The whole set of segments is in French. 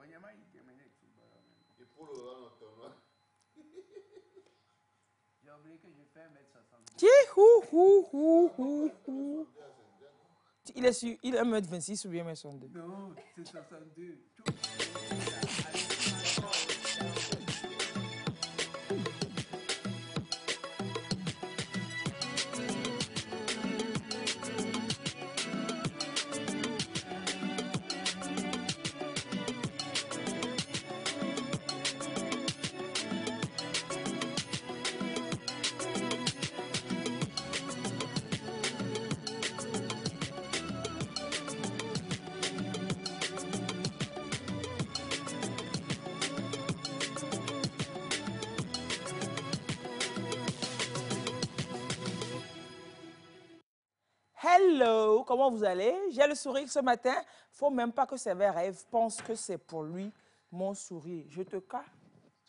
Et pour le J'ai oublié que je fais 1m62. Il est 1m26 ou bien 1m62? Non, c'est 62. Hello, comment vous allez? J'ai le sourire ce matin. Faut même pas que Servais rêve. Pense que c'est pour lui mon sourire. Je te cache.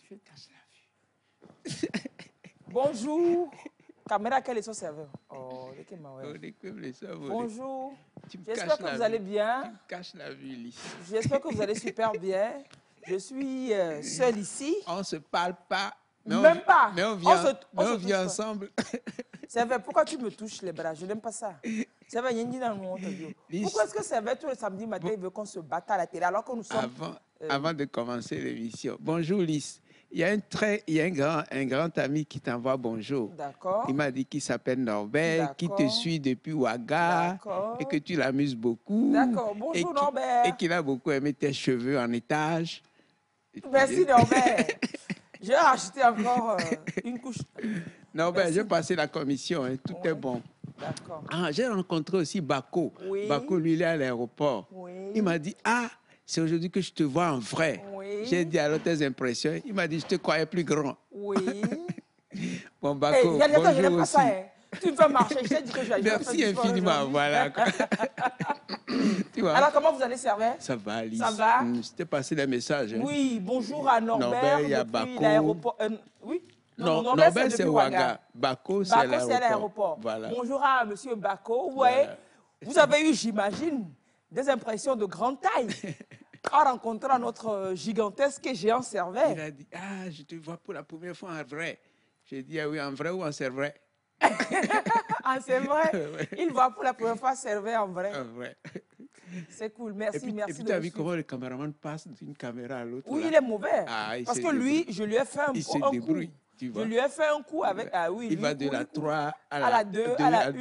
Je cache la vue. Bonjour. Caméra, quel est son serveur? Oh, bonjour. J'espère que vous allez bien. Tu me caches la vue, Lys. J'espère que vous allez super bien. Je suis seule ici. On ne se parle pas. Même pas. Mais on vient ensemble. Serveur, pourquoi tu me touches les bras? Je n'aime pas ça. Serveur, pourquoi est-ce que Serveur, tous les samedis matin, il veut qu'on se batte à la télé alors que nous sommes... Avant de commencer l'émission. Bonjour, Lys. Il y a un grand ami qui t'envoie bonjour. D'accord. Il m'a dit qu'il s'appelle Norbert, qui te suit depuis Ouaga et que tu l'amuses beaucoup. D'accord. Bonjour, Norbert. Et qu'il a beaucoup aimé tes cheveux en étage. Merci, Norbert. J'ai acheté encore une couche. Norbert, j'ai passé la commission, hein, tout est bon. D'accord. Ah, j'ai rencontré aussi Bako. Oui. Bako, lui, il est à l'aéroport. Oui. Il m'a dit, ah, c'est aujourd'hui que je te vois en vrai. Oui. J'ai dit alors tes impressions. Il m'a dit, je te croyais plus grand. Oui. Bon, Bako, hey, bonjour je n'aime pas aussi. Ça, hein. Tu me fais marcher, je t'ai dit que je vais Merci infiniment, voilà. Tu vois? Alors, comment vous allez, Servais? Ça va, Alice. Ça va? Je t'ai passé des messages. Hein. Oui, bonjour à Norbert. Il y a Bako. L'aéroport. Oui. Non, Norbert, c'est Ouaga. Bako, c'est l'aéroport. Voilà. Bonjour à monsieur Bako. Ouais. Voilà. Vous avez eu, j'imagine, des impressions de grande taille en rencontrant notre gigantesque et géant Servais. Il a dit, ah, je te vois pour la première fois en vrai. J'ai dit, ah oui, en vrai ou en Servais? Ah, c'est vrai. Il voit pour la première fois Servais en vrai. En vrai. C'est cool, merci, merci. Et puis tu as vu comment le caméraman passe d'une caméra à l'autre? Oui, là. Il est mauvais. Ah, parce que lui, je lui ai fait un coup. Tu vois. Je lui ai fait un coup avec... Ah oui, il va de la 3 à la 2, à la 1,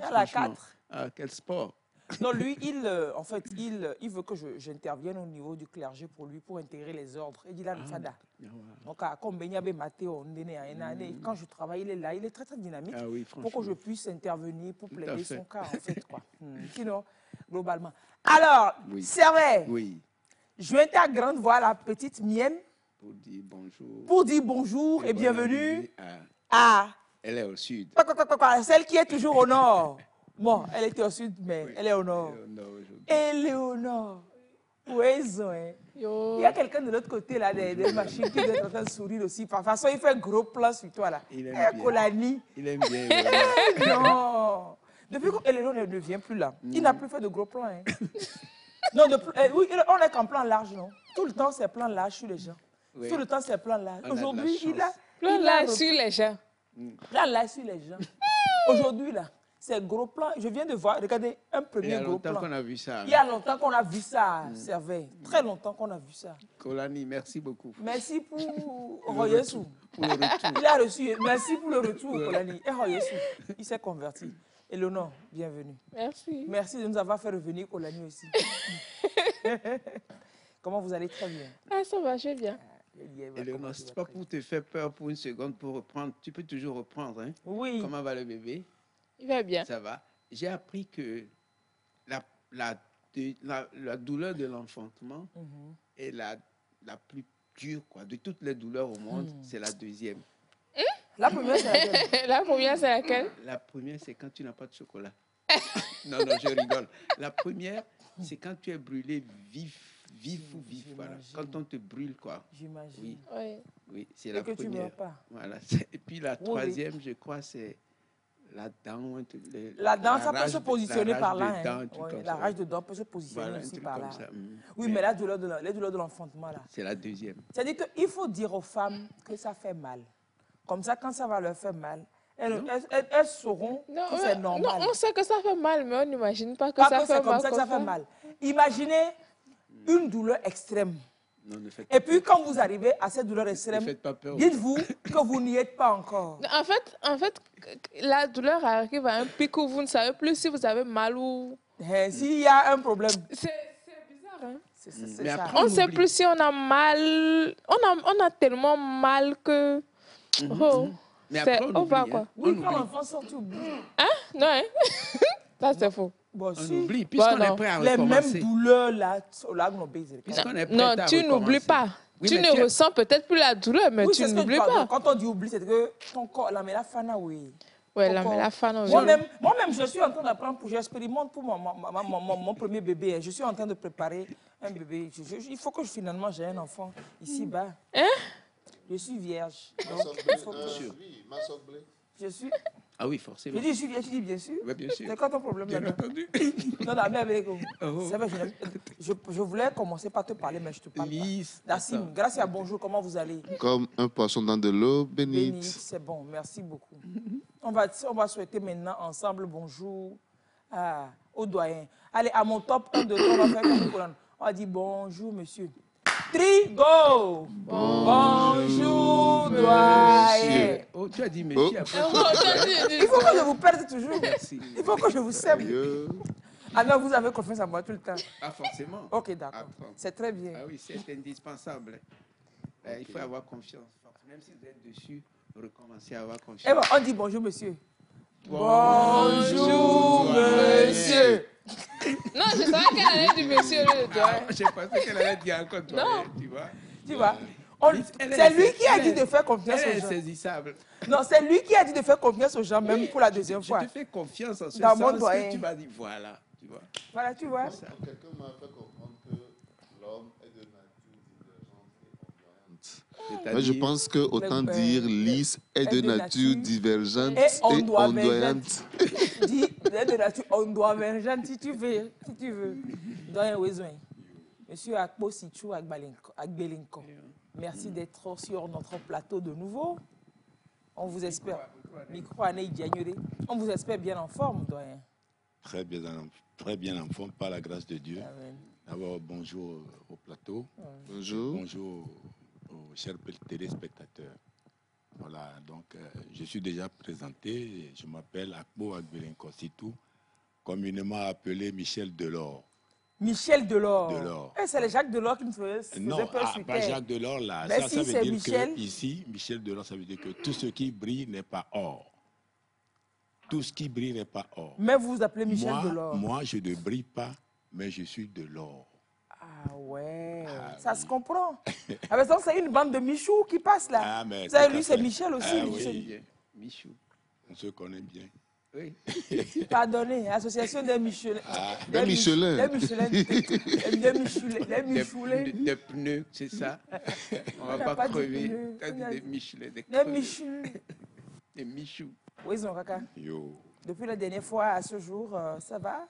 à la 4. Ah, quel sport. Non, lui, en fait, il veut que j'intervienne au niveau du clergé pour lui, pour intégrer les ordres. Il dit là, Fada. Donc, quand je travaille, il est là. Il est très, très dynamique pour que je puisse intervenir, pour plaider son cas, en fait. Quoi. Sinon, globalement. Alors, Servais, je vais à grande voix la petite mienne. Pour dire bonjour et bienvenue à... Elle est au sud. Celle qui est toujours au nord. Bon, elle était au sud, mais elle est au nord. Elle est au nord. Où est-ce hein? Il y a quelqu'un de l'autre côté, là, des machines qui doit être en train de sourire aussi. De toute façon, il fait un gros plan sur toi, là. Il aime bien. Colani. Il aime bien. Non. Depuis qu'Elénon ne vient plus là, il n'a plus fait de gros plans. Hein. Non, oui, on est qu'en plan large, non? Tout le temps, c'est plan large sur les gens. Oui. Tout le temps, c'est plan large. Aujourd'hui, il a... Plan large sur les gens. Plan large sur les gens. Aujourd'hui, là, c'est gros plan. Je viens de voir, regardez, un premier gros plan. Il y a longtemps qu'on a vu ça. Il y a longtemps qu'on a vu ça, Servais. Très longtemps qu'on a vu ça. Kolani, merci beaucoup. Merci pour Royesou. Pour le retour. Il a reçu. Merci pour le retour, Kolani. Et Royesou, il s'est converti. Eleonore, bienvenue. Merci. Merci de nous avoir fait revenir Kolani aussi. Comment vous allez? Très bien. Ah, ça va, je vais bien. Eleonore, ce n'est pas pour te faire peur pour une seconde, pour reprendre. Tu peux toujours reprendre. Hein? Oui. Comment va le bébé? Il va bien. Ça va. J'ai appris que la douleur de l'enfantement est la plus dure, quoi. De toutes les douleurs au monde, c'est la deuxième. La première, c'est laquelle? La première, c'est laquelle? La première, c'est quand tu n'as pas de chocolat. Non, je rigole. La première, c'est quand tu es brûlé vif ou vif. Voilà. Quand on te brûle, quoi. J'imagine. Oui, c'est la première. Et que tu ne meurs pas. Voilà. Et puis la troisième, je crois, c'est La dent, la dent, ça peut se positionner par là. La rage de dents peut se positionner voilà, aussi par là. Oui, mais la douleur de l'enfantement, là. C'est la deuxième. C'est-à-dire qu'il faut dire aux femmes que ça fait mal. Comme ça, quand ça va leur faire mal, elles sauront que c'est normal. Non, on sait que ça fait mal, mais on n'imagine pas que ça fait mal. Comme ça que ça fait mal. Imaginez une douleur extrême. Non, ne faites Et puis, quand vous arrivez à cette douleur extrême, dites-vous que vous n'y êtes pas encore. En fait, la douleur arrive à un pic où vous ne savez plus si vous avez mal ou... S'il y a un problème. C'est bizarre, hein? C'est ça. On ne sait plus si on a mal. On a tellement mal que... Mais après, on oublie, quoi. Oui, quand l'enfant sort, tu oublies. Hein? Non, hein? Ça, c'est faux. Bon, on oublie, puisqu'on est prêt à recommencer. Les mêmes douleurs, là, non, tu n'oublies pas. Oui, tu ne ressens peut-être plus la douleur, mais tu n'oublies pas. Quand on dit oublie, c'est que ton corps, la mélafana, oui. Oui, la mélafana, oui. Moi-même, je suis en train d'apprendre, j'expérimente pour mon premier bébé. Je suis en train de préparer un bébé. Il faut que finalement j'ai un enfant ici-bas. Hein? Je suis vierge. Je suis... Ah oui, forcément. Je dis bien sûr. Oui, bien sûr. C'est quoi ton problème bien entendu. Non, mais avec c'est vrai, je voulais commencer par te parler, mais je te parle pas. Nassim, grâce à bonjour, comment vous allez? Comme un poisson dans de l'eau bénite. Bénite, c'est bon, merci beaucoup. On va souhaiter maintenant ensemble bonjour au doyen. Allez, à mon top 1, 2, 3, on va faire comme Coran. On va dire bonjour, monsieur. Trigo! Bonjour, doyen. Oh, tu as dit monsieur. Il faut que je vous perde toujours. Merci. Il faut que je vous sème. Alors, vous avez confiance en moi tout le temps? Ah, forcément. Ok, d'accord. C'est très bien. Ah oui, c'est indispensable. Il faut avoir confiance. Même si vous êtes dessus, recommencez à avoir confiance. Eh bon, on dit bonjour, monsieur. Bonjour, monsieur. Non, je savais qu'elle allait dire monsieur le doyen. Je pensais qu'elle allait dire encore doyen, tu vois. Tu vois, c'est lui qui a dit de faire confiance aux gens. Elle est saisissable. Non, c'est lui qui a dit de faire confiance aux gens, même pour la deuxième fois. Je te fais confiance en ce dans sens que tu m'as dit voilà, tu vois. Voilà, tu vois. Quelqu'un m'a fait comprendre que l'homme est de nature divergente et ondoyante. Mais je pense que autant dire lisse est de nature divergente et ondoyante. Dis, est de nature ondoyante si tu veux. Doyen Ouezouin. Monsieur Akpo Sichou Agbelinko. Merci d'être sur notre plateau de nouveau. On vous espère. On vous espère bien en forme, doyen. Très bien en forme, par la grâce de Dieu. D'abord, bonjour au plateau. Bonjour. Bonjour aux chers téléspectateurs. Voilà, donc je suis déjà présenté. Je m'appelle Akpo Agbelinko Sitou, communément appelé Michel Delors. Michel Delors. C'est le Jacques Delors qui me faisait peur sur pas Jacques Delors là. Mais ça veut dire Michel. Que ici, Michel Delors, ça veut dire que tout ce qui brille n'est pas or. Tout ce qui brille n'est pas or. Mais vous vous appelez Michel Delors. Moi, je ne brille pas, mais je suis de l'or. Ah ouais, ça se comprend. C'est une bande de Michou qui passe là. Lui, c'est Michel aussi. Oui. Michou. On se connaît bien. Oui. Pardonnez, association des Michelin. Des Michelin. Des pneus, c'est ça. On ne va pas crever. Des Michelin. Des Michou. Oui, Zonraka. Depuis la dernière fois à ce jour, ça va?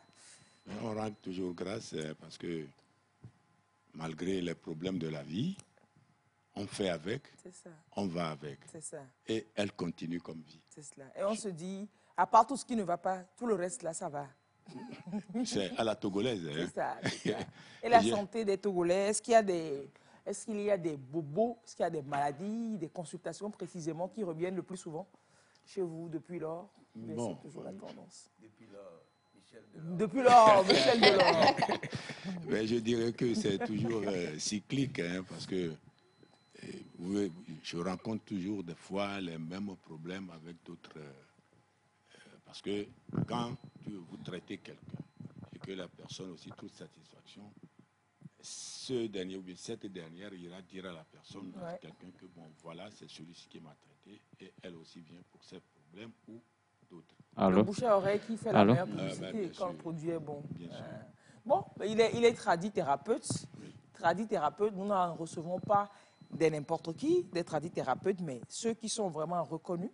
On rend toujours grâce parce que malgré les problèmes de la vie, on fait avec, on va avec. C'est ça. Et elle continue comme vie. C'est cela. Et on se dit, à part tout ce qui ne va pas, tout le reste là, ça va. C'est à la togolaise. C'est ça. Et la santé des Togolais, est-ce qu'il y a des bobos, est-ce qu'il y a des maladies, des consultations précisément qui reviennent le plus souvent chez vous depuis lors? Bon. C'est toujours la tendance. Depuis lors, Michel Delors. Depuis lors, Michel Delors. Mais je dirais que c'est toujours cyclique, hein, parce que je rencontre toujours des fois les mêmes problèmes avec d'autres. Parce que quand vous traitez quelqu'un et que la personne aussi trouve satisfaction, ce dernier ou bien cette dernière ira dire à la personne, à quelqu'un que bon, voilà, c'est celui-ci qui m'a traité et elle aussi vient pour ses problèmes ou d'autres. Le bouche à oreille qui fait la meilleure publicité quand le produit est bon. Bon, il est tradithérapeute. Oui. Tradithérapeute, nous n'en recevons pas de n'importe qui, des tradithérapeutes, mais ceux qui sont vraiment reconnus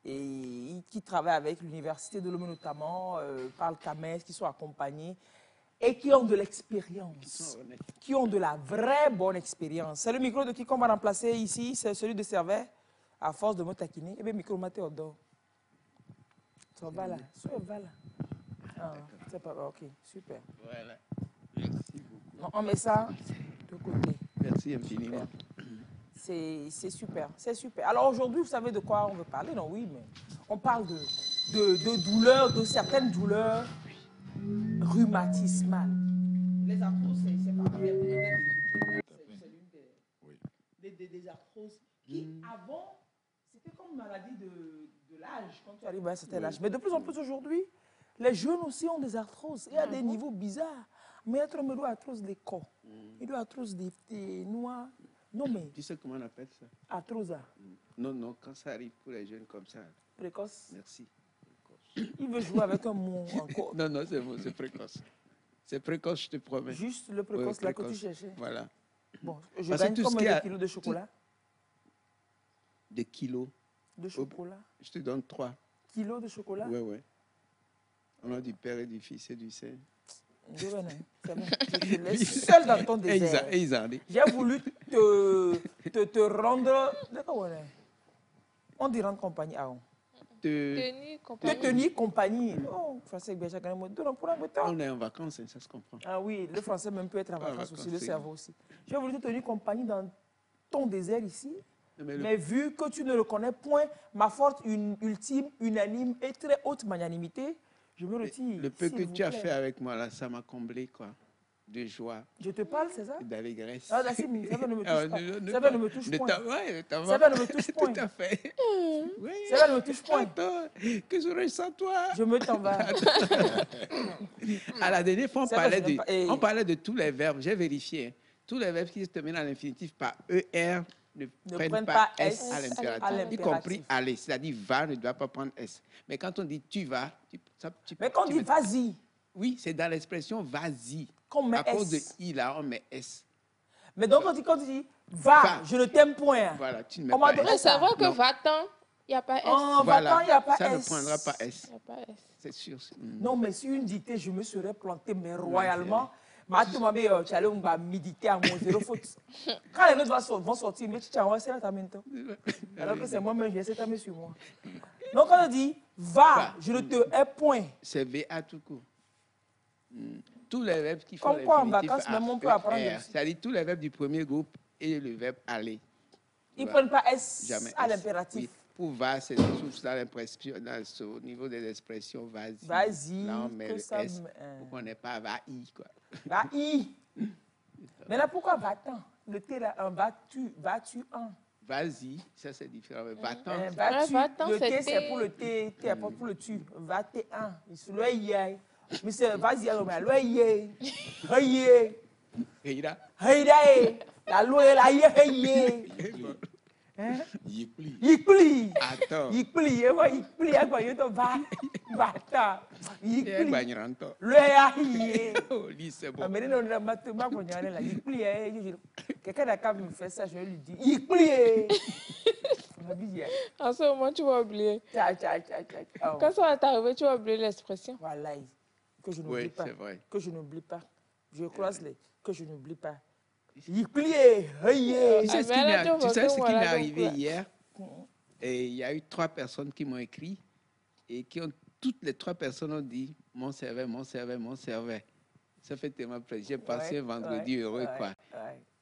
et qui travaillent avec l'Université de Lomé notamment, par le CAMES, qui sont accompagnés et qui ont de l'expérience, qui ont de la vraie bonne expérience. C'est le micro de qui qu'on va remplacer ici, c'est celui de Servet, à force de me taquiner. Eh bien, micro maté au dos. Ça va là, ça va là. Ah, c'est pas ok, super. Voilà. Merci beaucoup. On met ça de côté. Merci infiniment. C'est super, c'est super. Alors aujourd'hui, vous savez de quoi on veut parler? Non, oui, mais on parle de douleurs, de certaines douleurs rhumatismales. Les arthroses, c'est pas des arthroses qui, avant, c'était comme une maladie de l'âge, quand tu arrives à un certain âge. Mais de plus en plus aujourd'hui, les jeunes aussi ont des arthroses et à des niveaux bizarres. Mais il doit arthrose des corps, il doit arthrose des noix. Non, mais... Tu sais comment on appelle ça? Arthrose. Non, non, quand ça arrive pour les jeunes comme ça. Précoce. Merci. Précoce. Il veut jouer avec un mot encore. Non, non, c'est bon, c'est précoce. C'est précoce, je te promets. Juste le précoce, oui, là que tu cherchais. Voilà. Bon, je gagne combien de kilos de chocolat? Des kilos? De chocolat? Je te donne 3. Kilos de chocolat? Oui, oui. On a du Père et du Fils et du Saint. C'est bon. Je te laisse seul dans ton désert. J'ai voulu te rendre... On dit rendre compagnie à on. Te tenir compagnie. Oh, français, bien chacun mot. On est en vacances, ça se comprend. Ah oui, le français même peut être en vacances aussi, le cerveau aussi. J'ai voulu te tenir compagnie dans ton désert ici. Mais vu que tu ne le connais point, ma forte, ultime, unanime et très haute magnanimité, je me retire. Le peu que tu as fait avec moi, là, ça m'a comblé, quoi. De joie. Je te parle, c'est ça? D'allégresse. Ah, ça ne me touche pas. Ça ne me touche point. Ça ne me touche point. Tout à fait. Oui. Ça ne me touche point. Attends, que serais-je sans toi? Je me t'en vais. À la dernière fois, on parlait de tous les verbes. J'ai vérifié. Hein. Tous les verbes qui se terminent à l'infinitif par ER ne prennent pas S à l'impératif. Y compris aller. C'est-à-dire va ne doit pas prendre S. Mais quand on dit tu vas... Mais quand on dit vas-y. Oui, c'est dans l'expression vas-y. À cause de I, là, on met S. Mais donc, quand tu dis va, je ne t'aime point. Voilà, tu ne mets pas S. C'est vrai que va-t'en, il n'y a pas S. Oh, va-t'en, il n'y a pas ça S. Ça ne prendra pas S. Il n'y a pas S. C'est sûr. Non, mais sur une dictée, je me serais planté, mais royalement. Maintenant, tu allais méditer à mon zéro faute. Quand les autres vont sortir, mais tu as c'est ta maintenant. Alors que c'est moi-même, j'ai cette amie sur moi. Donc, quand on dit va, je ne te hais point. C'est VA tout court. Tous les verbes qui font comme quoi en vacances, même on peut apprendre. C'est-à-dire tous les verbes du premier groupe et le verbe aller. Ils ne prennent pas S jamais à l'impératif. Oui. Pour va, c'est tout dans l'impression, au niveau des expressions vas-y. Vas-y. Là, on met le S pour qu'on n'ait pas va-i, quoi. Va-i. Mais là, pourquoi va-t'en? Le T là, vas-tu un? Vas-y, ça c'est différent. Va-t'en. Le T c'est pour le T, T pas pour le tu. Va-t'en un. Il se le y. Mais c'est vas-y, le y. Hey. Heira. La loi là y. Yikpli. Attends. Yikpli, agba yo to va ta. Yikpli. Le ya. Oh, c'est bon. Mais non, ma ko nyane la yikpli quelqu'un d'accord me fait ça, je lui dis yikpli. En ce moment, tu vas oublier. Quand ça va t'arriver, tu vas oublier l'expression. Voilà. Que je n'oublie pas. C'est vrai. Que je n'oublie pas. Je croise les. Que je n'oublie pas. Il pliait. Tu sais ce qui m'est arrivé hier? Et il y a eu 3 personnes qui m'ont écrit et toutes les 3 personnes ont dit mon cerveau, mon cerveau, mon cerveau. Ça fait tellement plaisir. J'ai passé un vendredi heureux, quoi.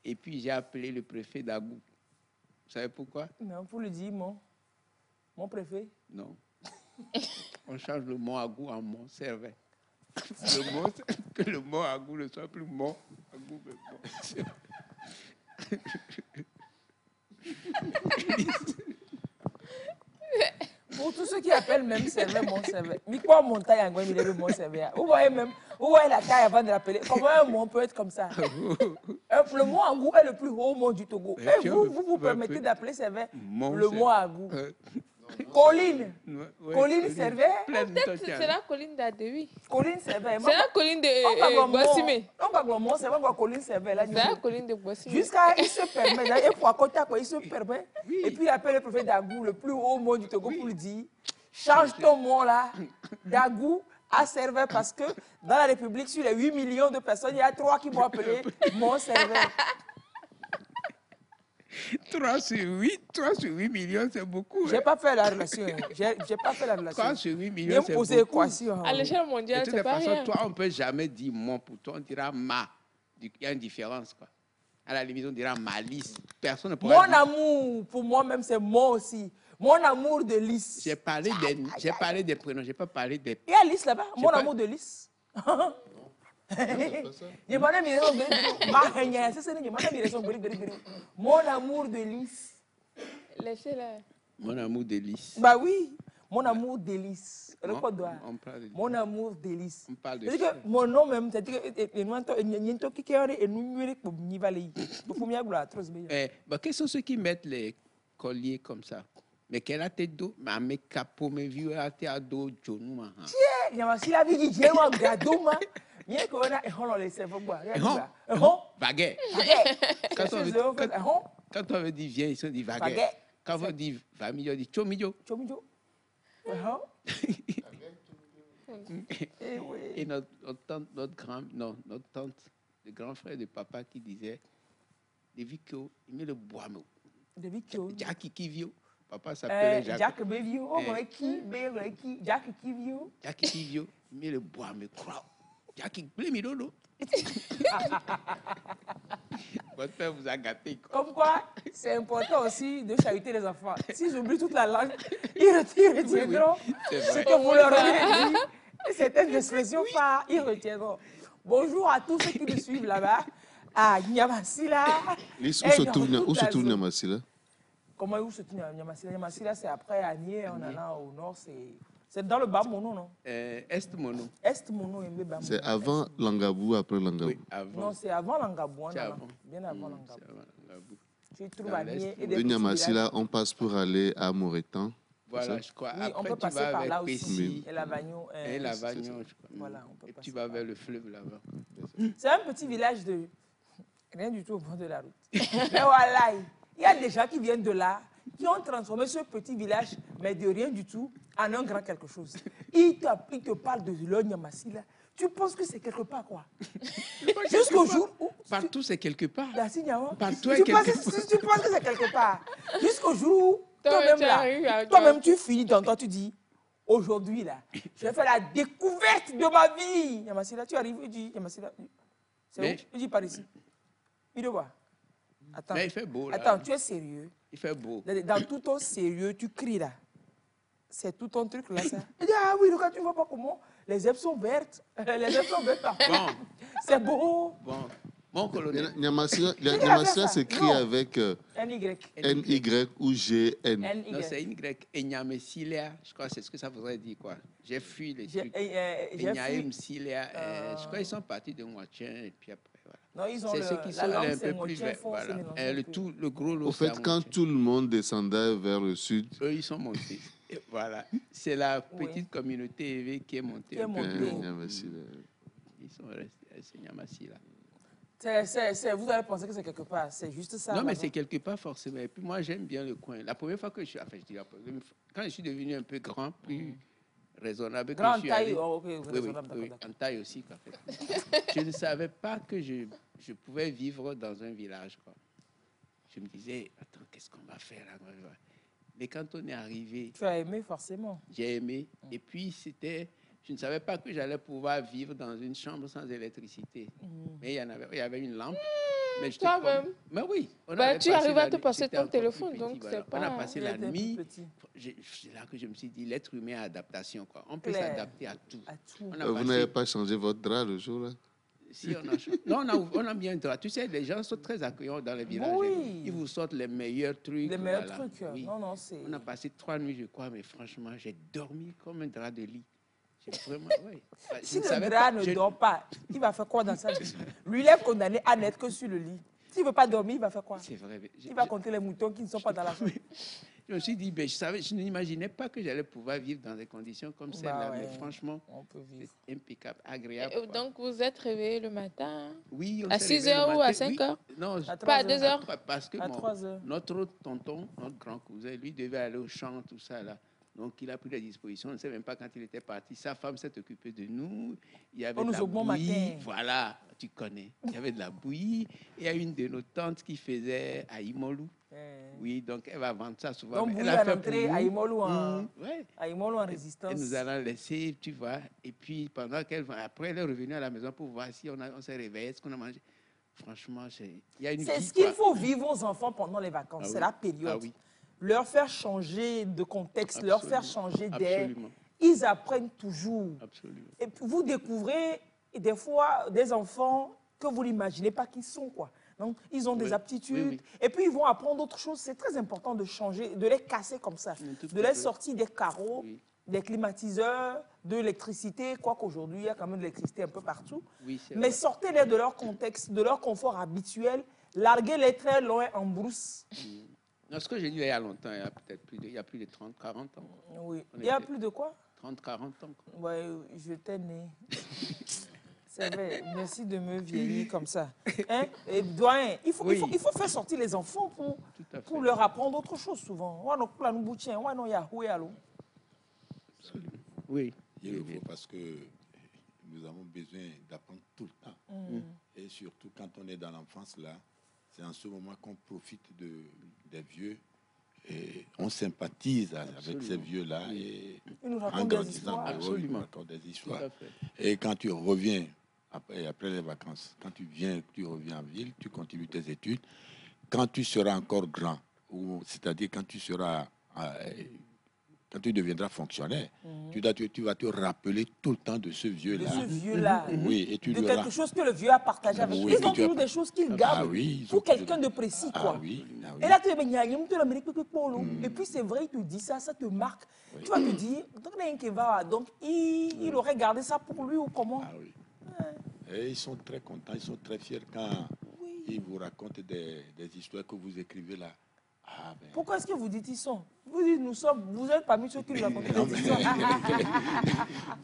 Et puis j'ai appelé le préfet d'Agou. Vous savez pourquoi? Non, pour lui dire mon préfet. Non. On change le mot Agou en mon cerveau. Que le mot Agou ne soit plus mon Agou, mais bon. Pour tous ceux qui appellent même cerveau, mon cerveau. Mais quoi montagne en il est mon cerveau? Vous voyez même, vous voyez la taille avant de l'appeler. Comment un mot peut être comme ça? Le mot Agou est le plus haut mot du Togo. Et vous permettez d'appeler cerveau le mot Agou. Colline. Colline Servet. Peut-être c'est la colline d'Adewi. Colline Servet. C'est la colline de Bossime. Non, pas Glomon, c'est pas Colline Servet. C'est la colline de Bossime. Jusqu'à, il se permet, il se permet. Et puis il appelle le préfet d'Agou, le plus haut mot du Togo, pour lui dire, change ton mot là, d'Agou à Servet, parce que dans la République, sur les 8 millions de personnes, il y a 3 qui vont appeler mon Servet. 3 sur 8 millions, c'est beaucoup. Je n'ai pas fait la relation. J'ai pas fait la relation. 3 sur 8 millions, c'est beaucoup. Équation. À l'échelle mondiale, c'est pas rien. Toi, on ne peut jamais dire mon pour toi, on dira ma. Il y a une différence, quoi. À la limite, on dira ma liste. Personne ne pourra dire. Mon amour, pour moi-même, c'est moi aussi. Mon amour de Lys. J'ai parlé des prénoms, je n'ai pas parlé des... Il y a Lys là-bas, mon amour de Lys. Mon amour de Lys. Laissez-la. Mon amour de Lys. Bah oui, mon amour de Lys. Mon amour de Lys. On parle de c'est-à-dire que mon nom même, c'est-à-dire que quels sont ceux qui mettent les colliers comme ça? Mais quelle a tes dos? Mais capot, mes vieux, à tes dos, John. Tiens, il y a aussi la vie qui vient au gado, ma. Bien qu'on a un les cerveaux bois. Baguette. Quand on veut dire viens, ils sont dit baguette. Quand on veut dire famille, on dit chomidjo. Chomidjo. Et notre tante, le grand frère de papa qui disait, depuis qu'il met le bois, Jackie Kivio. Papa s'appelait Jacques. Jacques Bevio. Oh, Jacques Kivio. Jacques Kivio, il met le bois, mais croix. Jackie, blé lolo. Votre père vous a gâté. Comme quoi, c'est important aussi de chariter les enfants. Si j'oublie toute la langue, ils retiendront ce que vous leur avez dit. Certaines expressions phares, ils retiendront. Bonjour à tous ceux qui nous suivent là-bas. À Niamassila. Où se trouve Niamassila? Comment où se trouve Niamassila? Niamassila, c'est après Agné, on en a au nord, c'est dans le bas Mono, non? Est Mono. Est Mono et Mbé. C'est avant Langabou, après Langabou. Oui, non, c'est avant Langabou. Bien avant Langabou. Tu trouves Agné et de Niamassila, on passe pour aller à Moretan. Voilà, je crois. Oui, après, on peut passer par là aussi. Et Lavagnon. Et Lavagnon, je crois. Voilà, on peut et tu vas vers le fleuve là-bas. C'est un petit village de... Rien du tout au bord de la route. Mais voilà, il y a des gens qui viennent de là, qui ont transformé ce petit village, mais de rien du tout, en un grand quelque chose. Ils te parlent de l'Onyamassila. Tu penses que c'est quelque part, quoi. Jusqu'au jour où... Partout, c'est quelque part. Partout, tu penses que c'est quelque part. Jusqu'au jour où, toi-même, tu finis dans toi, tu dis, aujourd'hui, là, je vais faire la découverte de ma vie. Nyamassila, tu arrives, tu dis, Nyamassila, c'est où? Tu dis, par ici. Il doit voir. Attends. Mais il fait beau, là. Attends, tu es sérieux? Il fait beau. Dans tout ton sérieux, tu cries là. C'est tout ton truc là, ça. Il dit, ah oui, regarde, tu ne vois pas comment les herbes sont vertes. Les herbes sont vertes partout. Bon. C'est beau. Bon. Mon colonel. Nyamassila s'écrit avec NY ou GN. Non, c'est Y. Et Nyamassila, je crois que c'est ce que ça voudrait dire, quoi. J'ai fui les trucs. Et Nyamassila, je crois qu'ils sont partis de Moitien et puis après, voilà. Non, ils ont c'est ceux qui sont un peu plus verts. Voilà. Le gros lot. Au fait, quand tout le monde descendait vers le sud, eux, ils sont montés. Voilà. C'est la petite communauté éveillée qui est montée. Ils sont restés, c'est Nyamassila. Vous allez penser que c'est quelque part, c'est juste ça. Non, mais c'est quelque part forcément. Et puis moi, j'aime bien le coin. La première fois que je suis, enfin, je dis, quand je suis devenu un peu grand, plus raisonnable, grand que je suis taille, oui, en taille aussi. En fait. Je ne savais pas que je pouvais vivre dans un village. Quoi. Je me disais, attends, qu'est-ce qu'on va faire là? Mais quand on est arrivé... Tu as aimé forcément. J'ai aimé. Et puis, je ne savais pas que j'allais pouvoir vivre dans une chambre sans électricité. Mais il y avait une lampe. Mais toi-même. Mais oui. Tu arrives à te passer ton téléphone, donc c'est pas... On a passé la nuit. C'est là que je me suis dit, l'être humain a adaptation. Quoi. On peut s'adapter à tout. Vous n'avez pas changé votre drap le jour-là? Si, on a changé. Non, on a bien un drap. Tu sais, les gens sont très accueillants dans les villages. Oui. Ils vous sortent les meilleurs trucs. Les meilleurs trucs. Oui. Non, c'est... On a passé 3 nuits, je crois, mais franchement, j'ai dormi comme un drap de lit. Vraiment, ouais. Si le drap ne dort pas, il va faire quoi dans sa vie? Lui, il est condamné à n'être que sur le lit. S'il ne veut pas dormir, il va faire quoi? C'est vrai. Il va compter les moutons qui ne sont pas dans la chambre. Je me suis dit, je n'imaginais pas que j'allais pouvoir vivre dans des conditions comme celle-là. Mais franchement, c'est impeccable, agréable. Et donc, vous êtes réveillé le matin? Oui, à 6 h ou à 5 h? Non, pas à 2 h? Parce que notre autre tonton, notre grand cousin, lui devait aller au champ, tout ça là. Donc, il a pris les dispositions. On ne sait même pas quand il était parti. Sa femme s'est occupée de nous. Il y avait de la bouillie. Voilà, tu connais. Il y avait de la bouillie. Il y a une de nos tantes qui faisait à Imolou. Oui, donc elle va vendre ça souvent. Donc, vous allez entrer à Imolou en résistance. Elle nous a laissé, tu vois. Et puis, pendant qu'elle va, après, elle est revenue à la maison pour voir si on s'est réveillé, ce qu'on a mangé. Franchement, il y a une c'est ce qu'il faut vivre aux enfants pendant les vacances. C'est la période. Ah oui. Leur faire changer de contexte, leur faire changer d'air. Ils apprennent toujours. Absolument. Et puis vous découvrez des fois des enfants que vous n'imaginez pas qu'ils sont, quoi. Donc, ils ont des aptitudes. Et puis, ils vont apprendre autre chose. C'est très important de changer, de les casser comme ça. De les sortir des carreaux, des climatiseurs, de l'électricité. Quoiqu'aujourd'hui, il y a quand même de l'électricité un peu partout. Mais sortez-les de leur contexte, de leur confort habituel. Larguez-les très loin en brousse. Non, ce que j'ai dit il y a longtemps, il y a plus de 30, 40 ans. Oui. Il y a plus de quoi? 30, 40 ans. Oui, je t'ai né. C'est vrai. Merci de me vieillir comme ça. Hein? Et doyen, il faut faire sortir les enfants pour leur apprendre autre chose souvent. Oui. Il le faut parce que nous avons besoin d'apprendre tout le temps. Et surtout quand on est dans l'enfance là, c'est en ce moment qu'on profite des vieux et on sympathise avec ces vieux-là et en grandissant, ils nous racontent des histoires. Et quand tu reviens, après les vacances, quand tu reviens en ville, tu continues tes études. Quand tu seras encore grand, c'est-à-dire quand tu deviendras fonctionnaire, tu vas te rappeler tout le temps de ce vieux-là. De ce vieux-là. Oui, et tu de quelque chose que le vieux a partagé avec lui. Ils ont toujours des choses qu'ils gardent pour quelqu'un de précis, quoi. Et là, tu es et puis c'est vrai, il te dit ça, ça te marque. Tu vas te dire, donc il aurait gardé ça pour lui ou comment? Et ils sont très contents, ils sont très fiers quand ils vous racontent des histoires que vous écrivez là. Pourquoi est-ce que vous dites ils sont? Vous dites vous êtes parmi ceux qui nous racontent des histoires.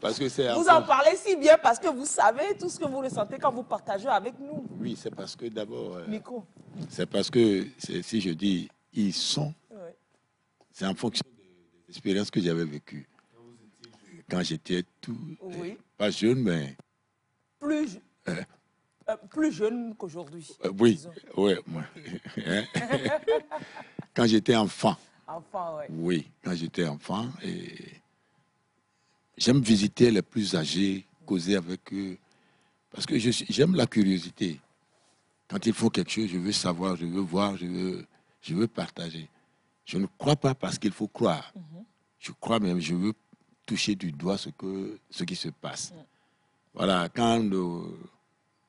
Parce que vous en parlez si bien parce que vous savez tout ce que vous ressentez quand vous partagez avec nous. Oui, c'est parce que d'abord, c'est parce que si je dis ils sont, c'est en fonction des expériences que j'avais vécues. Quand j'étais pas jeune, mais... Plus jeune qu'aujourd'hui. Oui, moi. Quand j'étais enfant. Oui, quand j'étais enfant. Et j'aime visiter les plus âgés, causer avec eux. Parce que j'aime la curiosité. Quand ils font quelque chose, je veux savoir, je veux voir, je veux partager. Je ne crois pas parce qu'il faut croire. Je crois même, je veux toucher du doigt ce qui se passe. Voilà, quand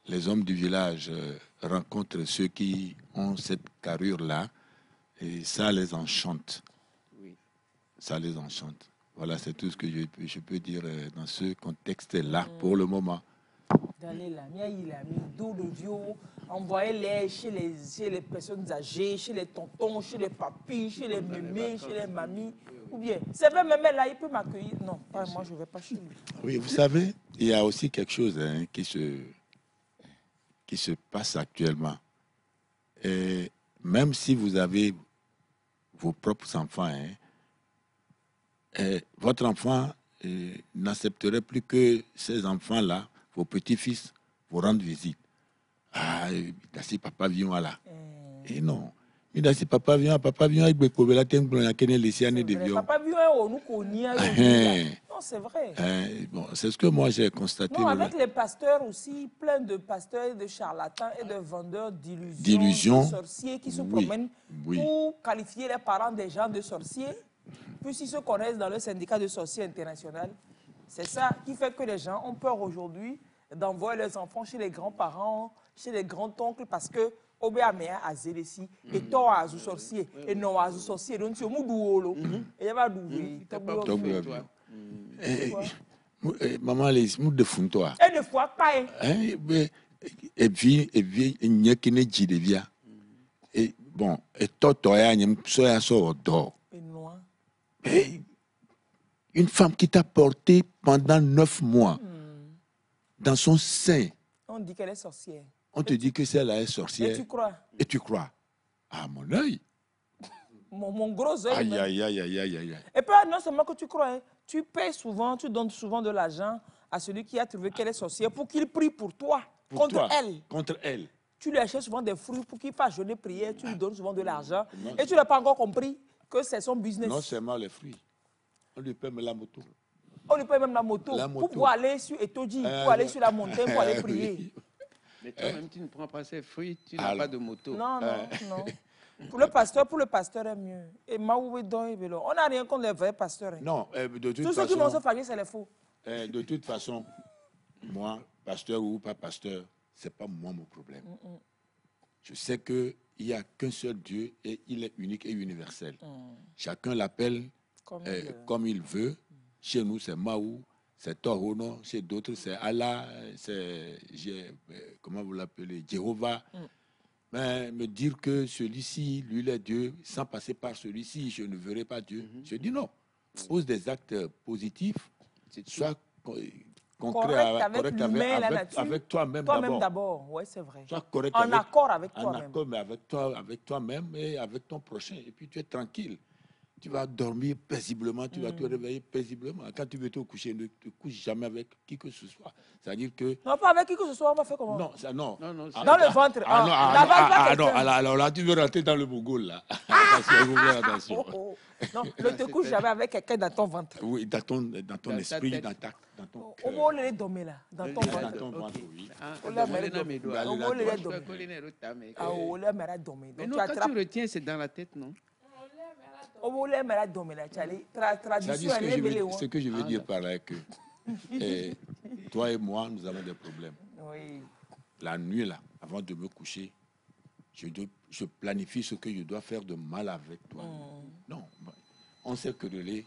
les hommes du village rencontrent ceux qui ont cette carrure-là, et ça les enchante. Ça les enchante. Voilà, c'est tout ce que je peux dire dans ce contexte-là pour le moment. D'aller là, il a mis d'eau de vieux, envoyez-les chez les personnes âgées, chez les tontons, chez les papis, chez les mémés, chez les mamies. Ou bien, c'est vrai, mémé là, il peut m'accueillir. Non, pas moi, je ne vais pas chez lui. Oui, vous savez, il y a aussi quelque chose qui se passe actuellement. Et même si vous avez vos propres enfants, votre enfant n'accepterait plus que ces enfants-là, vos petits-fils, vous rendent visite. Ah, si papa vient là. Et non. Si papa vient avec mes copains, papa vient au nous connaît. Non, c'est vrai. C'est ce que moi j'ai constaté. Non, avec les pasteurs aussi, plein de pasteurs, de charlatans et de vendeurs d'illusions, de sorciers qui se promènent pour qualifier les parents des gens de sorciers. Puis s'ils se connaissent dans le syndicat de sorciers international, c'est ça qui fait que les gens ont peur aujourd'hui d'envoyer leurs enfants chez les grands-parents, chez les grands-oncles, parce que Obéamea a zélesi, et toi à sorcier, et non à sorcier, donc tu es moudouolo, et il va douver. Maman, les mots de fond, toi. Et de fois, pas. Et puis, il n'y a qu'une idée de vie. Et bon, et toi, il y a une soya sur d'or. Une femme qui t'a porté pendant 9 mois dans son sein. On dit qu'elle est sorcière. On te dit que celle-là est sorcière. Et tu crois? Et tu crois? À mon œil. Mon gros œil. Aïe, aïe, aïe, aïe, aïe, aïe. Et puis, non seulement que tu crois, hein, tu payes souvent, tu donnes souvent de l'argent à celui qui a trouvé qu'elle est sorcière pour qu'il prie pour toi, contre elle. Contre elle. Tu lui achètes souvent des fruits pour qu'il fasse jeûner, prière, tu lui donnes souvent de l'argent. Et tu n'as pas encore compris que c'est son business. Non seulement les fruits. On lui paie même la moto. On lui paye même la moto. Pour pouvoir aller sur Etoji, pour aller sur la montagne, pour aller prier. Oui. Mais toi-même, tu ne prends pas ces fruits, tu n'as pas de moto. Non, non, non. Pour le pasteur est mieux. Et on n'a rien contre les vrais pasteurs. Hein. Non, de toute façon... Tous ceux qui vont se fâcher, c'est les faux. De toute façon, moi, pasteur ou pas pasteur, ce n'est pas moi mon problème. Je sais qu'il n'y a qu'un seul Dieu et il est unique et universel. Chacun l'appelle comme il veut. Chez nous, c'est Mahou, c'est Torono. Chez d'autres, c'est Allah, c'est, comment vous l'appelez, Jéhovah. Mais me dire que celui-ci, lui, il est Dieu, sans passer par celui-ci, je ne verrai pas Dieu. Je dis non. Pose des actes positifs, soit concret avec toi-même d'abord. Oui, c'est vrai. Sois correct en accord avec toi-même. En accord, mais avec toi-même et avec ton prochain. Et puis tu es tranquille. Tu vas dormir paisiblement, tu vas te réveiller paisiblement. Quand tu veux te coucher, ne te couche jamais avec qui que ce soit. C'est-à-dire que... Non, pas avec qui que ce soit, on va faire comment? Non, ça, non. Dans le ventre. Non, alors là, tu veux rentrer dans le Mogol, là. Attention. Non, ne te couche jamais avec quelqu'un dans ton ventre. Oui, dans ton esprit, dans ton cœur. Au moins, on est dommé, là. Dans ton ventre. Dans ton ventre, oui. Mais non, quand tu retiens, c'est dans la tête, non? Ce que je veux dire par là est que toi et moi, nous avons des problèmes. Oui. La nuit, là, avant de me coucher, je planifie ce que je dois faire de mal avec toi. Non, on s'est querellé.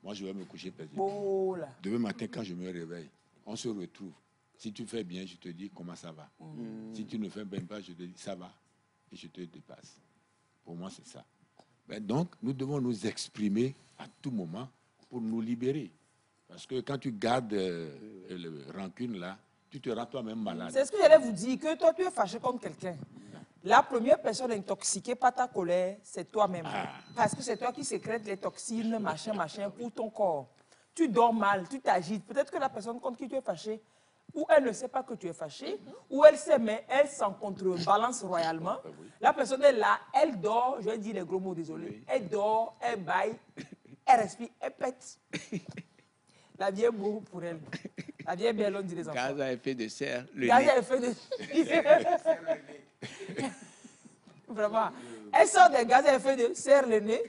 Moi, je vais me coucher paisiblement. Demain matin, quand je me réveille, on se retrouve. Si tu fais bien, je te dis comment ça va. Si tu ne fais bien pas, je te dis ça va. Et je te dépasse. Pour moi, c'est ça. Donc, nous devons nous exprimer à tout moment pour nous libérer. Parce que quand tu gardes le rancune là, tu te rends toi-même malade. C'est ce que j'allais vous dire, que toi, tu es fâché contre quelqu'un. La première personne intoxiquée par ta colère, c'est toi-même. Parce que c'est toi qui sécrètes les toxines, machin, pour ton corps. Tu dors mal, tu t'agites. Peut-être que la personne contre qui tu es fâché, ou elle ne sait pas que tu es fâché, ou elle sait, mais elle s'en contrebalance royalement. La personne est là, elle dort, je vais dire les gros mots, désolé. Elle dort, elle baille, elle respire, elle pète. La vie est beau pour elle. La vie est belle, on dit les enfants. Gaz à effet de serre, le Gaz à effet de... Vraiment. Elle sort des gaz à effet de serre le nez,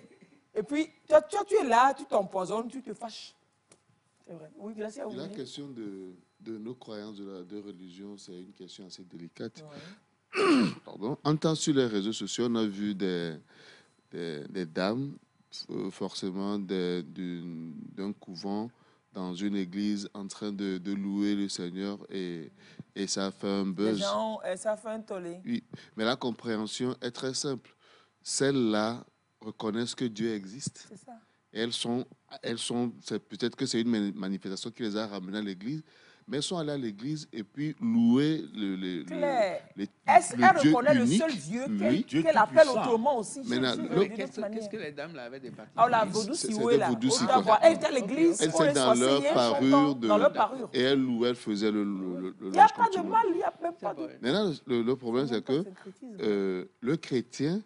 et puis toi, tu es là, tu t'empoisonnes, tu te fâches. C'est vrai. Oui, Gracia, la question de nos croyances de religion, c'est une question assez délicate. Ouais. Pardon. En temps sur les réseaux sociaux, on a vu des dames, forcément d'un couvent, dans une église, en train de louer le Seigneur, et ça a fait un buzz. Les gens, ça a fait un tollé. Oui, mais la compréhension est très simple. Celles-là reconnaissent que Dieu existe. C'est ça. Elles sont peut-être que c'est une manifestation qui les a ramenées à l'église, mais elles sont allées à l'église et puis louer le Dieu reconnaît unique, le seul Dieu qu'elle appelle autrement aussi. Qu'est-ce que les dames là avaient des parties? La vaudou sioué là. Elle était à l'église. Elle était dans leur parure. Et elle louait, elle faisait le il n'y a pas de mal, il n'y a même pas de... Maintenant, le problème, c'est que le chrétien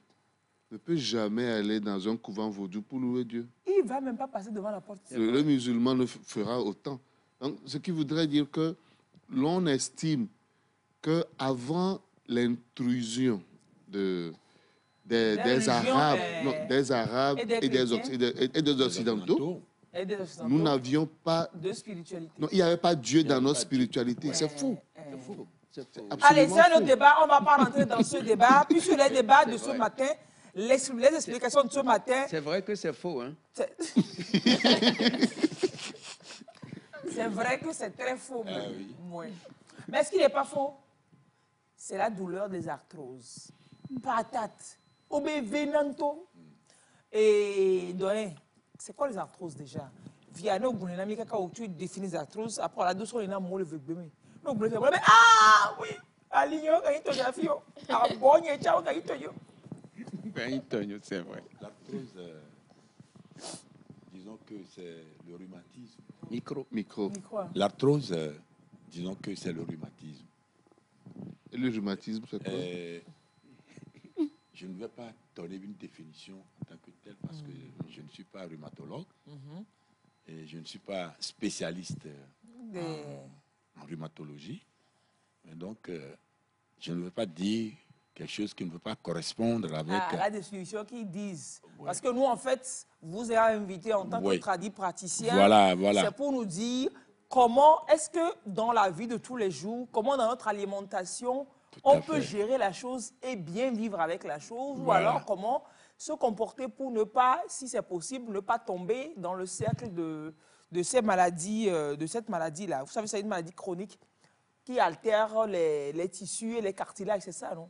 ne peut jamais aller dans un couvent vaudou pour louer Dieu. Il ne va même pas passer devant la porte. Le musulman ne fera autant. Donc, ce qui voudrait dire que l'on estime qu'avant l'intrusion des Arabes et des Occidentaux, nous n'avions pas de spiritualité. Non, il n'y avait pas Dieu dans notre spiritualité. C'est fou. Allez, c'est un autre débat. On ne va pas rentrer dans ce débat. Puis sur les débats de ce matin, les explications de ce matin... C'est vrai que c'est faux, hein? C'est vrai que c'est très faux. Oui. Mais ce qui n'est pas faux, c'est la douleur des arthroses. Patate, obévenanto. Et C'est quoi les arthroses déjà? Viano Gounenami, quand tu définis les arthroses, après la douce, on est dans le vegbeme. Ah oui! Aligno, Gaïto, ah bon, il y a ciao, Gaïto. C'est vrai. L'arthrose, disons que c'est le rhumatisme. Micro. L'arthrose, disons que c'est le rhumatisme. Et le rhumatisme, c'est quoi? Je ne vais pas donner une définition en tant que telle parce que je ne suis pas rhumatologue et je ne suis pas spécialiste en rhumatologie. Et donc, je ne veux pas dire quelque chose qui ne veut pas correspondre avec... la définition qu'ils disent. Ouais. Parce que nous, en fait, vous avez invité en tant que tradit praticien. Voilà. C'est pour nous dire comment est-ce que dans la vie de tous les jours, comment dans notre alimentation, on peut gérer la chose et bien vivre avec la chose, ou alors comment se comporter pour ne pas, si c'est possible, ne pas tomber dans le cercle de ces maladies, de cette maladie-là. Vous savez, c'est une maladie chronique qui altère les tissus et les cartilages, c'est ça, non?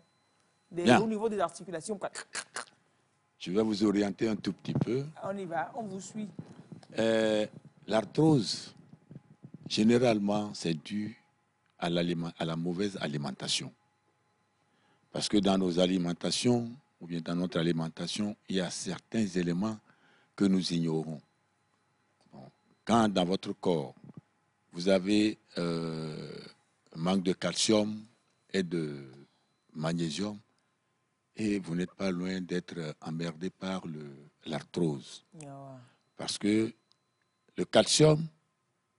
Au niveau des articulations. Je vais vous orienter un tout petit peu. On y va, on vous suit. L'arthrose, généralement, c'est dû à la mauvaise alimentation. Parce que dans nos alimentations, ou bien dans notre alimentation, il y a certains éléments que nous ignorons. Bon. Quand dans votre corps, vous avez manque de calcium et de magnésium, et vous n'êtes pas loin d'être emmerdé par l'arthrose. Parce que le calcium,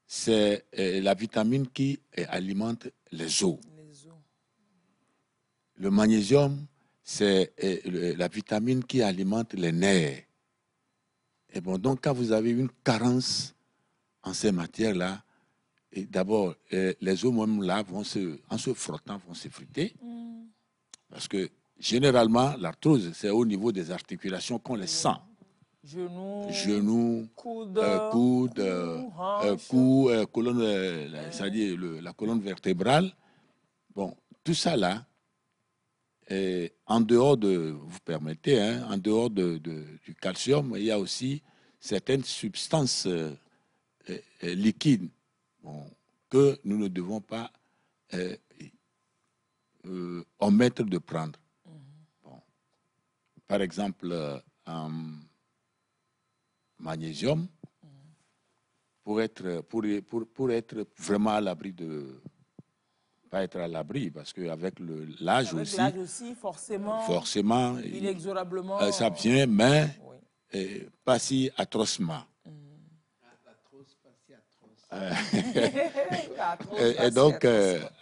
c'est la vitamine qui alimente les os. Le magnésium, c'est la vitamine qui alimente les nerfs. Et bon, donc, quand vous avez une carence en ces matières-là, d'abord, les os même là, en se frottant, vont s'effriter. Parce que, généralement, l'arthrose, c'est au niveau des articulations qu'on les sent. Genoux, coude, colonne, c'est-à-dire la colonne vertébrale. Bon, tout ça là, en dehors vous permettez, en dehors du calcium, il y a aussi certaines substances liquides que nous ne devons pas omettre de prendre. Bon. Par exemple, magnésium, pour être vraiment à l'abri de... Pas être à l'abri, parce qu'avec l'âge aussi... L'âge aussi, forcément inexorablement... ça vient, mais pas si atrocement. Et donc,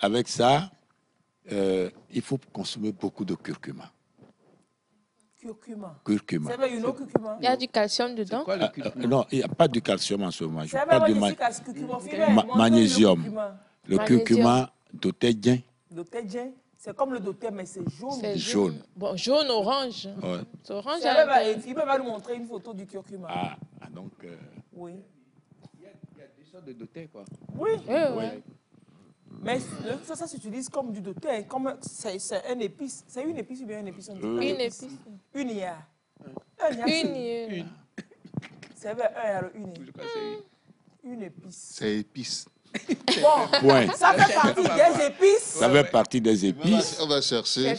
avec ça, il faut consommer beaucoup de curcuma. Curcuma. C'est vrai, curcuma. Il y a du calcium dedans? Non, il n'y a pas de calcium en ce moment. Je parle de magnésium. Le curcuma dotédien. Dotédien, c'est comme le doté, mais c'est jaune. C'est jaune. Bon, jaune, orange. Ouais. C'est orange. Il peut nous montrer une photo du curcuma. Ah donc... Oui. Il y a deux sortes de doté, quoi. Oui. Mais ça s'utilise comme du doté, comme c'est un épice. C'est une épice ou bien une épice? Une épice. Une IA. Une. C'est vrai, une épice. C'est épice. Bon, ça fait partie des épices. Ça fait partie des épices. On va chercher.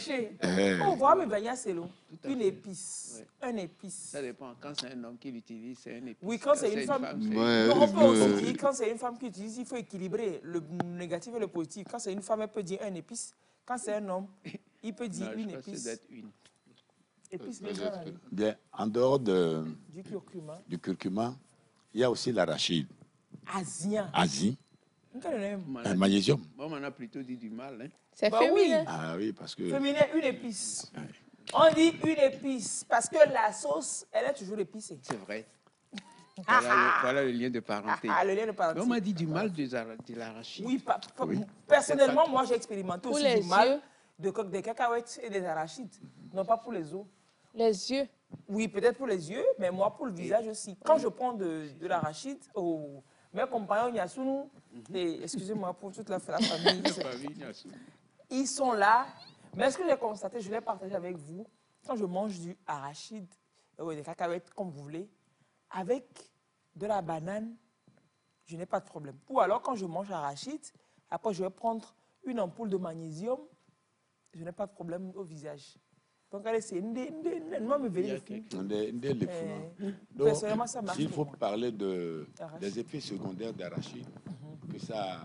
On voit, mais c'est l'eau. Une épice. Un épice. Ça dépend. Quand c'est un homme qui l'utilise, c'est un épice. Oui, quand c'est une femme. On peut aussi dire, quand c'est une femme qui utilise, il faut équilibrer le négatif et le positif. Quand c'est une femme, elle peut dire un épice. Quand c'est un homme, il peut dire une épice. Épice bien, en dehors du curcuma, il y a aussi l'arachide. Asie. Un magnésium. Bon, on a plutôt dit du mal. Hein. C'est féminin. Ah oui, parce que... Féminin, une épice. Ouais. On dit une épice parce que la sauce, elle est toujours épicée. C'est vrai. Voilà le lien de parenté. Le lien de parenté. On m'a dit du mal de l'arachide. Oui, personnellement, moi, j'ai expérimenté aussi du mal des cacahuètes et des arachides. Non pas pour les os. Les yeux. Oui, peut-être pour les yeux, mais moi, pour le visage aussi. Quand je prends de l'arachide, mes compagnons Niassoun, excusez-moi pour toute la famille, ils sont là. Mais ce que j'ai constaté, je l'ai partagé avec vous, quand je mange du arachide, des cacahuètes, comme vous voulez, avec de la banane, je n'ai pas de problème. Ou alors, quand je mange arachide, après, je vais prendre une ampoule de magnésium, je n'ai pas de problème au visage. Donc, allez, c'est une des personnellement, ça marche. S'il faut parler des effets secondaires d'arachide, que ça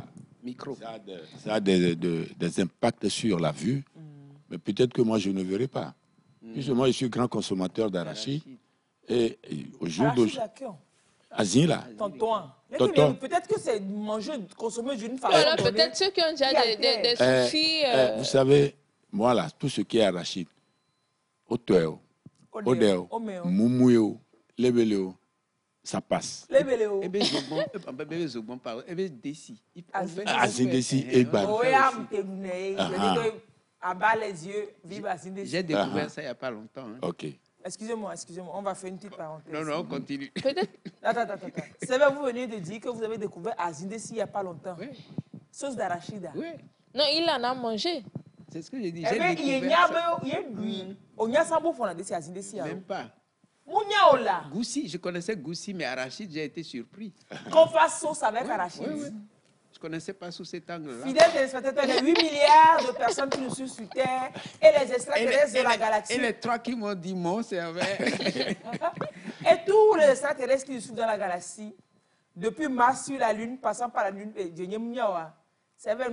a des impacts sur la vue, mais peut-être que moi, je ne verrai pas. Puisque moi, je suis grand consommateur d'arachide. Et au jour d'aujourd'hui. Asile là. Tonton. Peut-être que c'est manger, consommer d'une façon. Alors, peut-être ceux qui ont déjà des soucis. Vous savez, moi là, tout ce qui est arachide, Otoeo, Odeo, Moumouyo, Lebeleo, ça passe. Lebeleo. Asindesi et Ban. Abat les yeux, vive Asindesi. J'ai découvert ça il n'y a pas longtemps. Ok. Excusez-moi, on va faire une petite parenthèse. Non, on continue. Peut-être. Attends. C'est vrai, vous venez de dire que vous avez découvert Asindesi il n'y a pas longtemps. Oui. Sauce d'arachide. Oui. Non, il en a mangé. C'est ce que j'ai dit. J'ai découvert ça. Même pas. Mouniaola. Goussi, je connaissais Goussi, mais arachide, j'ai été surpris. Qu'on fasse sauce avec arachide. Oui. Je ne connaissais pas sous cet angle-là. Fidèles téléspectateurs, les 8 milliards de personnes qui nous suivent sur Terre et les extraterrestres de la galaxie. Et les 3 qui m'ont dit mon cerveau. Et tous les extraterrestres qui nous suivent dans la galaxie, depuis Mars sur la Lune, passant par la Lune, c'est vrai,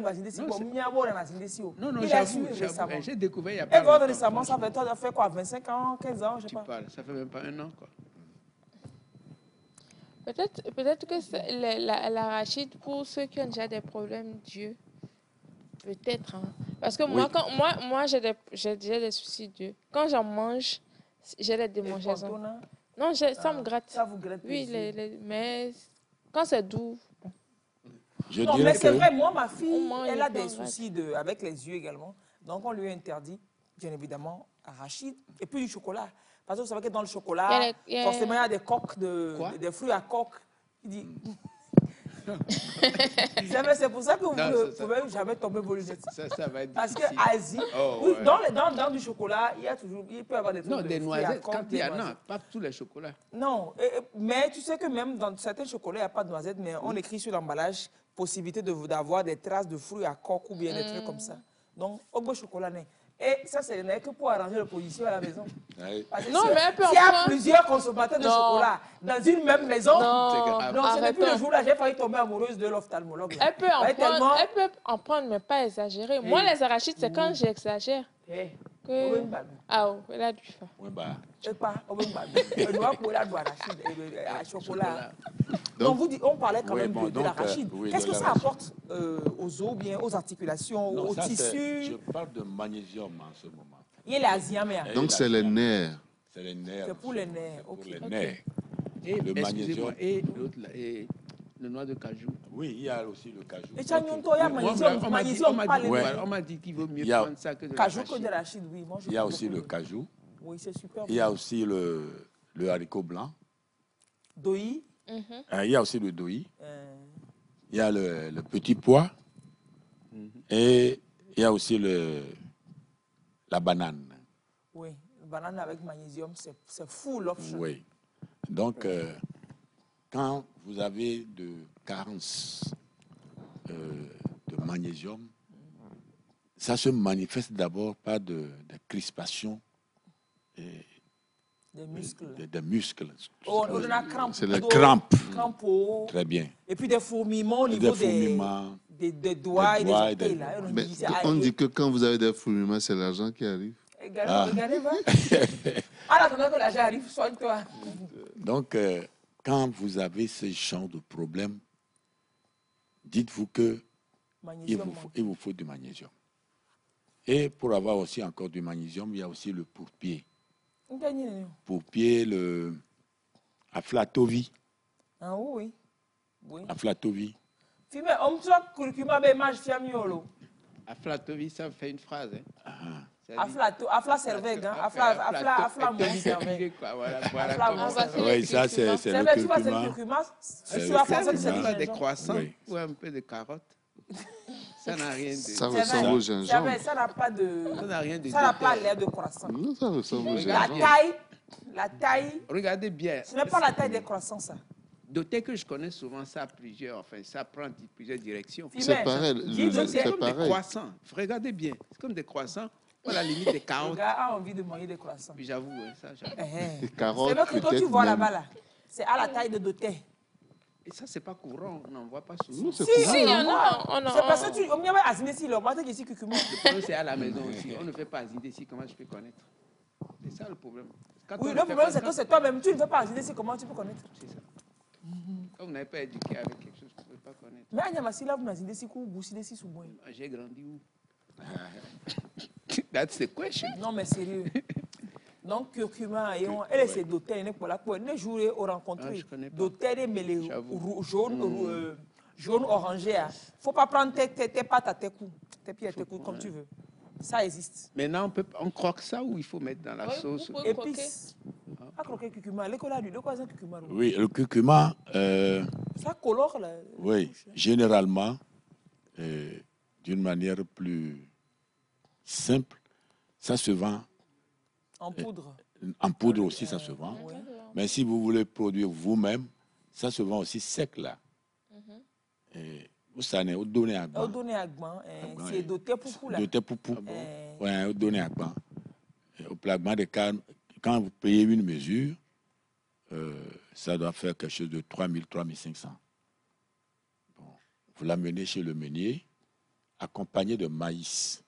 j'ai découvert il n'y a pas longtemps. Récemment, ça fait quoi, 25 ans, 15 ans, je sais pas. Ça fait même pas un an, quoi. Peut-être que l'arachide, pour ceux qui ont déjà des problèmes d'yeux, peut-être. Hein. Parce que moi j'ai déjà des soucis d'yeux. Quand j'en mange, j'ai des démangeaisons. Non, ça me gratte. Ça vous gratte. Oui, mais quand c'est doux. Bon. Non, mais c'est vrai, moi, ma fille, elle a des soucis avec les yeux également. Donc, on lui a interdit, bien évidemment, arachide et puis du chocolat. Parce que vous savez que dans le chocolat, forcément, il y a des coques, des fruits à coque. Il dit... C'est pour ça que vous ne pouvez jamais tomber vos lunettes. Ça va être parce difficile. Parce qu'Asie, dans du chocolat, il peut y avoir des trucs. Non, des noisettes, quand il y a, non, pas tous les chocolats. Non, mais tu sais que même dans certains chocolats, il n'y a pas de noisettes, mais on écrit sur l'emballage possibilité d'avoir des traces de fruits à coque ou bien des trucs comme ça. Donc, au beau chocolat, et ça, ce n'est que pour arranger l'opposition à la maison. Non, mais s'il y a plusieurs consommateurs de chocolat dans une même maison, ce n'est plus le jour-là, j'ai failli tomber amoureuse de l'ophtalmologue. Elle peut en prendre, mais pas exagérer. Moi, les arachides, c'est quand j'exagère. Ah, elle a du faim. Donc, on parlait quand même de l'arachide. Qu'est-ce que ça apporte aux os, bien aux articulations, aux tissus? Je parle de magnésium en ce moment. Il y a l'asiamère. Donc, c'est les nerfs. C'est les nerfs. C'est pour les nerfs. Pour les nerfs. Et le magnésium. Et l'autre, le noix de cajou. Oui, il y a aussi le cajou. Et Chanyonto, il y a magnésium. On m'a dit qu'il vaut mieux prendre ça que de l'arachide. Cajou que de l'arachide, oui. Il y a aussi le cajou. Oui, c'est super. Il y a aussi le haricot blanc. Doi. Il y a aussi le doi. Il y a le petit pois. Et il y a aussi la banane. Oui, la banane avec magnésium, c'est full option. Oui. Donc, quand vous avez de carence de magnésium, ça se manifeste d'abord par des crispations des muscles. Des muscles. On a crampe. C'est les crampes. Crampeau. Très bien. Et puis des fourmillements au niveau des doigts et des orteils. Mais on dit que quand vous avez des fourmillements, c'est l'argent qui arrive. Regardez, va. En attendant que l'argent arrive, soigne-toi. Donc, quand vous avez ce genre de problème, dites-vous que il vous faut du magnésium. Et pour avoir aussi encore du magnésium, il y a aussi le pourpier. Pourpier, le aflatovi. Ah oui. Aflatovi. Aflatovi, ça fait une phrase. Afla cervelle, afla mon cervelle. Oui, ça c'est le curcuma. C'est pas des croissants ou un peu de carottes. Ça n'a rien de... Ça ressemble au gingembre. Ça n'a pas de... Ça n'a rien de... Ça n'a pas l'air de croissant. Non, ça ressemble au gingembre. La taille La taille. Regardez bien. Ce n'est pas la taille des croissants, ça. Doté que je connais souvent ça ça prend plusieurs directions. C'est pareil. C'est comme des croissants. Regardez bien. C'est comme des croissants. À la limite des carottes. Le gars a envie de manger des croissants. J'avoue, ça, j'avoue. Des carottes. C'est vrai que toi, tu vois là-bas, là. C'est à la taille de Doté. Et ça, c'est pas courant. On n'en voit pas souvent. Si, il y en a. C'est parce que tu. On y avait asiner ici, le matin ici, cucumber. Le problème, c'est à la maison aussi. On ne fait pas asiner ici. Comment je peux connaître? C'est ça le problème. Oui, le problème, c'est que c'est toi-même. Tu ne fais pas asiner ici. Comment tu peux connaître? C'est ça. Quand vous n'avez pas éduqué avec quelque chose, vous ne pouvez pas connaître. Mais Agnamasi, là, vous n'asinez ici, vous boussinez ici sous moi. J'ai grandi où? That's the question. Non, mais sérieux. Donc, curcuma, elle c'est doté, ne jouer au rencontré. Doté, mais les jaune orangé. Il ne faut pas prendre tes pâtes à tes coups, tes pieds à tes coups, comme tu veux. Ça existe. Maintenant, on croque ça ou il faut mettre dans la sauce? Épices. Pas croquer curcuma. L'école a de quoi c'est un curcuma? Oui, le curcuma. Ça colore là. Oui, généralement, d'une manière plus simple, ça se vend. En poudre. En poudre aussi, ça se vend. Oui. Mais si vous voulez produire vous-même, ça se vend aussi sec là. Vous savez, vous donnez à Gban. Vous donnez à Gban. C'est doté pour là. Doté pour. Oui, vous donnez à Gban. Au plagement de canne, quand vous payez une mesure, ça doit faire quelque chose de 3 000, 3 500. Bon. Vous l'amenez chez le meunier, accompagné de maïs.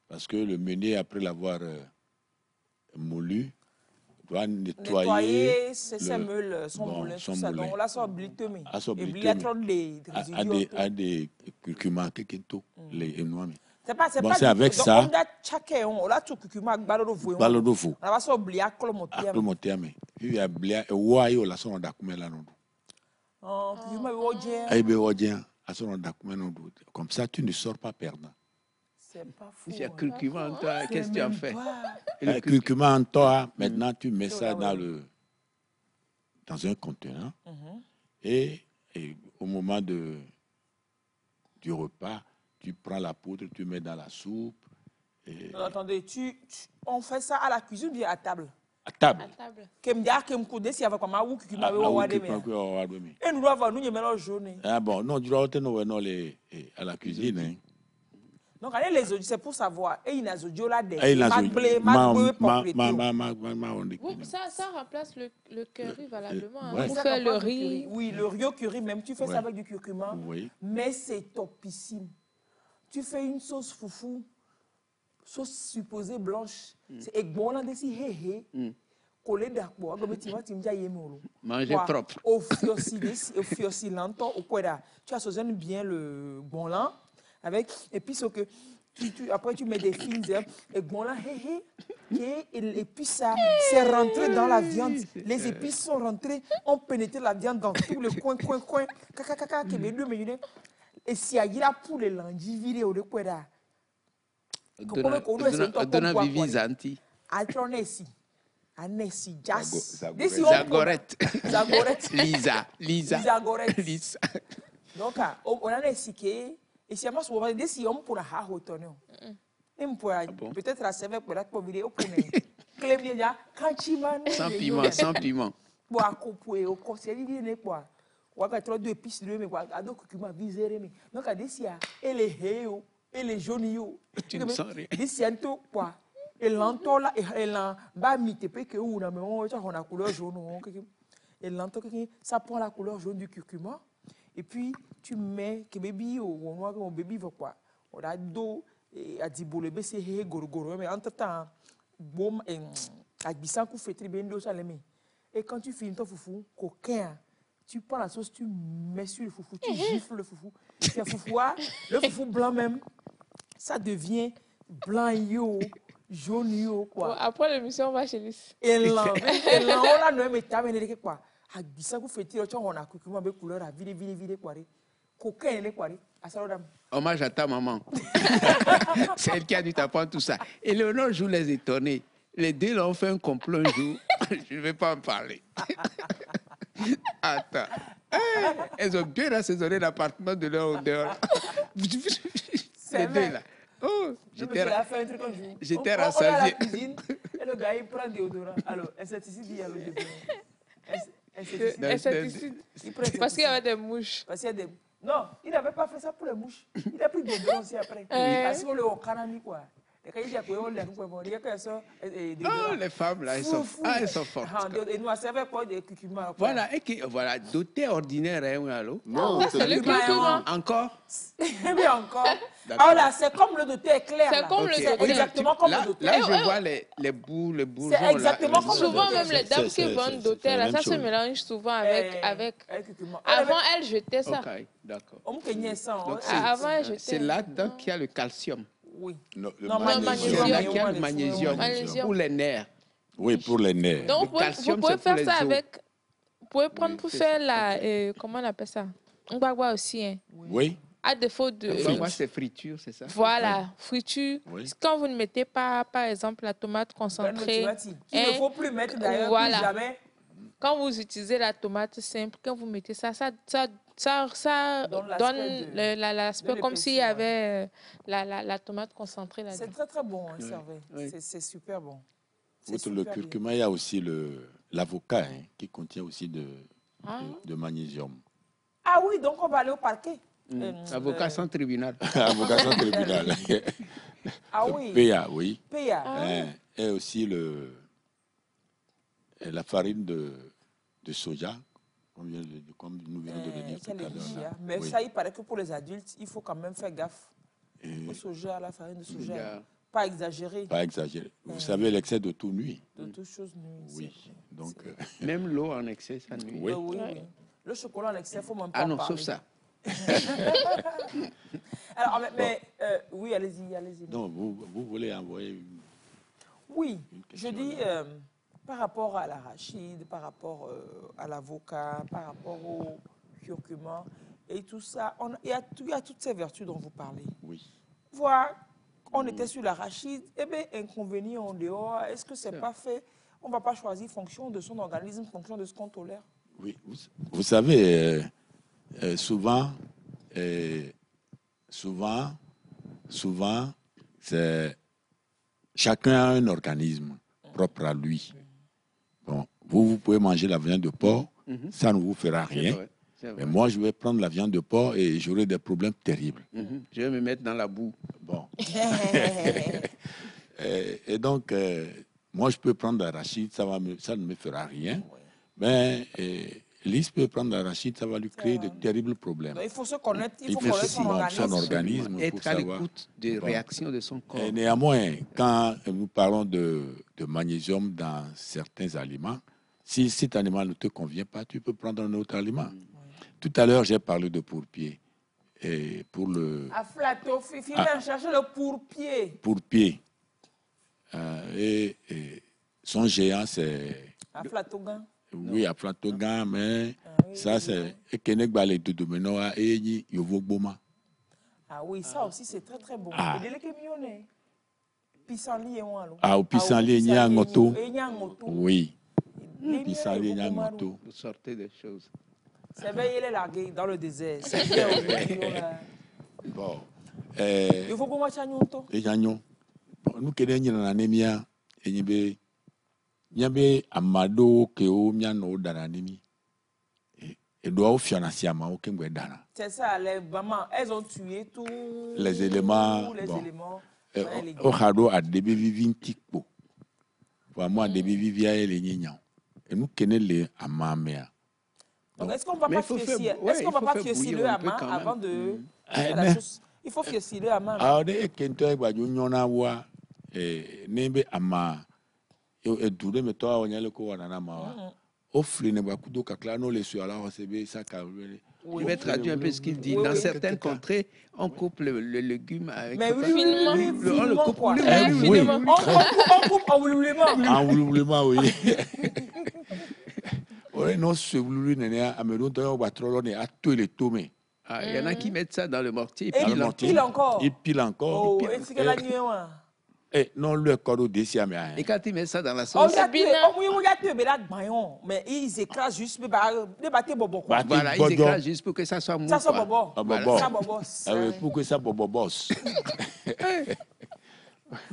Parce que le meunier, après l'avoir moulu, doit nettoyer ses meules, son moulin, tout ça. Donc, on l'a sort blitemé. Et des curcuma, les noix. C'est avec ça. On a tout curcuma, balodovo. On va sortir blia, colomotiame. Il y a blia, et ouaille, la sonne d'accumé non. Curcuma, odien. Aïe, odien, la sonne d'accumé non. Comme ça, tu ne sors pas perdant. C'est pas fou. Il y a curcuma en toi, qu'est-ce que tu as fait? Le curcuma en toi, maintenant, tu mets ça dans un contenant. Et au moment du repas, tu prends la poudre, tu mets dans la soupe. Non, attendez, on fait ça à la cuisine ou bien à table? À table. Et nous doit avoir nous mélange jaune. Ah bon, non, tu dois avoir à la cuisine. Hein. Donc, les audios, c'est pour savoir. Et il y a des audios là, des ça remplace le curry valablement. Ouais. Pour faire le riz. Oui, le riz au curry, même tu fais ça avec du curcuma. Oui. Mais c'est topissime. Tu fais une sauce foufou, sauce supposée blanche. C'est bon là, d'ici, collé d'accord. Manger propre. Au fiocilanto, au quoi tu assaisonnes bien le bon là. Avec, et puis, ce que après, tu mets des fines herbes. Et bon là, et puis ça, c'est rentré dans la viande. Les épices sont rentrées, ont pénétré la viande dans tous les coins. Et si il y a pour les landis virés au quoi là. Donna Vivisanti. Altronesi. Anesi, Jas. Zagoret. Lisa. Zagoret. Lisa. Donc, on a essayé. Et si on a des hommes pour la haute, peut-être à Sévère pour la pauvreté au Pune. Sans piment. Pour à couper au conseil, il n'est pas. Ou à 2 pistes de mais à donc tu m'as visé. Donc, à des et les héos, et les jaunes. Tu me sens rien. Des sientos, quoi. Et l'entour là, et l'en bas, mité, que ou n'a on a couleur jaune. Et l'entour, ça prend la couleur jaune du curcuma. Et puis, tu mets que bébé ou bébé va quoi. On a dos et à dibole c'est gorgoro mais entre temps bon et à bissan coup fait très bien d'eau salémé. Et quand tu finis ton foufou coquin, tu prends la sauce, tu mets sur le foufou, tu gifles le foufou. C'est foufou, le foufou blanc même, ça devient blanc jaune yo quoi. Bon, après l'émission on va chez lui. Et là on a nous mettre avec quoi. À bissan coup fait très on a curcuma avec couleur à vide quoi. Hommage à ta maman. C'est elle qui a dû t'apprendre tout ça. Et Léonore joue les étonnés. Les deux là ont fait un complot un jour. Je ne vais pas en parler. Attends. Elles ont bien assaisonné l'appartement de leur odeur. Les deux là. Oh, j'étais rassasié. Le gars, il prend déodorant. Alors, insecticide, il y a le déodorant. Insecticide. Parce qu'il y avait des mouches. Parce qu'il y a des... Non, il n'avait pas fait ça pour les mouches. Il a pris des déodorant aussi après. Parce qu'on le au canami, quoi. Oh, les femmes, là, elles sont fortes. Et nous, ça fait quoi des cucumbers? Voilà, voilà, doté ordinaire, hein, non, c'est le cucumber. Encore? Oui, encore. Alors là, c'est comme le doté éclair. C'est comme le doté. Exactement comme le doté. Là, je vois les bourgeons. C'est exactement comme le doté. Souvent, même les dames qui vendent doté, là, ça se mélange souvent avec. Avant, elles jetaient ça. Ok, d'accord. Avant, elles jetaient. C'est là-dedans qu'il y a le calcium. Oui. Non, le magnésium pour les nerfs. Oui, pour les nerfs. Donc, vous pouvez faire ça avec... Vous pouvez prendre pour faire la... comment on appelle ça? Un bagua aussi, hein. Oui. À défaut de... Bagua, c'est friture, c'est ça? Voilà, friture. Oui. Quand vous ne mettez pas, par exemple, la tomate concentrée... Il ne faut plus mettre d'ailleurs, plus jamais. Quand vous utilisez la tomate simple, quand vous mettez ça donne l'aspect comme s'il y avait la tomate concentrée là-dedans. C'est très, très bon, hein, Servet. Oui. C'est super bon. Outre le curcuma, il y a aussi l'avocat qui contient aussi de magnésium. Ah oui, donc on va aller au parquet. Avocat sans tribunal. Avocat sans tribunal. Ah oui. PA, oui. PA. Et aussi la farine de soja, comme nous venons de le dire tout à l'heure. Mais ça, il paraît que pour les adultes, il faut quand même faire gaffe. Au soja, la farine de soja. Pas exagérer. Pas exagérer. Vous savez, l'excès de tout nuit. De toute chose nuit. Oui. Donc, même l'eau en excès, ça nuit. Oui. Oui. Le chocolat en excès, il faut même pas en parler. Sauf ça. Alors, mais oui, allez-y. Non, vous voulez envoyer Oui, je dis... par rapport à l'arachide, par rapport à l'avocat, par rapport au curcuma et tout ça, il y a toutes ces vertus dont vous parlez. Oui. Voilà, on était sur l'arachide, eh bien, inconvénient en dehors, est-ce que c'est pas fait? On ne va pas choisir fonction de son organisme, fonction de ce qu'on tolère? Oui, vous savez, souvent, c'est chacun a un organisme propre à lui. Bon, vous pouvez manger la viande de porc, ça ne vous fera rien. C'est vrai. Mais moi, je vais prendre la viande de porc et j'aurai des problèmes terribles. Je vais me mettre dans la boue. Bon. et donc, moi, je peux prendre l'arachide, ça ne me fera rien. Mais Lise peut prendre l'arachide, ça va lui créer de terribles problèmes. Donc, il faut se connaître, il faut connaître son organisme. Être à l'écoute des réactions de son corps. Et néanmoins, quand nous parlons de magnésium dans certains aliments, si cet aliment ne te convient pas, tu peux prendre un autre aliment. Tout à l'heure, j'ai parlé de pourpier. Et pour le... Aflato, Fifi vient chercher le pourpier. Pourpier. Et son géant, c'est... Aflatogan. Oui, Aflatogan, mais ça, c'est... Ah oui, ça aussi, c'est très, très bon. Pissenlit et moi. Ah, au pissenlit, il y a un moto. Oui. Pissenlit, il y a un moto. Vous sortez des choses. C'est bien, il est largué dans le désert. C'est bien. Bon. Il faut qu'on mette un moto. Et nous, qui sommes en anémia, il y a amado keo miano dananimi. Et doit au fianasiama au kengwedana. C'est ça, les mamans, elles ont tué tous les éléments. Au hado a début vivintikpo. Pour moi, début vivia et les nignans. Et nous connaissons à ma mère. Donc, est-ce qu'on ne va pas fier le haman avant de faire la chose? Il faut fier le haman. Ah, dès que tu as dit wa nebe ama et tout le méthode on y a le ko wana ma. Offre ne ba kudo kakla no le sur alors c'est ça ka. Je vais traduire un peu ce qu'il dit. Dans certaines contrées, on coupe le légume avec... Mais finement. On le coupe on coupe en wouloulement. En wouloulement, oui. Non, ce wouloulou n'est pas amélioré. Il y en a qui mettent ça dans le mortier. Et il pile encore. Il pile encore. Oh, est-ce que la nuit, non, le corps au décès. Et quand il met ça dans la sauce, mais ils écrasent juste, les bâtés bobo. Voilà, ils écrasent juste pour que ça soit mou. Ça soit bobo. Pour que ça bobo bosse.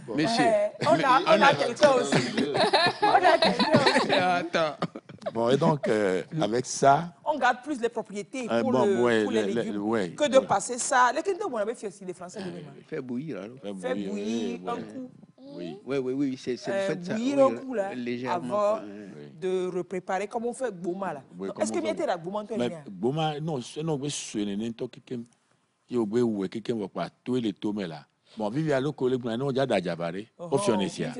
Bon. Monsieur, on a quelqu'un aussi. On a quelqu'un aussi. Attends. Bon, et donc, avec ça... On garde plus les propriétés pour les légumes que de passer ça. Les Français faire bouillir. Faire bouillir un coup. Oui, c'est le fait de ça. Bouillir un coup, là, avant de repréparer, comme on fait Boma, là. Est-ce que bien la Boma, toi, Boma, non, c'est non, mais c'est un temps qui est quelqu'un va pas tout les tomes là. Bon, vive à l'eau, collègue, non, il y a d'ajabare, au fionésia.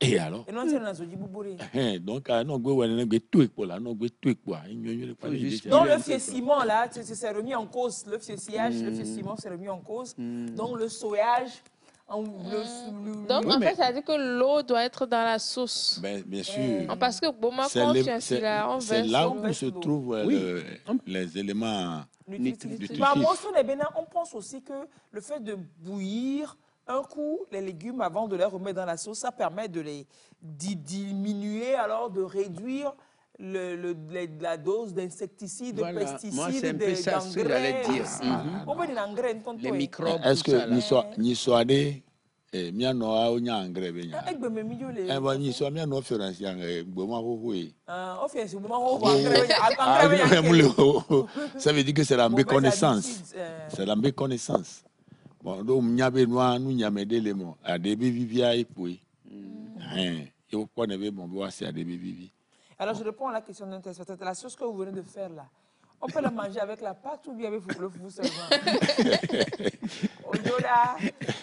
Et alors? Et non, c'est dans ce djibouré. Donc, non, go, on a tout pour là, non, tout pour. Donc, le fier-ciment, là, c'est remis en cause. Le fier-sillage, le fier-ciment, c'est remis en cause. Donc, le soyage. Donc, en fait, ça veut dire que l'eau doit être dans la sauce. Bien sûr. Parce que bon, moi, quand je suis là, c'est là où se trouvent les éléments nutritifs. On pense aussi que le fait de bouillir un coup les légumes avant de les remettre dans la sauce, ça permet de les diminuer, alors de réduire la dose d'insecticides, de pesticides, moi, c'est un peu ça ce que j'allais dire. Les microbes. Est-ce que nous sommes allés mia no a onya engrais be nya egbe me mi yo le ba ni so mia no ference yang gbo ma ho ho yi office mo ma ho engrais ça veut dire que c'est la méconnaissance c'est la méconnaissance bon do mnya be no anu nya me de le mo ade be vivia ipoi yo ko ne be bon bo ase ade be vivi. Alors je réponds à la question d'interprète. La sauce que vous venez de faire là, on peut la manger avec la pâte ou bien avec le fou seulement.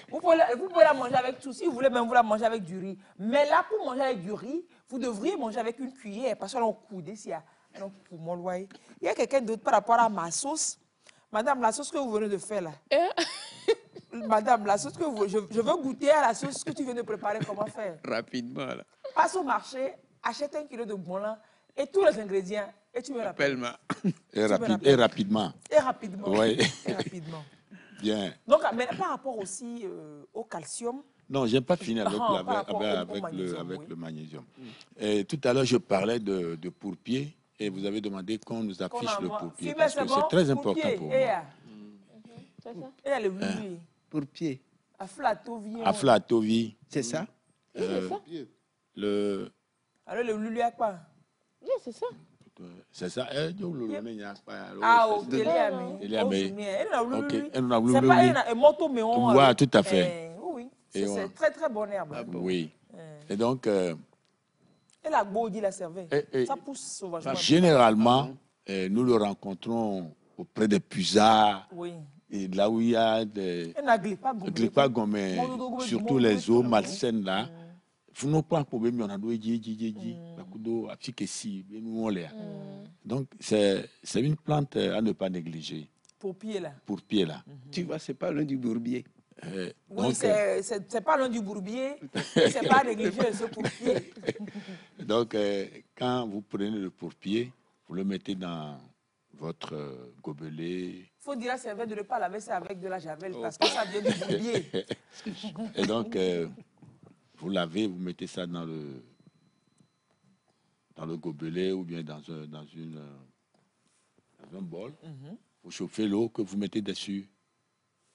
Vous pouvez la manger avec tout. Si vous voulez même vous la manger avec du riz. Mais là, pour manger avec du riz, vous devriez manger avec une cuillère. Parce qu'on coude ici. Pour mon loyer. Il y a quelqu'un d'autre par rapport à ma sauce. Madame, la sauce que vous venez de faire là. Madame, la sauce que vous... Je veux goûter à la sauce que tu viens de préparer. Comment faire? Rapidement là. Passe au marché, achète 1 kilo de bouillon et tous les ingrédients. Et tu me rappelles. Et rapidement. Et rapidement. Oui. Et rapidement. Bien. Donc, mais par rapport aussi au calcium. Non, je n'ai pas fini avec le magnésium. Et tout à l'heure, je parlais de pourpier et vous avez demandé qu'on nous affiche le pourpier. Parce que c'est très important pour moi. C'est ça? Et le pourpier. Pourpier. Aflatovi. C'est ça? C'est ça? Alors, le lulu à quoi? Oui, c'est ça. C'est ça. Ah, ok. C'est pas un moto, mais on... Oui, tout à fait. Oui, c'est très, très bonne herbe. Oui. Et donc... Et la gaudi, la cervelle, ça pousse sauvagement. Généralement, nous le rencontrons auprès des puisards. Oui. Et là où il y a des... glipagons, mais surtout les eaux malsaines là. Donc, c'est une plante à ne pas négliger. Pour pied là. Pour pied là. Tu vois, c'est pas loin du bourbier. Oui, c'est pas loin du bourbier. C'est pas négligé, ce pourpier. Donc, quand vous prenez le pourpier, vous le mettez dans votre gobelet. Il faut dire à cervelle de ne pas laver ça avec de la javel parce que ça vient du bourbier. Et donc, vous lavez, vous mettez ça dans le gobelet ou bien dans un bol. Vous chauffez l'eau que vous mettez dessus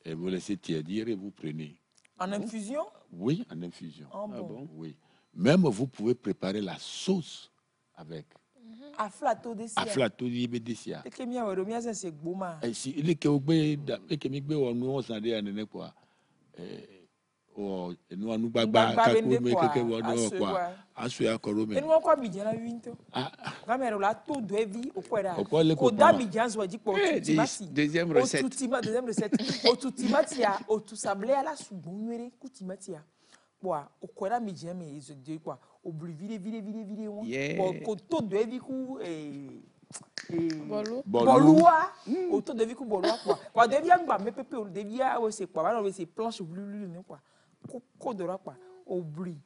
et vous laissez tiédir et vous prenez. En infusion? Oui, en infusion. Ah bon? Oui. Même vous pouvez préparer la sauce avec. Aflato desia. Aflato desia. Et que mia weromia c'est gboma. Et si il est que migbe onu on sande anene quoi. Et nous nous baba kakou me keke wono quoi. Asu ya korome. Et nous quoi bidjana winto. Gamero la to doevi okwera. Ko da bidjan zo di ko tutimati. Deuxième recette. Deuxième recette. O tutimatia, o tu sablé à la soubonwere kutimatia. Boa, okwera bidjan me zo di quoi. Obli vide on. Ko to doevi ku Bolua. Auto de vie ku bolua quoi. Kwa devia ngba me pepe o devia o se quoi. Ba no se planche blulu ne quoi. Ko dora quoi. Obli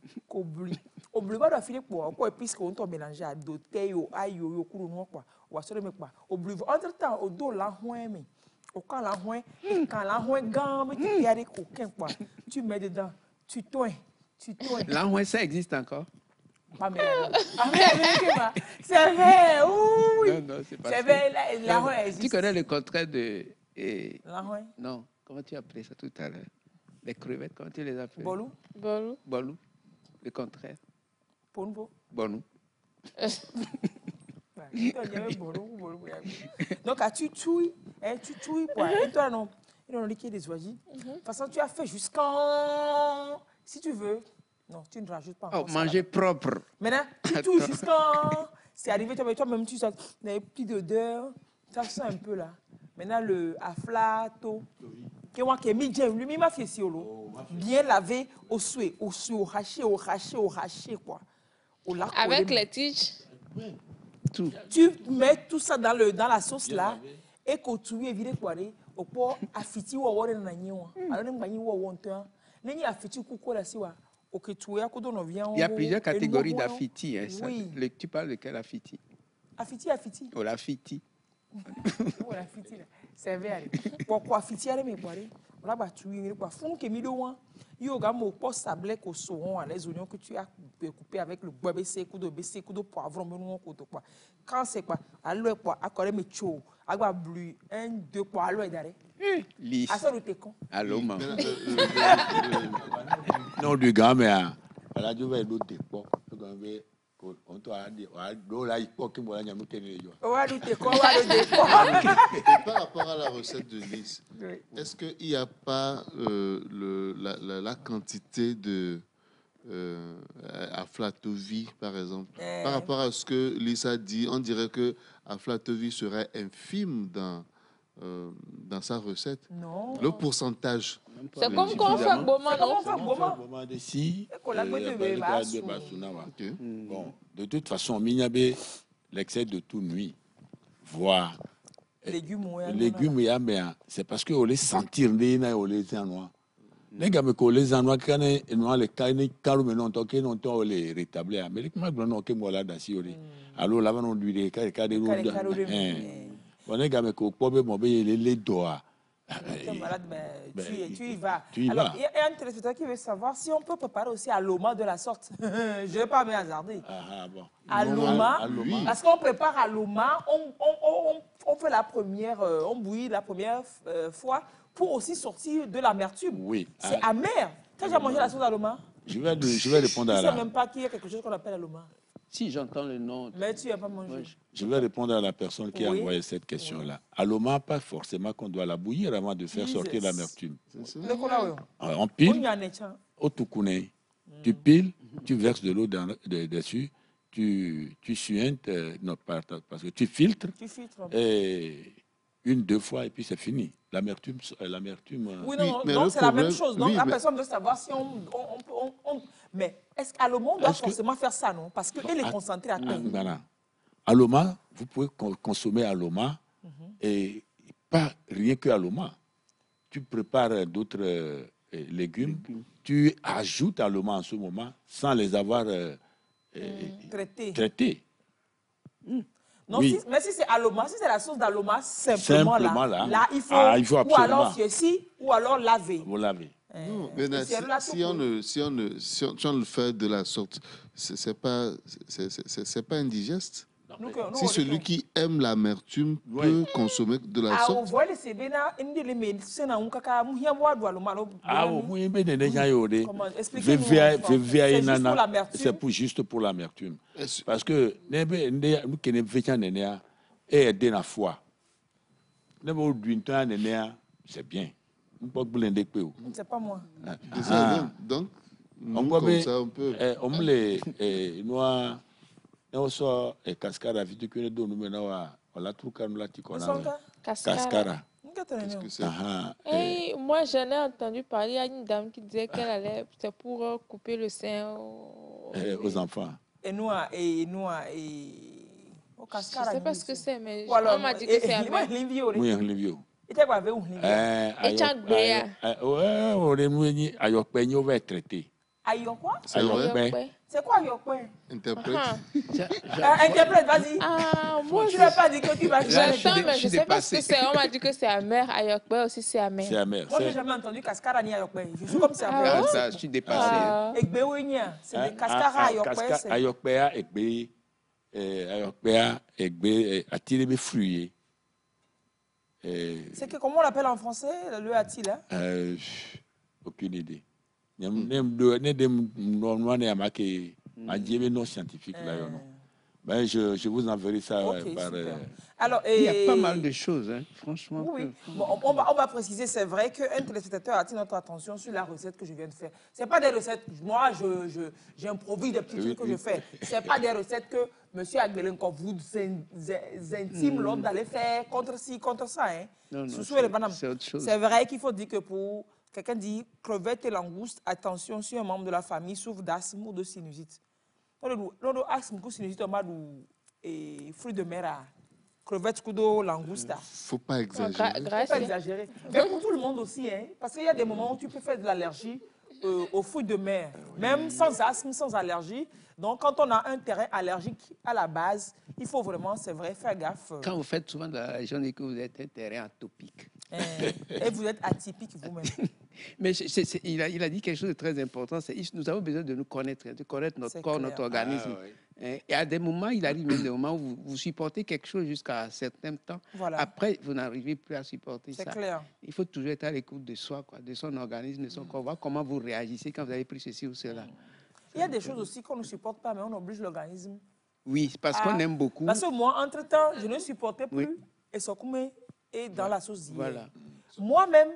ba do filer quoi. Quoi puisque on to mélanger à doté yo ayo yo kuru no quoi. Wa sore me quoi. Obli entre temps o do la hoin me. O quand la hoin gan me tu y a des coquins quoi. Tu mets dedans, tu toins. La hoin ça existe encore? Pas mais c'est vrai, oui. Non, c'est pas c'est vrai, la hoin existe. Tu connais le contraire de... La hoin? Non, comment tu as appelé ça tout à l'heure? Les crevettes, comment tu les appelles? Bolou. Bolou. Le contraire. Ponbo. Bonou. Donc, tu tues, quoi. Et toi, non, il en a liquide des oiseaux. De toute façon, tu as fait jusqu'en... Si tu veux... Non, tu ne rajoutes pas. Oh, manger propre. Maintenant, tu tues jusqu'en... C'est arrivé, toi-même, tu sens des petites odeurs. Ça sent un peu, là. Maintenant, le aflato. Qui est mis lui, m'a fait bien lavé au souhait, au haché, quoi. Avec les tiges. Tout. Tu mets tout ça dans la sauce là et que tu y virer quoi au pot afiti ou avoir un agneau. Alors nous gagnons ou on n'est afiti coucou la siwa. Ok tu es à côté vient. Il y a plusieurs catégories d'afiti. Oui. Tu parles de quel afiti? Afiti. Oh l'afiti. Oh l'afiti. C'est vrai. Pourquoi afiti à mes boire? On a battu quoi. Fou que milieu il y a un poste sablé au saumon les oignons que tu as coupé avec le bois baissé, coup de poivron, quoi. Quand c'est quoi, alors quoi, accorder mes chou, agua bleu, 1, 2 quoi, alors d'arrêt. Lisse. À ça le con. Allô, maman. Non, du gars, mais là, tu vas l'autre dépôt. On t'a dit, là, il faut que moi, je me tienne. Par rapport à la recette de Lise, est-ce qu'il n'y a pas la quantité de aflatovi, par exemple? Par rapport à ce que Lise a dit, on dirait que aflatovi serait infime dans sa recette. Non. Le pourcentage. C'est comme quand on fait Boma, non? Bon, de toute façon, Minyabe, l'excès de tout nuit, voire légumes, c'est parce qu'on les sentir, on les en les gars, mais les en noix, les carnes, on les rétablir. Mais les gens qui sont là, alors là, on lui dit on est gars, mais les doigts. Tu y vas. Alors, il y a un téléspectateur qui veut savoir si on peut préparer aussi à l'oma de la sorte. Je ne vais pas me hasarder. Bon. À l'oma, parce qu'on prépare à l'oma, on fait la première, on bouillit la première fois pour aussi sortir de l'amertume. Oui. C'est amer. Tu as déjà mangé la sauce à l'oma? Je vais répondre à la... Tu ne sais même pas qu'il y a quelque chose qu'on appelle à l'oma. Si j'entends le nom. Mais tu n'as pas mangé. Je vais répondre à la personne qui a envoyé cette question-là. À l'oma, pas forcément qu'on doit la bouillir avant de faire sortir l'amertume. On pile, au tukune, tu piles, tu verses de l'eau dessus, tu suintes, parce que tu filtres. Et 1-2 fois, et puis c'est fini. L'amertume. Oui, non, c'est la même chose. Donc, la personne veut savoir si on mais est-ce qu'à l'oma, on doit forcément faire ça, non? Parce qu'elle est concentrée à peine. Voilà. À l'oma, vous pouvez consommer à l'oma, et pas rien que à l'oma. Tu prépares d'autres légumes, tu ajoutes à l'oma en ce moment, sans les avoir traités. Non, oui. Mais si c'est Aloma, si c'est la sauce d'Aloma, simplement là, il faut ou alors ceci, ou alors laver. Vous lavez. Non, mais si on le fait de la sorte, c'est pas indigeste. Si celui qui aime l'amertume peut consommer de la sorte. C'est juste pour l'amertume. Parce que c'est bien. C'est pas moi. Donc, comme ça, on peut. On les noix. On cascara vite que nous menons à la trucane cascara. Qu'est-ce que c'est? Moi, j'en ai entendu parler. Il y a une dame qui disait qu'elle allait, c'est pour couper le sein aux enfants. Et nous, je ne sais pas ce que c'est, mais on m'a dit que c'est amer. Et tu as vu où? Et tu as béa. Va être traité. Aïe, quoi? C'est quoi Ayokwe? Interprète. Interprète, vas-y. Moi, tu ne vas pas dire que tu vas dire. J'entends, mais je ne sais pas ce que c'est. On m'a dit que c'est amer. Ayokwe aussi, c'est amer. C'est amer. Moi, je n'ai jamais entendu Cascara ni Ayokwe. Je suis comme ça. Ça, je suis dépassé. Egbeouinia, c'est des Cascara Ayokwe. Ayokwe, Egbe, Ayokwe, Egbe, attirer mes fruits. C'est que comment on l'appelle en français, le ati là? Aucune idée. Non scientifique là, non. Ben, je vous enverrai ça par... Alors, il y a pas mal de choses, hein, franchement. Oui, bon, on va préciser, c'est vrai qu'un téléspectateur a attiré notre attention sur la recette que je viens de faire. Ce n'est pas des recettes, moi j'improvise des petits trucs que je fais. Ce n'est pas des recettes que M. Aguelenkov vous intime l'ordre d'aller faire contre ci, contre ça. Hein. Non, c'est autre chose. C'est vrai qu'il faut dire que pour quelqu'un dit crevettes et langoustes, attention si un membre de la famille souffre d'asthme ou de sinusite. L'asthme ou sinusite, on va et fruits de mer. Crevettes, kudo, langouste. Faut pas exagérer. Faut pas exagérer. Mais pour tout le monde aussi, hein, parce qu'il y a des moments où tu peux faire de l'allergie aux fruits de mer, même sans asthme, sans allergie. Donc, quand on a un terrain allergique à la base, il faut vraiment, c'est vrai, faire gaffe. Quand vous faites souvent de l'allergie, on dit que vous êtes un terrain atopique. Et vous êtes atypique vous-même. Mais il a dit quelque chose de très important, c'est nous avons besoin de nous connaître, de connaître notre corps, notre organisme. Et à des moments, il arrive même des moments où vous supportez quelque chose jusqu'à un certain temps. Voilà. Après, vous n'arrivez plus à supporter ça. C'est clair. Il faut toujours être à l'écoute de soi, quoi, de son organisme, de son corps, voir comment vous réagissez quand vous avez pris ceci ou cela. Il y a des choses aussi qu'on ne supporte pas, mais on oblige l'organisme. Oui, parce qu'on aime beaucoup. Parce que moi, entre-temps, je ne supportais plus et Sokoumé est dans la sauce d'hier. Voilà. Moi-même,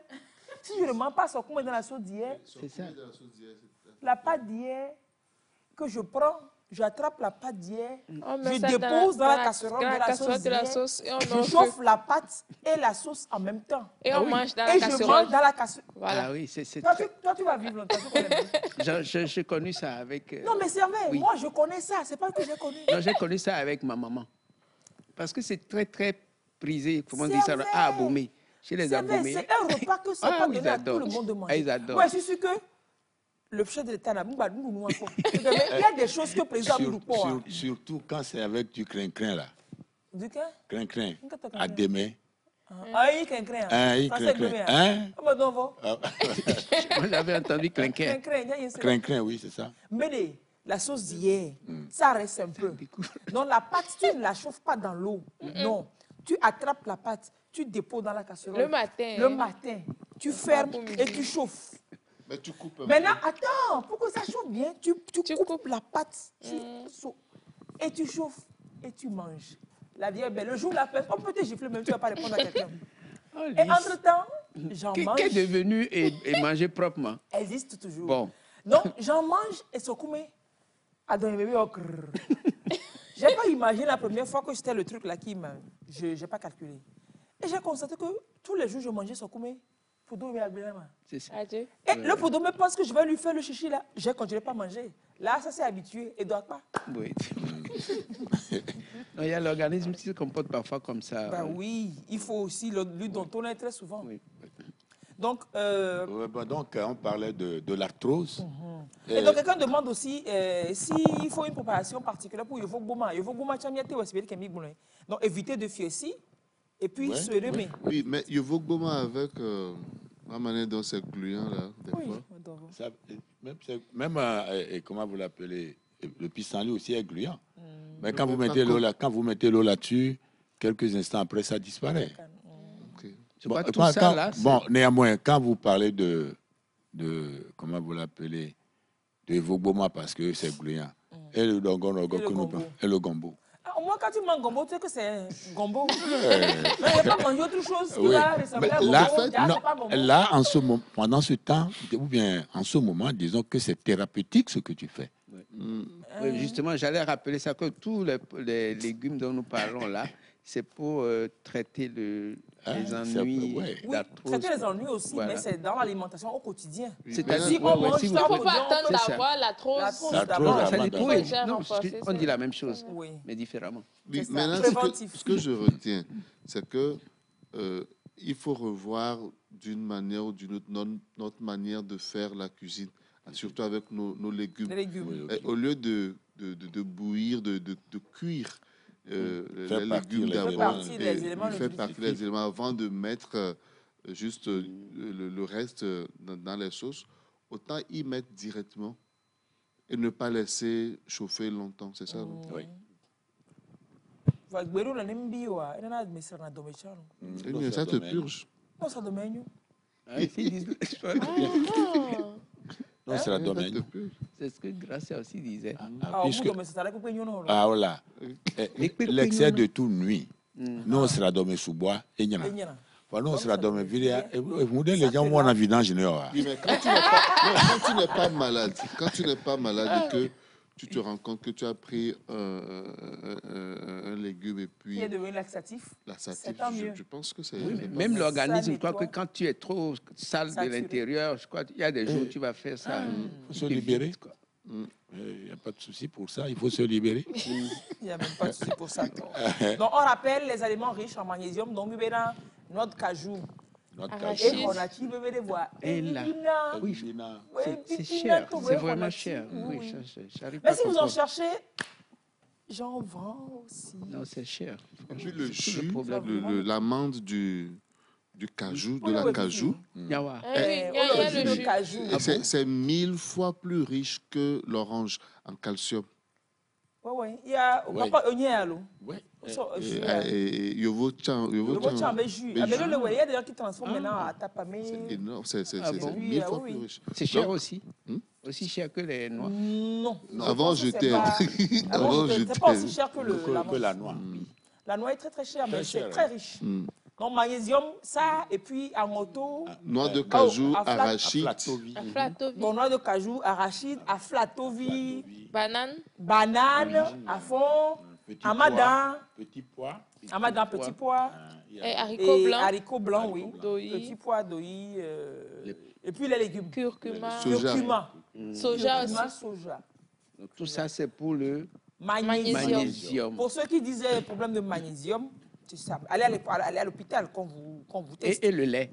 si je ne mange pas Sokoumé dans la sauce d'hier, c'est ça. La pâte d'hier que je prends, j'attrape la pâte d'hier, je dépose dans la casserole de la sauce d'hier, je chauffe la pâte et la sauce en même temps. Et on mange dans la casserole. Et je mange dans la casserole. Voilà. Ah oui, toi, tu vas vivre longtemps. J'ai connu ça avec... Non, mais c'est vrai, moi, je connais ça. C'est pas que j'ai connu. Non, j'ai connu ça avec ma maman. Parce que c'est très, très prisé, comment dire ça, à Abomey. Chez les Abomey. C'est un repas que c'est pas donné à tout le monde de manger. Ils adorent. Ouais, je suis sûr que le chef de l'État n'a pas de nous. Il y a des choses que président nous pas. Surtout quand c'est avec du crin-crin là. Du quoi? Crin-crin. À demain. Ah, il crin-crin. Ah, il crin-crin. Hein? Moi, j'avais entendu crin-crin. Crin-crin, oui, c'est ça. Mais la sauce d'hier, ça reste un peu. Donc la pâte, tu ne la chauffes pas dans l'eau. Non. Tu attrapes la pâte, tu déposes dans la casserole. Le matin. Le matin. Tu fermes et tu chauffes. Mais tu coupes. Maintenant, attends, pour que ça chauffe bien, tu coupes la pâte et tu chauffes et tu manges. La vie est belle. Le jour où la personne, on peut te gifler même, tu ne vas pas répondre à quelqu'un. Et entre-temps, j'en mange. Qu'est devenu et manger proprement? Existe toujours. Bon. Donc, j'en mange et Sokoumé a donné bébé au crrr. Je n'ai pas imaginé la première fois que c'était le truc là qui m'a... Je n'ai pas calculé. Et j'ai constaté que tous les jours, je mangeais Sokoumé. C'est ça. Et le poudou me pense que je vais lui faire le chichi là. J'ai continué pas à manger. Là, ça s'est habitué. Et doit pas. Oui. Il y a l'organisme qui se comporte parfois comme ça. Ben oui, il faut aussi lui donner très souvent. Oui. Donc, on parlait de l'arthrose. Et donc, quelqu'un demande aussi s'il faut une préparation particulière pour Yovo Gouma. Yovo Gouma, donc, éviter de fier-ci. Et puis, se remet. Oui, mais Yovo Gouma avec la manière dont c'est gluant, là, des fois. Ça, même comment vous l'appelez, le pissenlit aussi est gluant. Mais quand vous mettez l'eau là-dessus, quelques instants après, ça disparaît. Bon, néanmoins, quand vous parlez de comment vous l'appelez, de Yovo Gouma parce que c'est gluant, et le gombo. Moi, quand tu manges gombo, tu sais que c'est gombo. Mais il n'y a pas mangé autre chose qui va ressembler à gombo. Là, pendant ce temps, ou bien en ce moment, disons que c'est thérapeutique ce que tu fais. Oui, justement, j'allais rappeler ça, que tous les légumes dont nous parlons là, c'est pour traiter les ennuis. Oui, traiter les ennuis aussi, mais c'est dans l'alimentation au quotidien. C'est-à-dire qu'on mange, il ne faut pas attendre d'avoir l'arthrose d'abord. On dit la même chose, mais différemment. Oui, maintenant, ce que je retiens, c'est que il faut revoir d'une manière ou d'une autre notre manière de faire la cuisine, surtout avec nos légumes. Les légumes. Au lieu de bouillir, de cuire les légumes d'abord, faire partie des éléments avant de mettre juste le reste dans les sauces, autant y mettre directement et ne pas laisser chauffer longtemps, c'est ça? Oui. Ça te purge. Non, ça dommage. Non, c'est la domaine. C'est ce que Gracia aussi disait. Voilà. L'excès de tout nuit. Non, c'est la domaine sous bois. Et n'y en a. Non, c'est la domaine vidéo. Les gens vont en vidange. Oui, mais quand tu n'es pas malade, et que tu te rends compte que tu as pris un légume et puis... Qui est devenu laxatif. Je pense que c'est... Oui, même l'organisme, je crois que quand tu es trop sale de l'intérieur, je crois qu'il y a des jours où tu vas faire ça. Il faut se libérer. Il n'y a pas de souci pour ça, il faut se libérer. Il n'y a même pas de souci pour ça. Donc, on rappelle les aliments riches en magnésium, donc noix de cajou. Et on a les voir. Et là, oui, c'est cher, c'est vraiment cher. Oui. Mais si vous en cherchez, j'en vends aussi. Non, c'est cher. Et puis le jus, l'amande du cajou, de la cajou. Il y a le jus. Cajou. C'est 1000 fois plus riche que l'orange en calcium. Oui. Il y a papa Onyalo. Oui. Et Yovo Chan. Il y a des gens qui transforment maintenant à tapamé. C'est énorme, c'est 1000 fois plus riche. C'est cher aussi. Aussi cher que les noix. Non. Avant, j'étais. C'est pas aussi cher que la noix. La noix est très très chère, mais c'est très riche. Donc, magnésium, ça, et puis en moto. Noix de cajou, arachide. Bon, noix de cajou, arachide, aflatovi. Banane. À fond. Amadan. Petit pois. Amadan, petit pois. Et haricots blancs. Oui. Petit pois, doi. Et puis les légumes. Curcuma. Soja aussi. Donc, tout ça, c'est pour le magnésium. Pour ceux qui disaient problème de magnésium, c'est ça. Allez à l'hôpital quand vous testez. Et le lait.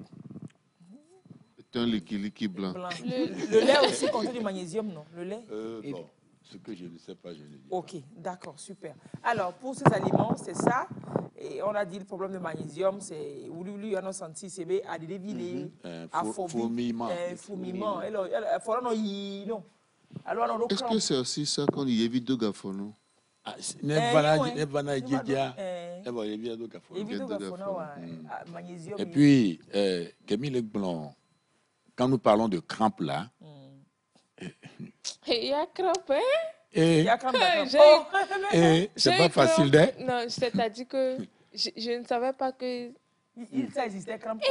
C'est un liquide blanc. Le lait aussi contient du magnésium, non? Le lait non. Ce que je ne sais pas, je ne dis pas. Ok, d'accord, super. Alors, pour ces aliments, c'est ça. Et on a dit le problème de magnésium, c'est... Oululu, on a senti, c'est à déviler, à fourmillement. Fourmillement. Alors, est-ce que c'est aussi ça qu'on y évite de gafono? Et puis, Camille Blanc, quand nous parlons de crampes là, il y a crampes, hein? C'est pas facile, hein? Non, c'est-à-dire que je ne savais pas que... Ça existait, crampes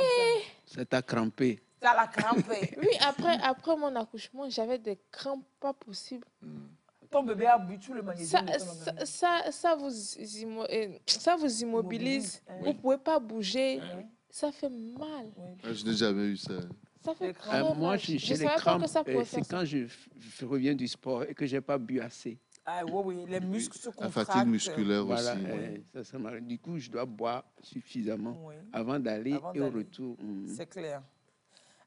ça t'a crampé. Ça l'a crampé. Oui, après mon accouchement, j'avais des crampes pas possibles. Ton bébé a bu tout le magnésium. Ça vous immobilise. Vous ne pouvez pas bouger. Ça fait mal. Je n'ai jamais eu ça. Ça fait moi, j'ai les crampes. C'est quand je reviens du sport et que je n'ai pas bu assez. Ah oui, les muscles se contractent. La fatigue musculaire voilà, aussi. Ça du coup, je dois boire suffisamment avant d'aller et au retour. C'est clair.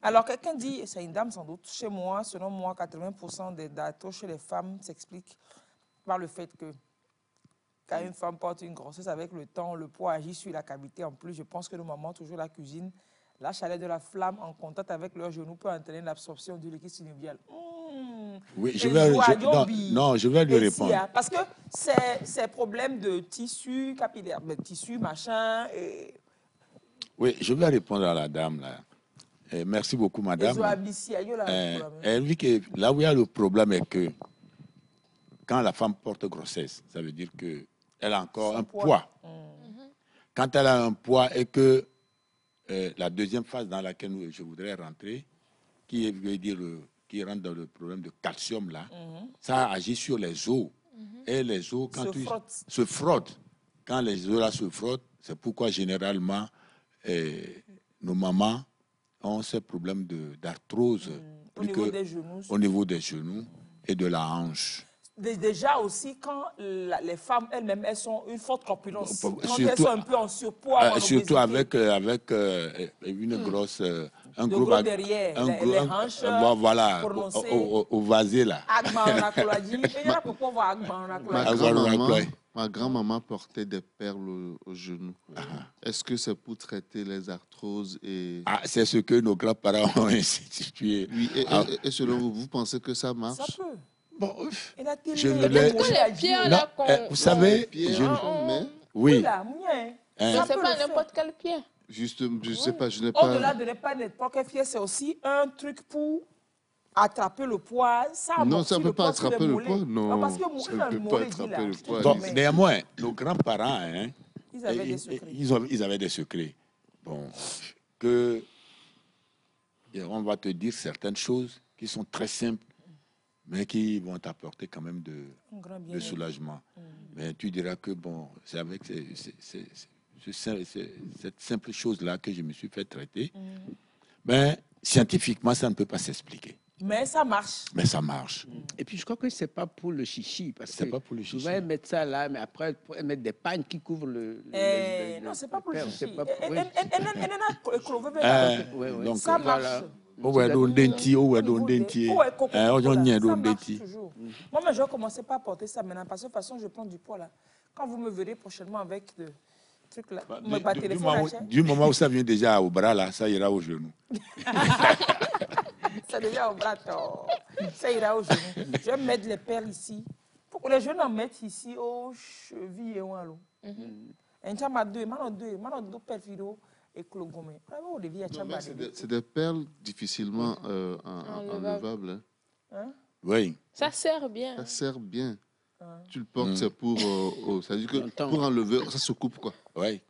Alors, quelqu'un dit, c'est une dame sans doute, chez moi, selon moi, 80% des datos chez les femmes s'expliquent par le fait que quand une femme porte une grossesse avec le temps, le poids agit sur la cavité. En plus, je pense que nos mamans, toujours la cuisine, la chaleur de la flamme en contact avec leurs genoux peut entraîner l'absorption du liquide synovial. Oui, je vais lui répondre. Parce que c'est problème de tissu capillaire, de tissu, machin. Oui, je vais répondre à la dame là. Merci beaucoup, madame. Elle dit que là où il y a le problème est que quand la femme porte grossesse, ça veut dire qu'elle a encore un poids. Quand elle a un poids et que la deuxième phase dans laquelle je voudrais rentrer, qui rentre dans le problème de calcium, là, ça agit sur les os. Et les os, quand se frottent, quand les os là se frottent, c'est pourquoi généralement nos mamans ont ce problème d'arthrose au niveau des genoux et de la hanche. Déjà aussi, quand les femmes elles-mêmes, elles sont une forte corpulence, quand elles sont un peu en surpoids, surtout avec une grosse... un gros derrière, les hanches, voilà, au vasé là. Ma grand-maman portait des perles aux genoux. Est-ce que c'est pour traiter les arthroses et... c'est ce que nos grands-parents ont institué. Oui, et selon vous, vous pensez que ça marche? Ça peut. Bon, je ne l'ai... Vous savez, oui. oui. C'est pas n'importe quelle pierre. Justement, je ne sais pas, je n'ai pas... Au-delà de ne pas être fier, c'est aussi un truc pour attraper le poids. Non, ça ne peut pas attraper le poids. Non, parce que ça ne peut pas attraper le poids. Donc, néanmoins, nos grands-parents, hein, ils avaient des secrets. Ils avaient des secrets. Bon, que on va te dire certaines choses qui sont très simples, mais qui vont t'apporter quand même de soulagement. Mais tu diras que, bon, c'est avec cette simple chose-là que je me suis fait traiter. Mais scientifiquement, ça ne peut pas s'expliquer. Mais ça marche. Mais ça marche. Et puis, je crois que ce n'est pas pour le chichi. Parce que pas pour le chichi. Tu vas mettre ça là, mais après, mettre des pagnes qui couvrent non, ce n'est pas pour le chichi. Donc, ça marche. Ça marche toujours. Moi, je vais commencer par porter ça maintenant, parce que de toute façon, je prends du poids là. Quand vous me verrez prochainement avec le truc là, du moment où ça vient déjà au bras là, ça ira au genou. Ça devient au bras, ça ira au genou. Je vais mettre les perles ici. Pour que les jeunes en mettent ici aux chevilles et au halo. C'est des perles difficilement enlevables. Hein? Oui. Ça sert bien. Ça sert bien. Tu le portes, c'est pour... ça veut dire que pour enlever, ça se coupe quoi. Oui.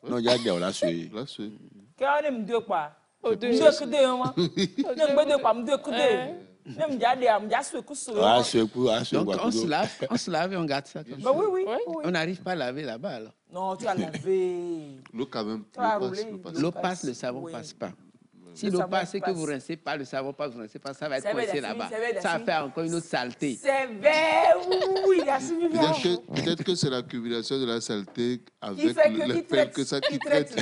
Non, il y a des là, c'est... Quand on aime deux quoi. Deux. Donc on se lave et on garde ça comme ça. Oui. On n'arrive pas à laver là-bas alors. Non, tu as lavé. L'eau quand même. L'eau passe, le savon ne passe pas. Si l'eau passe et que vous ne rincez pas, le savon passe, vous ne rincez pas, ça va être coincé là-bas. Ça va faire encore une autre saleté. C'est vrai, oui, il a suivi bien. Peut-être que c'est l'accumulation de la saleté avec les perles que ça qui traite.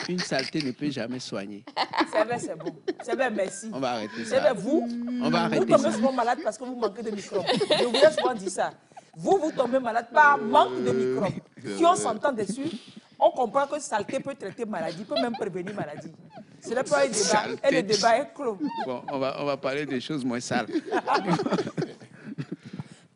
Une saleté ne peut jamais soigner. C'est vrai, c'est bon. C'est vrai, merci. On va arrêter ça. C'est vrai, vous tombez souvent malade parce que vous manquez de microbes. Je vous ai souvent dit ça. Vous tombez malade par manque de microbes. Si on s'entend dessus, on comprend que saleté peut traiter maladie, peut même prévenir maladie. Ce n'est pas un débat, et le débat est clos. Bon, on va parler des choses moins sales.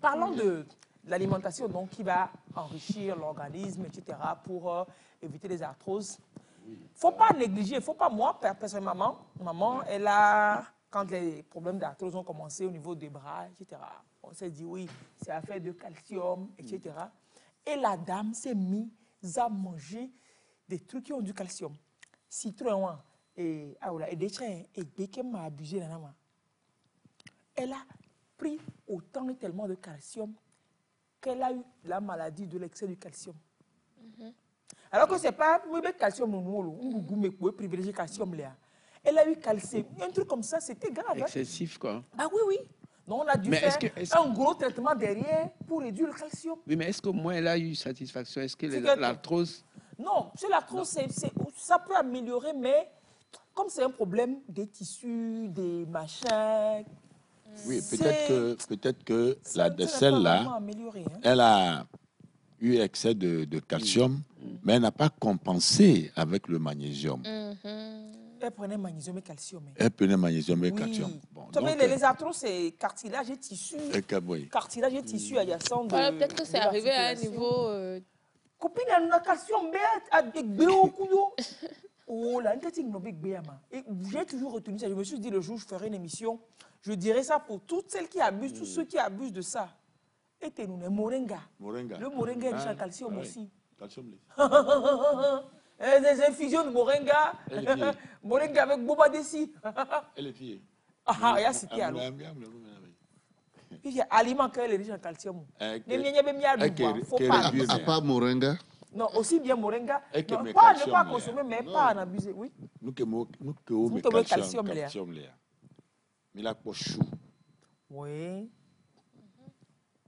Parlons de l'alimentation donc, qui va enrichir l'organisme, etc., pour éviter les arthroses. Il ne faut pas négliger, il ne faut pas, moi, personnellement, maman, elle a, quand les problèmes d'arthrose ont commencé au niveau des bras, etc., on s'est dit, oui, c'est affaire de calcium, etc. Et la dame s'est mise à manger des trucs qui ont du calcium. Citron, et des trains, et dès qu'elle m'a abusé, elle a pris autant et tellement de calcium qu'elle a eu la maladie de l'excès du calcium. Alors que ce n'est pas le calcium, on privilégier calcium. Elle a eu calcium. Un truc comme ça, c'était grave. Excessif, quoi. Ah oui. Donc on a dû faire un gros traitement derrière pour réduire le calcium. Oui, mais est-ce qu'au moins elle a eu satisfaction? Est-ce que l'arthrose... Non, l'arthrose, ça peut améliorer, mais comme c'est un problème des tissus, des machins... Oui, peut-être que celle-là, elle a eu excès de calcium, mais elle n'a pas compensé avec le magnésium. Elle prenait magnésium et calcium. Elle prenait magnésium et calcium. Bon, donc, les arthroses, c'est cartilage et tissu. Cartilage et tissu adjacent. Peut-être que c'est arrivé à un niveau... Copine, elle a calcium, mais avec beaucoup. Oh là, j'ai toujours retenu ça. Je me suis dit, le jour où je ferai une émission, je dirai ça pour toutes celles qui abusent, tous ceux qui abusent de ça. Et tu nous moringa. Le moringa est riche en calcium aussi. Calcium. Des infusions de moringa. Moringa avec boba dessi. Elle est fille. Ah, il y a cité alors. Il y a aliment qui est riche en calcium. À part moringa. Non, aussi bien moringa. Non, pas ne pas consommer, mais pas en abuser, oui. Nous que calcium mais la peau chou. Oui.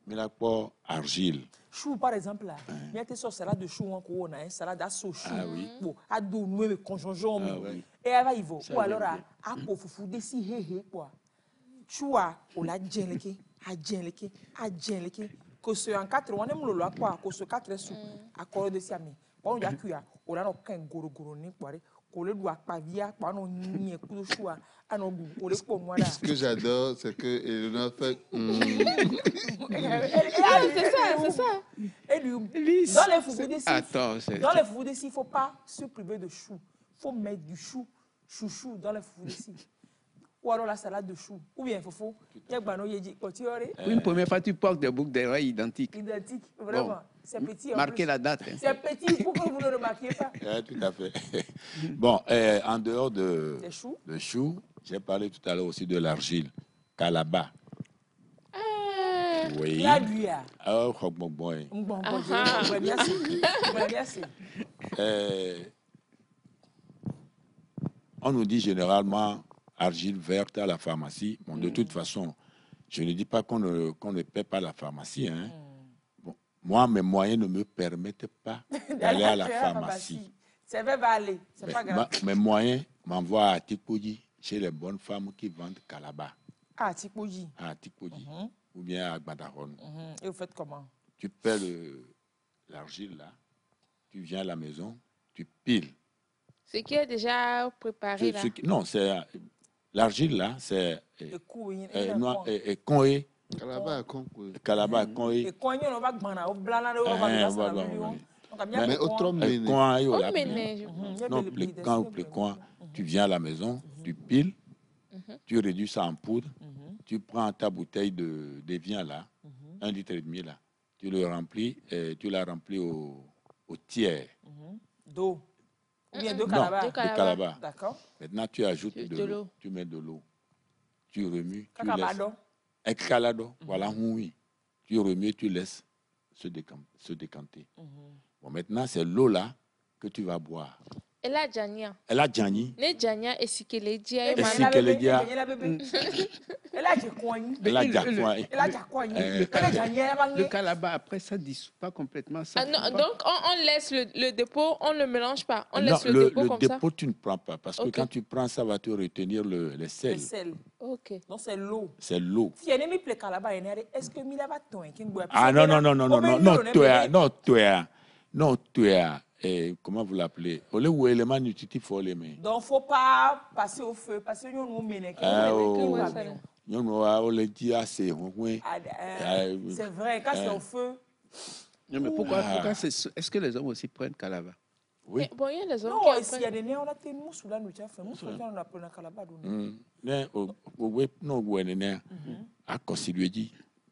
Mais la peau argile. Chou, par exemple, là. Il y a des salades de chou, on a une salade à sauce chou. Ah oui. À dos noué, conjongeant. Et elle va y voir. Ou alors, à peau foufou, des si hé quoi. Chou, on l'a djenleke, à djenleke. Que ce en 4, on aime le quoi, que ce 4 sous, à corps de siami. On y a cuit, on a aucun goro ni quoi. Ce que j'adore, c'est que Elena fait... C'est ça. Dans les foufous d'ici, il ne faut pas se priver de chou. Il faut mettre du chouchou dans les foufous d'ici. Ou alors la salade de chou. Ou bien, Fofo, une première fois, tu portes des boucles d'oreilles identiques. Identiques, vraiment. Bon. C'est petit. Marquez la date. Hein. C'est petit pour que vous ne le remarquiez pas. Tout à fait. Bon, en dehors de chou, j'ai parlé tout à l'heure aussi de l'argile. Calaba. Oui. On nous dit généralement argile verte à la pharmacie. Bon, de toute façon, je ne dis pas qu'on ne paie pas la pharmacie. Hein. Bon, moi, mes moyens ne me permettent pas d'aller à la pharmacie. Ça va aller, c'est pas grave. Mes moyens m'envoient à Tikpoji, chez les bonnes femmes qui vendent Calaba. À Tikpoji. À Tikpoji. Ou bien à Gbadaron. Et vous faites comment? Tu paies l'argile là, tu viens à la maison, tu piles. Ce qui est déjà préparé là. Non, c'est l'argile là, c'est coné. Calaba est conné. Calaba est conné. Et conné, on va gmana, on blana, on va mais autrement, quand tu viens à la maison, tu piles, tu réduis ça en poudre, tu prends ta bouteille de vin là, 1,5 litre là, tu le remplis et tu la remplis au tiers. D'eau. Ou bien de calaba. D'accord. Maintenant, tu ajoutes de l'eau. Tu mets de l'eau. Tu remues. Tu laisses. Calado. Voilà, oui. Tu remues, tu laisses se décanter. Bon, maintenant, c'est l'eau là que tu vas boire. Elle a Djania. Elle a Djani. Les Djania et Sikeledia. Elle a le calaba, après, ça ne dissout pas complètement. Ça donc, on laisse le dépôt, on ne le mélange pas. On laisse le dépôt comme ça. Le dépôt, tu ne prends pas. Parce que quand tu prends, ça va te retenir les sels. Les sels. OK. Donc, c'est l'eau. C'est l'eau. Est-ce que Mila ton? Ah non. Non, tu es. Comment vous l'appelez? Donc, il ne faut pas passer au feu. Parce que nous menons. C'est vrai, quand c'est au feu. Non, mais pourquoi est-ce que les hommes aussi prennent calaba? Oui. Bon, il y a les hommes qui prennent. Non, s'il y a des néons, on a des moussous là, nous avons fait. Moussous là, on a pris un calaba.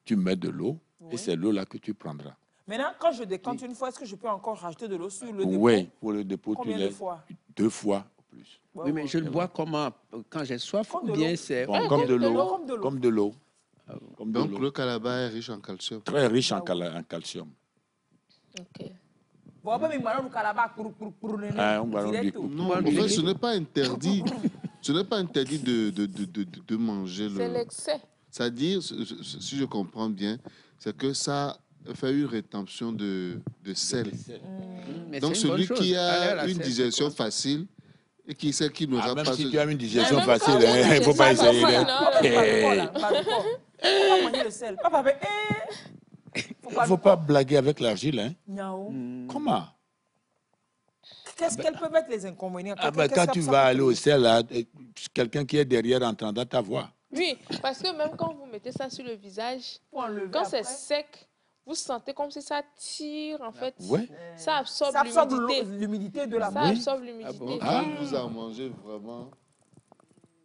Tu mets de l'eau et c'est l'eau là que tu prendras. Maintenant, quand je décante une fois, est-ce que je peux encore rajouter de l'eau sur le dépôt? Oui, pour le dépôt, combien de fois? 2 fois ou plus. Oui, mais je le bois comment? Quand j'ai soif ou bien c'est... Comme de l'eau. Comme de l'eau. Donc, le calaba est riche en calcium. Très riche en calcium. OK. Non, en fait, ce n'est pas interdit. Ce n'est pas interdit de manger le... C'est l'excès. C'est-à-dire, si je comprends bien, c'est que ça fait une rétention de sel. Donc, celui qui a une digestion facile et qui sait qu'il n'aura pas... Même si tu as une digestion facile, il ne faut pas essayer. On va manger le sel. Il ne faut pas blaguer avec l'argile. Comment? Qu'est-ce qu'elles peuvent être les inconvénients? Quand tu vas aller au sel, quelqu'un qui est derrière entendra ta voix. Oui, parce que même quand vous mettez ça sur le visage, quand c'est sec, vous sentez comme si ça tire, en fait. Ouais. Ça absorbe l'humidité de la bouche. Ça absorbe l'humidité. Vous en mangez vraiment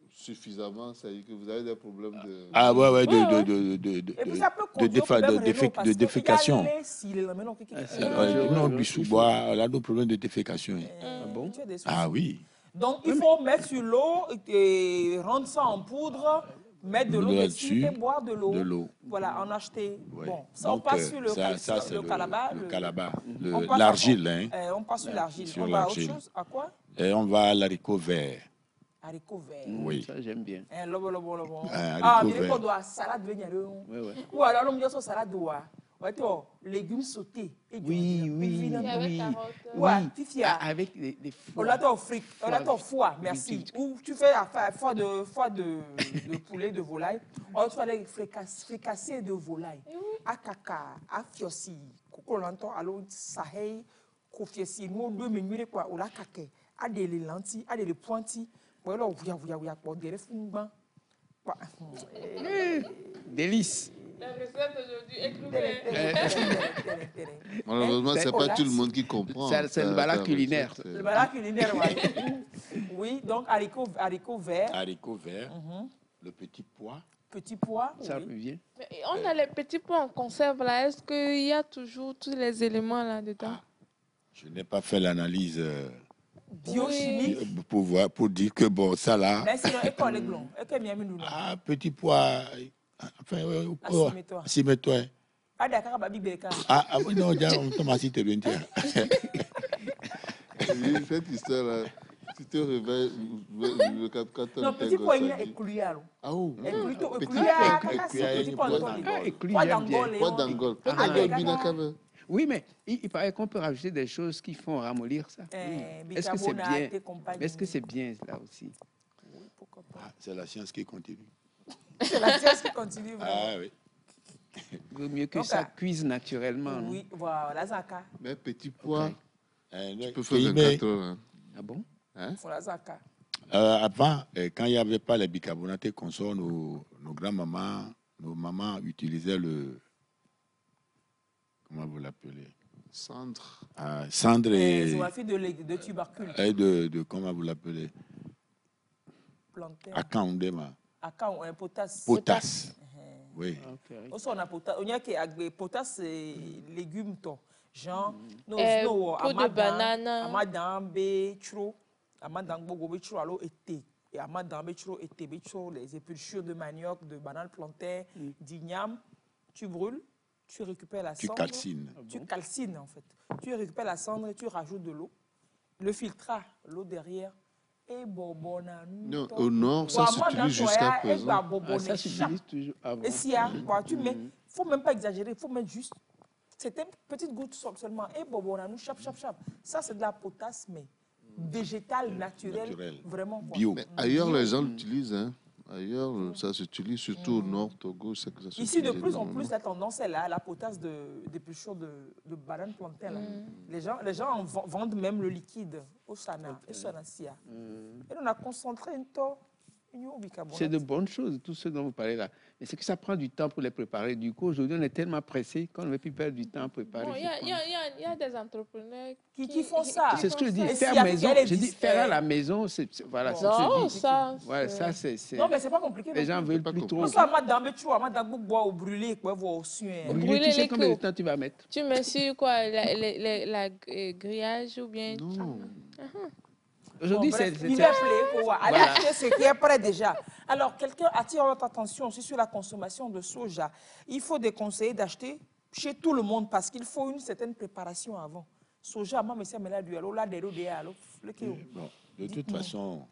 suffisamment, ça veut dire que vous avez des problèmes de... de défécation. Non, elle a des problèmes de défécation. Ah oui. Donc, il faut mettre sur l'eau et rendre ça en poudre, mettre de l'eau dessus et boire de l'eau. Voilà, en acheter. Bon, ça, on passe sur le calaba. L'argile. On passe sur l'argile. On va à autre chose? À quoi? On va à l'haricot vert. Haricot vert. Oui. Ça, j'aime bien. Mais on doit salade venir. Ou alors, on met sur salade doigt. Légumes sautés. Oui. Avec des foies. On a ton foie, merci. Ou tu fais foie de poulet, de volaille. On fait des fricassés de volaille. Akaka, afiossi, kokolonto, alo sahei, kofiesi, nous deux minutes quoi, ou la kake. a des lentilles, a des pointilles. Voilà, délice. La recette aujourd'hui est malheureusement, ce n'est pas tout le monde qui comprend. C'est le balade culinaire. Le balade culinaire, oui. Oui, donc haricots verts. Haricots verts, le petit pois. Petit pois, ça oui. vient. Mais on a les petits pois en conserve là. Est-ce qu'il y a toujours tous les éléments là-dedans? Je n'ai pas fait l'analyse biochimique pour dire que bon, ça là. Mais sinon, petit pois. Enfin, assieds-toi. Ah, d'accord, babi Ah, oui, non, on tombe assis, t'es bien. Cette histoire-là. Tu te réveilles, le capitaine. Non, petit pois, il y a écouliard. Ah, oh. Écouliard. Oui, mais il paraît qu'on peut rajouter des choses qui font ramollir ça. Est-ce que c'est bien? Est-ce que c'est bien là aussi? Oui, pourquoi pas. C'est la science qui continue. C'est la science qui continue. Ah oui. Il vaut mieux que ça cuise naturellement. Oui, voilà, Zaka. Mais petit pois, tu peux faire 24 heures. Ah bon? Voilà, Zaka. Avant, quand il n'y avait pas les bicarbonatés qu'on sort, nos grands-mamans, nos mamans utilisaient le... Comment vous l'appelez? Cendre. Cendre et... de tubercules. Et de comment vous l'appelez? Plantaire. Akaundema. Potasse. Potasse. Oui. Aussi, on a potasse. On y a que potasse, légumes, genre, peau de banane. Amadan, bétro, amadan, bogo, bétro, alors, été. Et amadan, bétro, été, bétro, les épulchures de manioc, de banane plantaire, d'igname, tu brûles. Tu récupères la cendre. Tu calcines. Tu calcines, en fait. Tu récupères la cendre et tu rajoutes de l'eau. Le filtrat, l'eau derrière. Et bobona. Non, au nord, ça s'utilise jusqu'à présent. Ça s'utilise toujours. Et s'il y a, tu mets, il ne faut même pas exagérer, il faut mettre juste. C'est une petite goutte seulement. Et bobona, nous, chap. Ça, c'est de la potasse, mais végétale, naturelle. Vraiment. Quoi. Bio. Mais ailleurs, les gens l'utilisent, hein. Ailleurs, ça s'utilise surtout au nord, Togo. Que ça ici, de plus en plus, la tendance est là, la potasse d'épulchures de banane plantaine. Les gens vendent même le liquide au Sana, et Sanacia. Et on a concentré un taux. C'est de bonnes choses, tout ce dont vous parlez là. Mais c'est que ça prend du temps pour les préparer. Du coup, aujourd'hui, on est tellement pressé qu'on ne veut plus perdre du temps à préparer. Il y a des entrepreneurs qui font ça. C'est ce que je dis. Faire maison, je dis faire à la maison, voilà. Non, ça. Ouais, ça, c'est. Non, mais c'est pas compliqué. Les gens veulent plus trop. Ça, madame, tu vois, madame, boire ou brûler, quoi, voir aussi. Brûler, tu sais combien de temps tu vas mettre? Tu mets sur quoi? La grillage ou bien. Non. Aujourd'hui, c'est. Allez acheter ce qui est prêt déjà. Alors, quelqu'un attire votre attention aussi sur la consommation de soja. Il faut déconseiller d'acheter chez tout le monde parce qu'il faut une certaine préparation avant. Soja, moi, monsieur, mais là, du alors là, des de toute façon,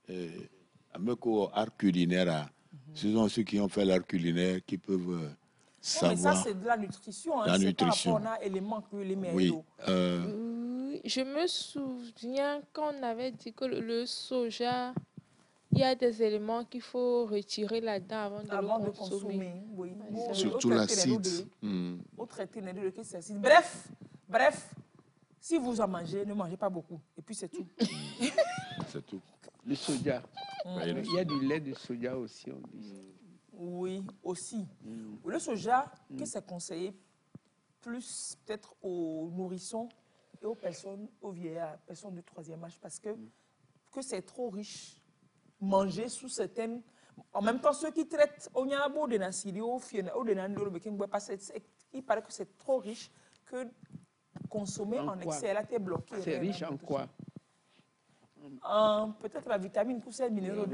avec l'art culinaire, ce sont ceux qui ont fait l'art culinaire qui peuvent savoir. Mais ça, c'est de la nutrition. La nutrition. Par rapport à éléments que les meilleurs. Oui. Je me souviens qu'on avait dit que le soja, il y a des éléments qu'il faut retirer là-dedans avant de le consommer. Oui. Surtout l'acide. Bref, si vous en mangez, ne mangez pas beaucoup. Et puis c'est tout. C'est tout. Le soja. Il y a du lait de soja aussi, on dit. Oui, aussi. Le soja, que c'est conseillé plus peut-être aux nourrissons et aux personnes, aux vieillards, personnes du troisième âge, parce que c'est trop riche. Manger sous certaines... En même temps, ceux qui traitent, il paraît que c'est trop riche que consommer en excès. Elle a été bloquée. C'est riche en quoi? Peut-être la vitamine, pour ces minéraux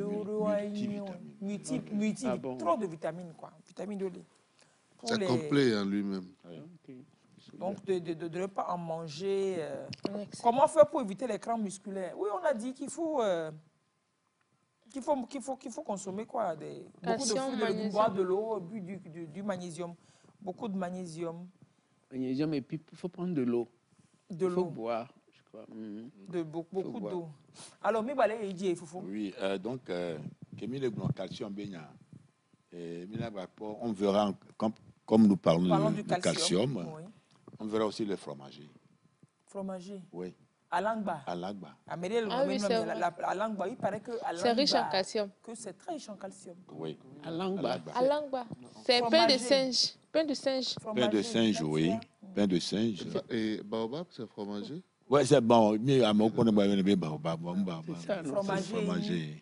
multi, trop de vitamines, quoi. Vitamine de lait. C'est complet en lui-même. Donc, de ne pas en manger. Comment faire pour éviter les crampes musculaires? Oui, on a dit qu'il faut consommer quoi? Beaucoup de fruits de légumes, boire de l'eau, du magnésium. Beaucoup de magnésium. Magnésium, et puis il faut prendre de l'eau. De l'eau. Il faut boire, je crois. Beaucoup d'eau. Alors, il faut. Oui, donc, calcium, on verra, comme nous parlons du calcium, oui. On verra aussi le fromager. Fromager? Oui. Alangba. Alangba. Ah oui, Alangba, il paraît que c'est riche en calcium. Que c'est très riche en calcium. Oui. Alangba. C'est pain de singe. Pain de singe. Pain de singe, oui. Pain de singe. Et baobab, c'est fromager? Oui, c'est bon. Mais à mon point,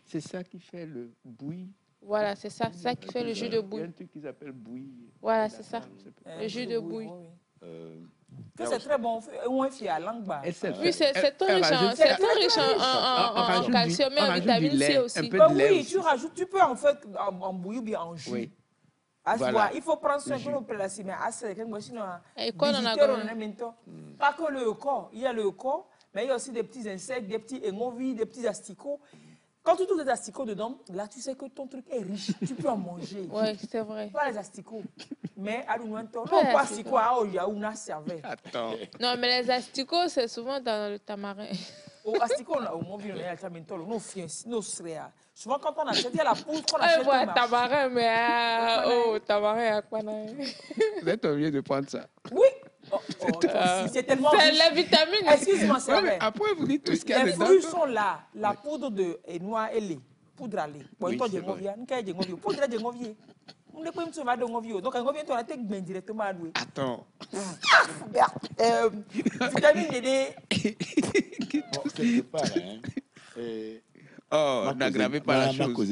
c'est ça qui fait le bouilli. Voilà, c'est ça qui fait le jus de bouille. Il y a un truc qu'ils appellent bouilli. Voilà, c'est ça. Le jus de bouille. C'est très bon. On fait à Alangba. Oui, c'est très riche en calcium et en vitamine C aussi. Oui, tu peux en fait en bouillie ou bien en jus. Oui. Voilà. Il faut prendre soin de l'eau pour la cime. Pas que le corps, il y a le corps, mais il y a aussi des petits insectes, des petits engovis, des petits asticots. Quand tu trouves des asticots dedans, là tu sais que ton truc est riche, tu peux en manger. Oui, c'est vrai. Pas les asticots. Mais à l'ouanto, non pas asticots, il y a une cervelle. Attends. Non, mais les asticots, c'est souvent dans le tamarin. Au asticot, on a au mobile, on a le nos céréales. Souvent, quand on achète, il y a la poudre qu'on achète. Ouais, tamarin, mais tamarin, à quoi? Vous êtes obligé de prendre ça. Oui. C'est tellement riche. C'est la vitamine. Excuse-moi, c'est vrai. Après, vous dites tout ce qu'il y a dedans. Les fruits sont là. La poudre de noix et lait. Poudre à lait. Oui, c'est vrai. Poudre de ngovier. On ne peut pas de ngovier. Donc, un ngovier, on a été directement à louer. Attends. Vitamine D. Quelque part, oh, n'aggravez pas la chose. Quand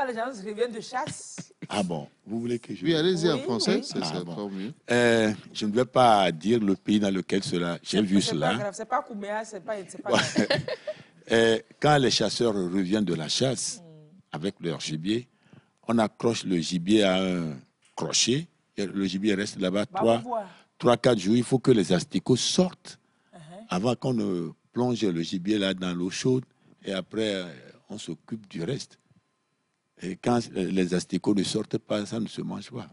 les gens reviennent de chasse. Ah bon, vous voulez que je... Oui, allez-y en français, c'est bon. Mieux. Je ne vais pas dire le pays dans lequel cela... J'ai vu cela. C'est pas Kouméa, c'est pas grave. Quand les chasseurs reviennent de la chasse avec leur gibier, on accroche le gibier à un crochet. Et le gibier reste là-bas 3-4 jours. Il faut que les asticots sortent avant qu'on ne plonge le gibier là dans l'eau chaude. Et après, on s'occupe du reste. Et quand les asticots ne sortent pas, ça ne se mange pas.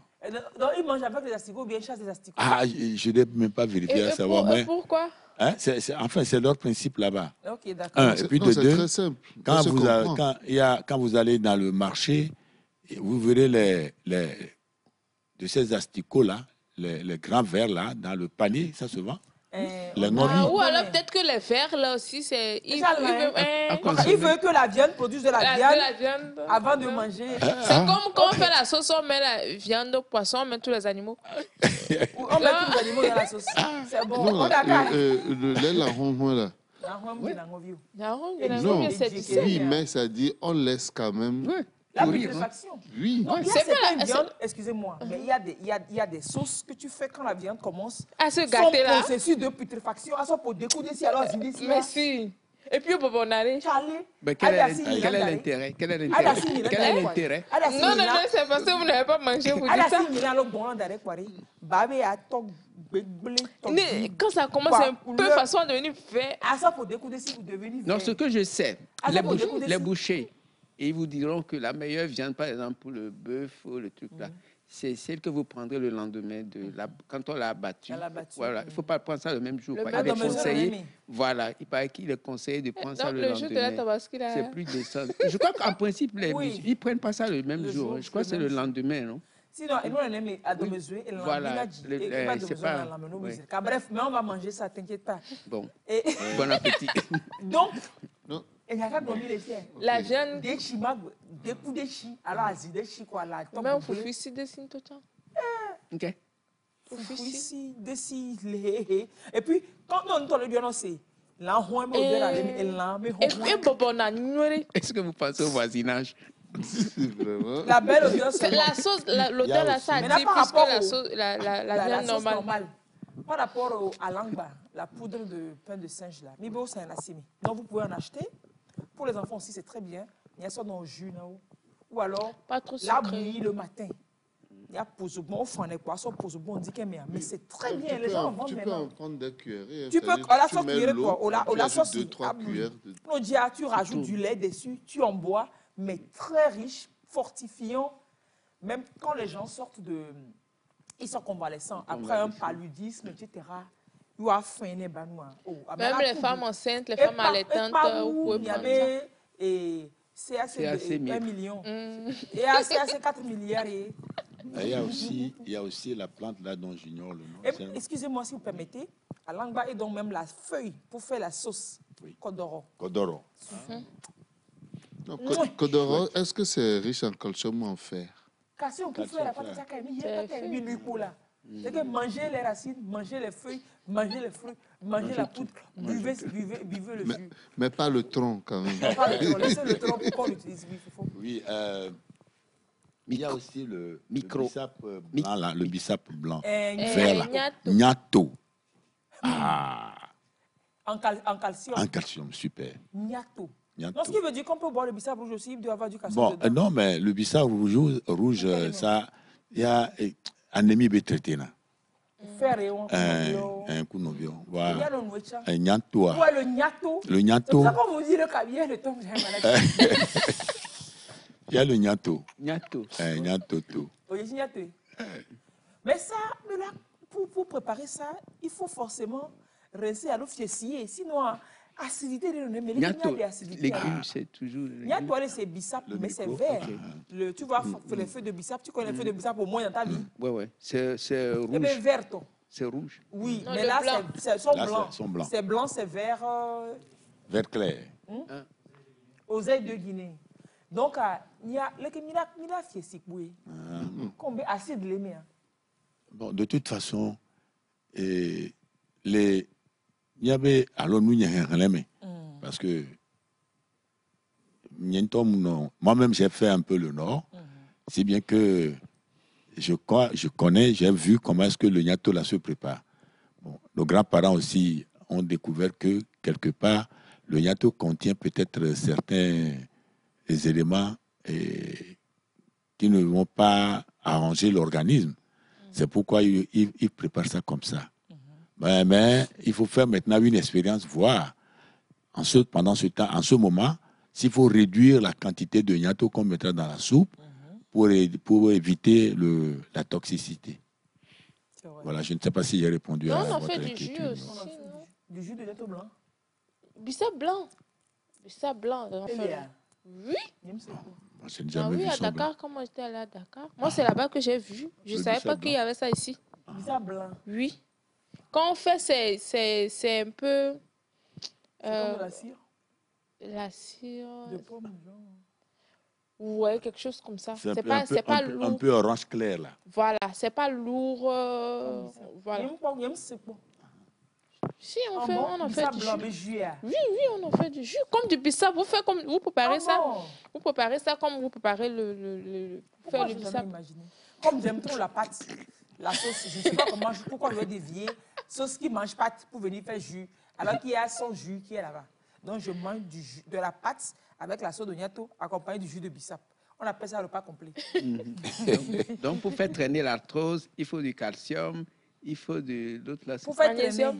Donc, ils mangent avec les asticots ou bien ils chassent les asticots? Ah, je n'ai même pas vérifié à savoir. Mais pourquoi? Hein, enfin, c'est leur principe là-bas. Ok, d'accord. Et puis de deux, très simple. Quand vous allez dans le marché, vous verrez de ces asticots-là, les grands verres là, dans le panier, ça se vend. Ou alors peut-être que les verres là aussi, c'est... Il veut que la viande produise de la viande avant de manger. C'est comme quand on fait la sauce, on met la viande, poisson, on met tous les animaux. On met tous les animaux dans la sauce. C'est bon. Le lait, la ronron là. Non, oui, mais ça dit on laisse quand même... La putréfaction. Oui. C'est pas une viande, excusez-moi, mais il y a des sauces que tu fais quand la viande commence à se gâter là. Son processus de putréfaction, à son pour découdre si alors mais si. Et puis on arrive. Mais quel est l'intérêt? Non, c'est parce que vous n'avez pas mangé, vous dites ça. Quand ça commence un peu façon à devenir fait. Non, ce que je sais, les bouchers, et ils vous diront que la meilleure viande, par exemple, pour le bœuf ou le truc là, c'est celle que vous prendrez le lendemain quand on l'a abattu. Voilà. Il ne faut pas prendre ça le même jour. Il est conseillé, voilà, il paraît qu'il est conseillé de prendre ça le lendemain. Jour de la tabaski, là... C'est plus décent. Je crois qu'en principe, ils ne prennent pas ça le même jour. Je crois que c'est le lendemain, non? Sinon, nous, on aime à domesure et voilà. Bref, mais on va manger ça, t'inquiète pas. Bon, bon appétit. Donc, la viande des chimags, des coups de chi, alors des chi quoi là. Mais on faut ici des signes tout le temps. Ok. Ici des signes. Et puis quand on entend le dieu c'est là on met est-ce que vous pensez au voisinage? La belle odeur, c'est la sauce, l'odeur là ça dit plus que la sauce, la viande normale. Par rapport à l'angba, la poudre de pain de singe là, Mibo c'est un assimi. Donc vous pouvez en acheter. Pour les enfants aussi, c'est très bien. Il y a ça dans le jus là ou alors la bouillie le matin. Il y a posebon, on fait un poisson posebon, on dit qu'il y a mais c'est très bien. Les gens en vendent maintenant. Tu peux en prendre des cuillerées. Tu peux, la sauce cuillerée quoi, la sauce 2-3 cuillères. Tu rajoutes du lait dessus, tu en bois, mais très riche, fortifiant. Même quand les gens sortent ils sont convalescents après un paludisme, etc. Même les femmes enceintes, les femmes allaitantes, vous pouvez prendre ça. Et CAC 1 million. Et CAC 4 milliards. Il y a aussi la plante là dont j'ignore le nom. Excusez-moi si vous permettez. À l'angba et donc même la feuille pour faire la sauce. Oui. Kodoro. Kodoro. Kodoro, est-ce que c'est riche en calcium ou en fer? Calcium pour faire la pâte, c'est que manger les racines, manger les feuilles, manger les fruits, manger la poudre, buvez le jus. Mais pas le tronc quand même. Non, pas le tronc. Laissez le tronc pour qu'on l'utilise. Oui, il y a aussi le bissap blanc, là, le bissap blanc. Vert, là. Nyato. En calcium. En calcium, super. Nyato. Donc, ce qui veut dire qu'on peut boire le bissap rouge aussi, il doit avoir du calcium. Bon, non, mais le bissap rouge ça, il y a anémie traité là. Fer et un counovio. Voilà. Il y a le nourriture. Un nyato. Ouais, le nyato. Le nyato. C'est ça qu'on vous dit le cabinet, le tombe, j'ai maladie. Il y a le nyato. Nyato. Nyato. Oui, nyato. Mais ça, mais là, pour préparer ça, il faut forcément rincer à l'eau fiessier. Sinon, acidité de l'eau, mais nyato, légumes, c'est toujours... Nyato, c'est bissap, mais c'est vert. Okay. Tu vois, les feuilles de bissap, tu connais les feuilles de bissap au moins dans ta vie. Oui, c'est rouge. Eh bien, vert. C'est rouge. Oui, non, mais là, c'est blanc. C'est blanc, c'est vert. Vert clair. Aux ailes de Guinée. Donc, il y a le fiessier, oui. Combien acide l'aimé. Bon, de toute façon, il y avait alors nous parce que moi-même j'ai fait un peu le nord, si bien que je connais, j'ai vu comment est-ce que le nyato là se prépare. Bon, nos grands-parents aussi ont découvert que quelque part le nyato contient peut-être certains éléments qui ne vont pas arranger l'organisme. C'est pourquoi ils préparent ça comme ça. Mais il faut faire maintenant une expérience, voir pendant ce temps, en ce moment, s'il faut réduire la quantité de nyato qu'on mettra dans la soupe pour éviter la toxicité. Voilà, je ne sais pas si j'ai répondu à votre question. On fait du jus aussi, non? Du jus de nyato blanc? Bissap blanc. Bissap blanc. Oui. Oui, à Dakar, quand moi j'étais allée à Dakar. Moi, c'est là-bas que j'ai vu. Je ne savais pas qu'il y avait ça ici. Bissap blanc? Oui. Quand on fait, c'est un peu... C'est comme de la cire? La cire... De pomme, genre. Ouais, quelque chose comme ça. C'est pas lourd. Un peu orange clair, là. Voilà, c'est pas lourd. Voilà. Si, on en fait du jus. Oui, on en fait du jus. Comme du bissap, vous préparez ça. Vous préparez ça comme vous préparez le bissap. Comme j'aime trop la pâte, la sauce, je ne sais pas pourquoi je vais dévier. Sauce qui mange pâte pour venir faire jus, alors qu'il y a son jus qui est là-bas. Donc je mange de la pâte avec la sauce de nyato accompagnée du jus de bissap. On appelle ça le repas complet. Donc pour faire traîner l'arthrose, il faut du calcium, il faut de l'autre là. Pour faire traîner.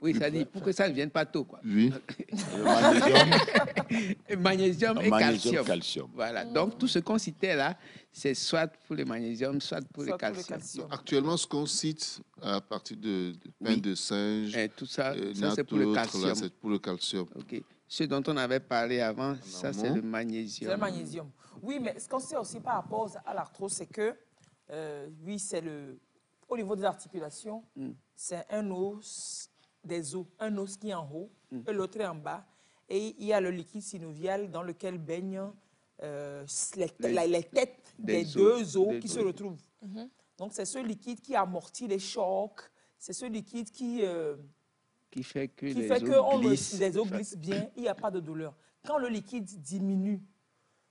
Oui, ça dit pour que ça ne vienne pas tôt, quoi. Oui. Magnésium et calcium. Voilà. Donc tout ce qu'on citait là, c'est soit pour le magnésium, soit pour le calcium. Actuellement, ce qu'on cite à partir de pain de singe, et tout ça, c'est pour le calcium. Là, c'est pour le calcium. Ok. Ce dont on avait parlé avant, ça c'est le magnésium. C'est le magnésium. Oui, mais ce qu'on sait aussi par rapport à l'arthrose, c'est que oui, c'est au niveau des articulations, c'est un os. Des os, un os qui est en haut et l'autre est en bas. Et il y a le liquide synovial dans lequel baignent les têtes des deux os qui se retrouvent. Donc, c'est ce liquide qui amortit les chocs. C'est ce liquide qui fait que les os glissent bien. Il n'y a pas de douleur. Quand le liquide diminue,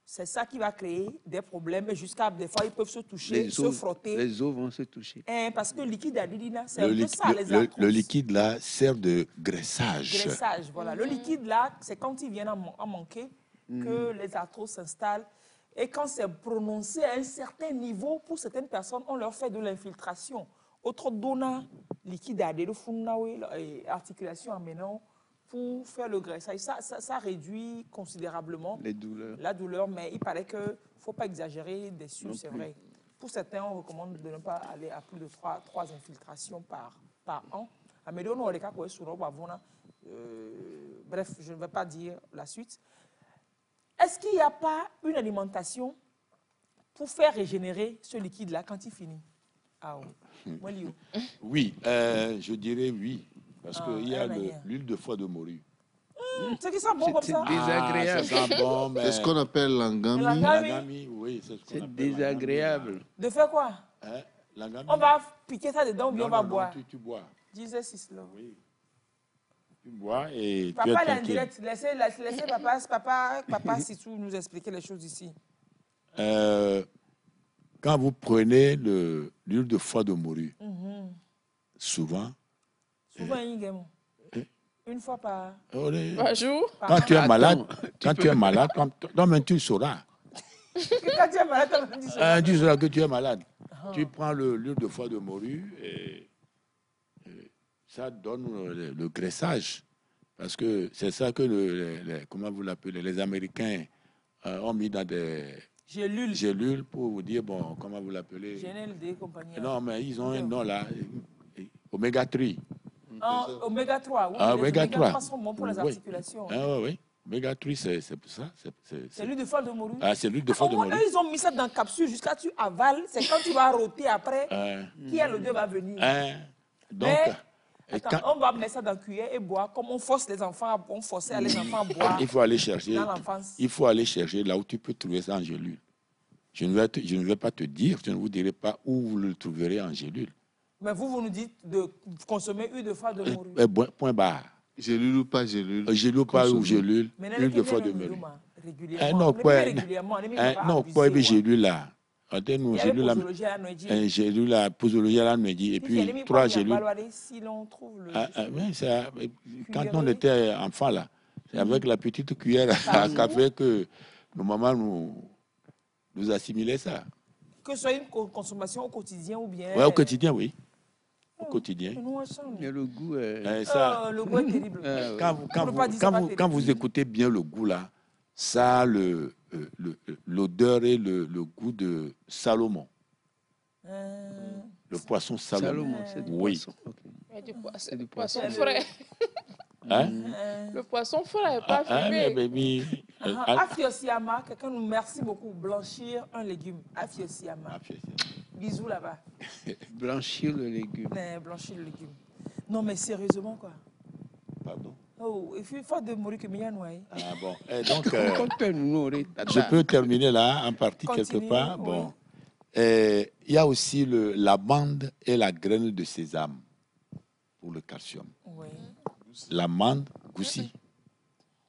c'est ça qui va créer des problèmes et jusqu'à des fois ils peuvent se toucher, se frotter. Les os vont se toucher. Parce que le liquide adilina, c'est un peu ça les arthroses. Le liquide là sert de graissage. Graissage, voilà. Le liquide là, c'est quand il vient à manquer que les arthroses s'installent. Et quand c'est prononcé à un certain niveau, pour certaines personnes, on leur fait de l'infiltration. Autre donnant, liquide adilina, articulation amenant. Pour faire le graissage, ça réduit considérablement la douleur, mais il paraît qu'il ne faut pas exagérer dessus, c'est vrai. Pour certains, on recommande de ne pas aller à plus de 3 infiltrations par an. Bref, je ne vais pas dire la suite. Est-ce qu'il n'y a pas une alimentation pour faire régénérer ce liquide-là quand il finit? Ah, oui, je dirais oui. Parce qu'il y a l'huile de foie de morue. C'est qui sent bon comme ça? C'est désagréable. Ça sent bon, mais... C'est ce qu'on appelle l'angami. L'angami, oui, c'est ce qu'on appelle. C'est désagréable. De faire quoi? Hein? On va piquer ça dedans ou bien on va boire? Tu bois. Jesus is Lord. Oui. Tu bois et papa, tu es tranquille. Direct. Laissez papa Sissou nous expliquer les choses ici. Quand vous prenez l'huile de foie de morue, souvent... Une fois par jour. Quand tu es malade, non, mais tu sauras. Quand tu es malade, tu sauras que tu es malade. Tu prends l'huile de foie de morue et ça donne le graissage. Parce que c'est ça que comment vous l'appelez, les Américains ont mis dans des gélules pour vous dire, bon, comment vous l'appelez? GNLD, compagnie. Non, mais ils ont un nom là, Oméga 3. Oméga 3, oui. Oméga 3 sont bons pour les articulations. Oui. Oméga 3, c'est pour ça. C'est l'huile de foie de morue. C'est l'huile de foie de morue. Ils ont mis ça dans la capsule jusqu'à tu avales. C'est quand tu vas rôter après, qui est l'odeur va venir. Donc, on va mettre ça dans la cuillère et boire. Comme on force les enfants, on forçait les enfants à boire. Il faut aller chercher. Il faut aller chercher là où tu peux trouver ça en gélule. Je ne vais pas te dire, je ne vous dirai pas où vous le trouverez en gélule. Mais vous nous dites de consommer huile de foie de morue. Point barre. Gélule ou pas gélule? Gélule ou pas gélule, huile de foie de morue. Non, pas gélule là. Gélule la posologie à la nuit. Et puis 3 gélules. Quand on était enfant là, c'est avec la petite cuillère à café que nos mamans nous assimilaient ça. Que ce soit une consommation au quotidien ou bien... Oui, au quotidien, oui. Au quotidien. Mais le goût est... le goût est terrible. Quand vous écoutez bien le goût là, ça a l'odeur et le goût de Salomon. Le poisson Salomon. C'est du poisson. C'est du poisson frais. Le poisson frais, pas fumé. Afiosiyama, quelqu'un nous merci beaucoup. Blanchir un légume. Afiosiyama. Bisous là-bas. Blanchir le légume. Blanchir le légume. Non, mais sérieusement, quoi. Pardon? Oh, il faut de mourir que Mia noie. Ah bon. Et donc, je peux terminer là, en partie, quelque part. Oui. Bon. Il y a aussi l'amande et la graine de sésame pour le calcium. Oui. L'amande, goussi.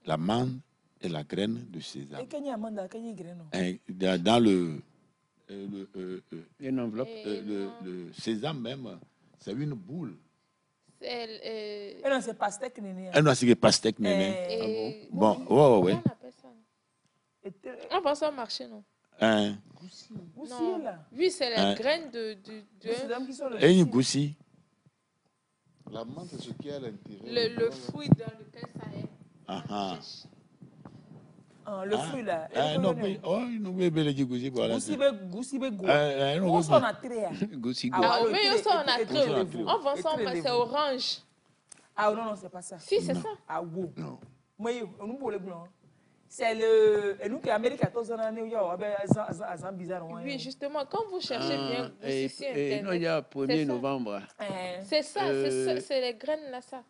L'amande et la graine de sésame. Et quelle amande, quelle graine? Dans une enveloppe. Le sésame même, c'est une boule. Non, c'est pastèque, néné. Non, c'est pastèque, néné. Bon, ouais. On appelle ça. On va ça marcher, non? Goussi, là. Oui, c'est la graine de Et une goussi. La menthe, c'est ce qu'il y a à l'intérieur. Le fruit dans lequel ça est. Le fruit là. Non, mais nous bébé les goussi voilà. Goussi be go. On s'en a très. Goussi go. Mais on s'en a très. On vend ça, c'est orange. Ah non, c'est pas ça. Si, c'est ça. Ah oui. Non. Moi, nous pour le blanc. C'est le. Et nous qui Amérique 14 ans, on bizarre. Oui, justement, quand vous cherchez bien, non, il y a 1er novembre. C'est ça, c'est les graines là, ça.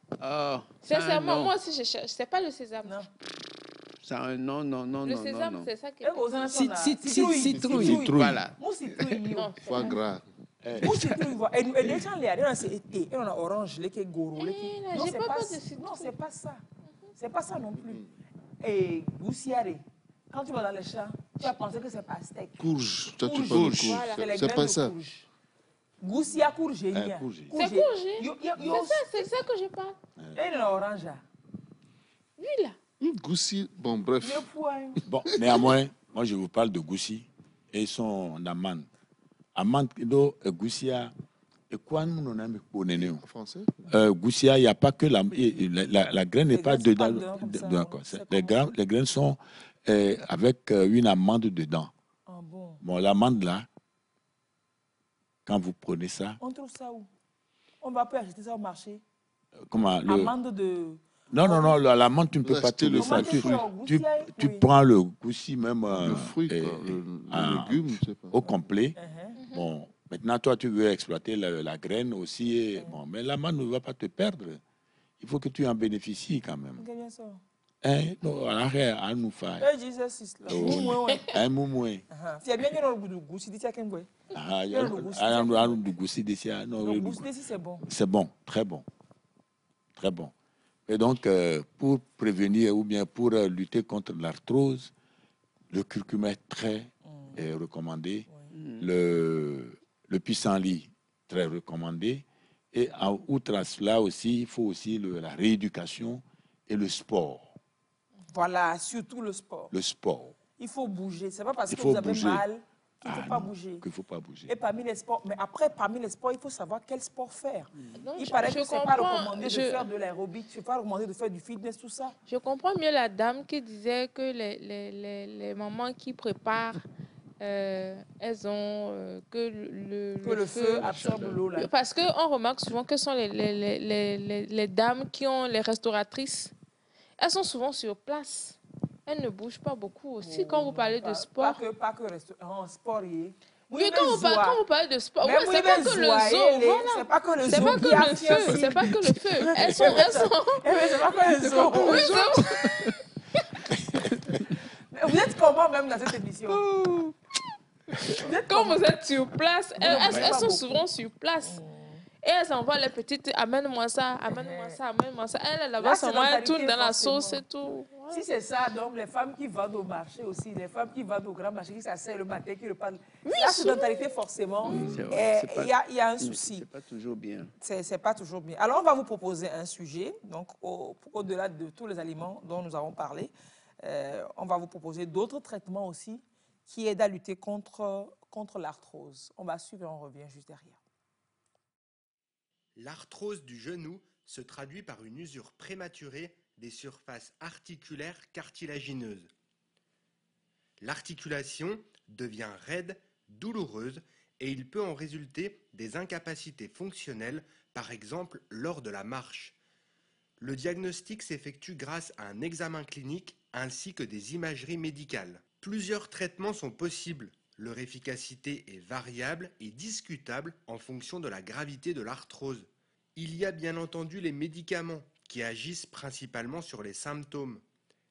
Sincèrement, moi aussi je cherche. C'est pas le sésame. Non. Non. Le sésame, c'est ça qui est. Citrouille. Voilà. Foie gras. Et les gens, c'est été. Et on a orange, les qui goro. Non, c'est pas ça. C'est pas ça non plus. Et goussiare, quand tu vas dans les champs, tu vas penser que c'est pastèque. Courge. Toi, tu parles de courge. Voilà. C'est pas ça. Goussia courge. C'est courge. C'est ça que je parle. Et l'orange. Oui, là. Goussi, bon, bref. Bon, néanmoins, moi, je vous parle de goussi et son amande. Amande, goussia. Et quoi nous on a mis pour néné en français? Goussia, il n'y a pas que la graine n'est pas dedans. Les graines sont avec une amande dedans. Ah bon? Bon, l'amande là, quand vous prenez ça. On trouve ça où? On va pas acheter ça au marché. Comment? Amande de. Non, non, non, la menthe, tu ne peux pas trouver ça. Tu prends le goussi même. Le fruit, le légume, je sais pas. Au complet. Bon, maintenant, toi, tu veux exploiter la graine aussi. Bon, mais la menthe ne va pas te perdre. Il faut que tu en bénéficies quand même. Non, arrête, à nous faire. Un moumouin. C'est bien le goussi de ça. Le goussi de ça. Le goussi de ça, c'est bon. C'est bon, très bon. Très bon. Et donc, pour prévenir ou bien pour lutter contre l'arthrose, le curcuma est très recommandé. Le pissenlit, très recommandé. Et outre à cela aussi, il faut aussi la rééducation et le sport. Voilà, surtout le sport. Le sport. Il faut bouger. Ce n'est pas parce que vous avez mal qu'il ne faut pas bouger. Qu'il ne faut pas bouger. Et parmi les sports, mais après, parmi les sports, il faut savoir quel sport faire. Donc, il paraît que ce n'est pas recommandé de faire de l'aérobic, ce n'est pas recommandé de faire du fitness, tout ça. Je comprends mieux la dame qui disait que les mamans qui préparent, elles ont que le feu absorbe l'eau. Parce qu'on remarque souvent que ce sont les dames qui ont les restauratrices. Elles sont souvent sur place. Elles ne bougent pas beaucoup aussi quand vous parlez de sport. Pas que sport. Oui, quand vous parlez de sport, oui, c'est pas que le zoo. Voilà. C'est pas que le zoo. C'est pas que le feu. C'est pas que le feu. Elles sont. C'est pas que le zoo. Vous êtes comment même dans cette émission? Quand vous êtes sur place, elles sont souvent sur place. Et elles envoient les petites, amène-moi ça, amène-moi ça, amène-moi ça. Elle, là-bas, elles tournent dans la sauce et tout. Ouais. Si c'est ça, donc les femmes qui vendent au marché aussi, les femmes qui vendent au grand marché, qui s'asseyent le matin, qui repartent. Oui, la sédentarité, forcément, il y a un souci. C'est pas toujours bien. C'est pas toujours bien. Alors, on va vous proposer un sujet, donc au-delà de tous les aliments dont nous avons parlé, on va vous proposer d'autres traitements aussi qui aident à lutter contre l'arthrose. On va suivre et on revient juste derrière. L'arthrose du genou se traduit par une usure prématurée des surfaces articulaires cartilagineuses. L'articulation devient raide, douloureuse et il peut en résulter des incapacités fonctionnelles, par exemple lors de la marche. Le diagnostic s'effectue grâce à un examen clinique ainsi que des imageries médicales. Plusieurs traitements sont possibles. Leur efficacité est variable et discutable en fonction de la gravité de l'arthrose. Il y a bien entendu les médicaments qui agissent principalement sur les symptômes.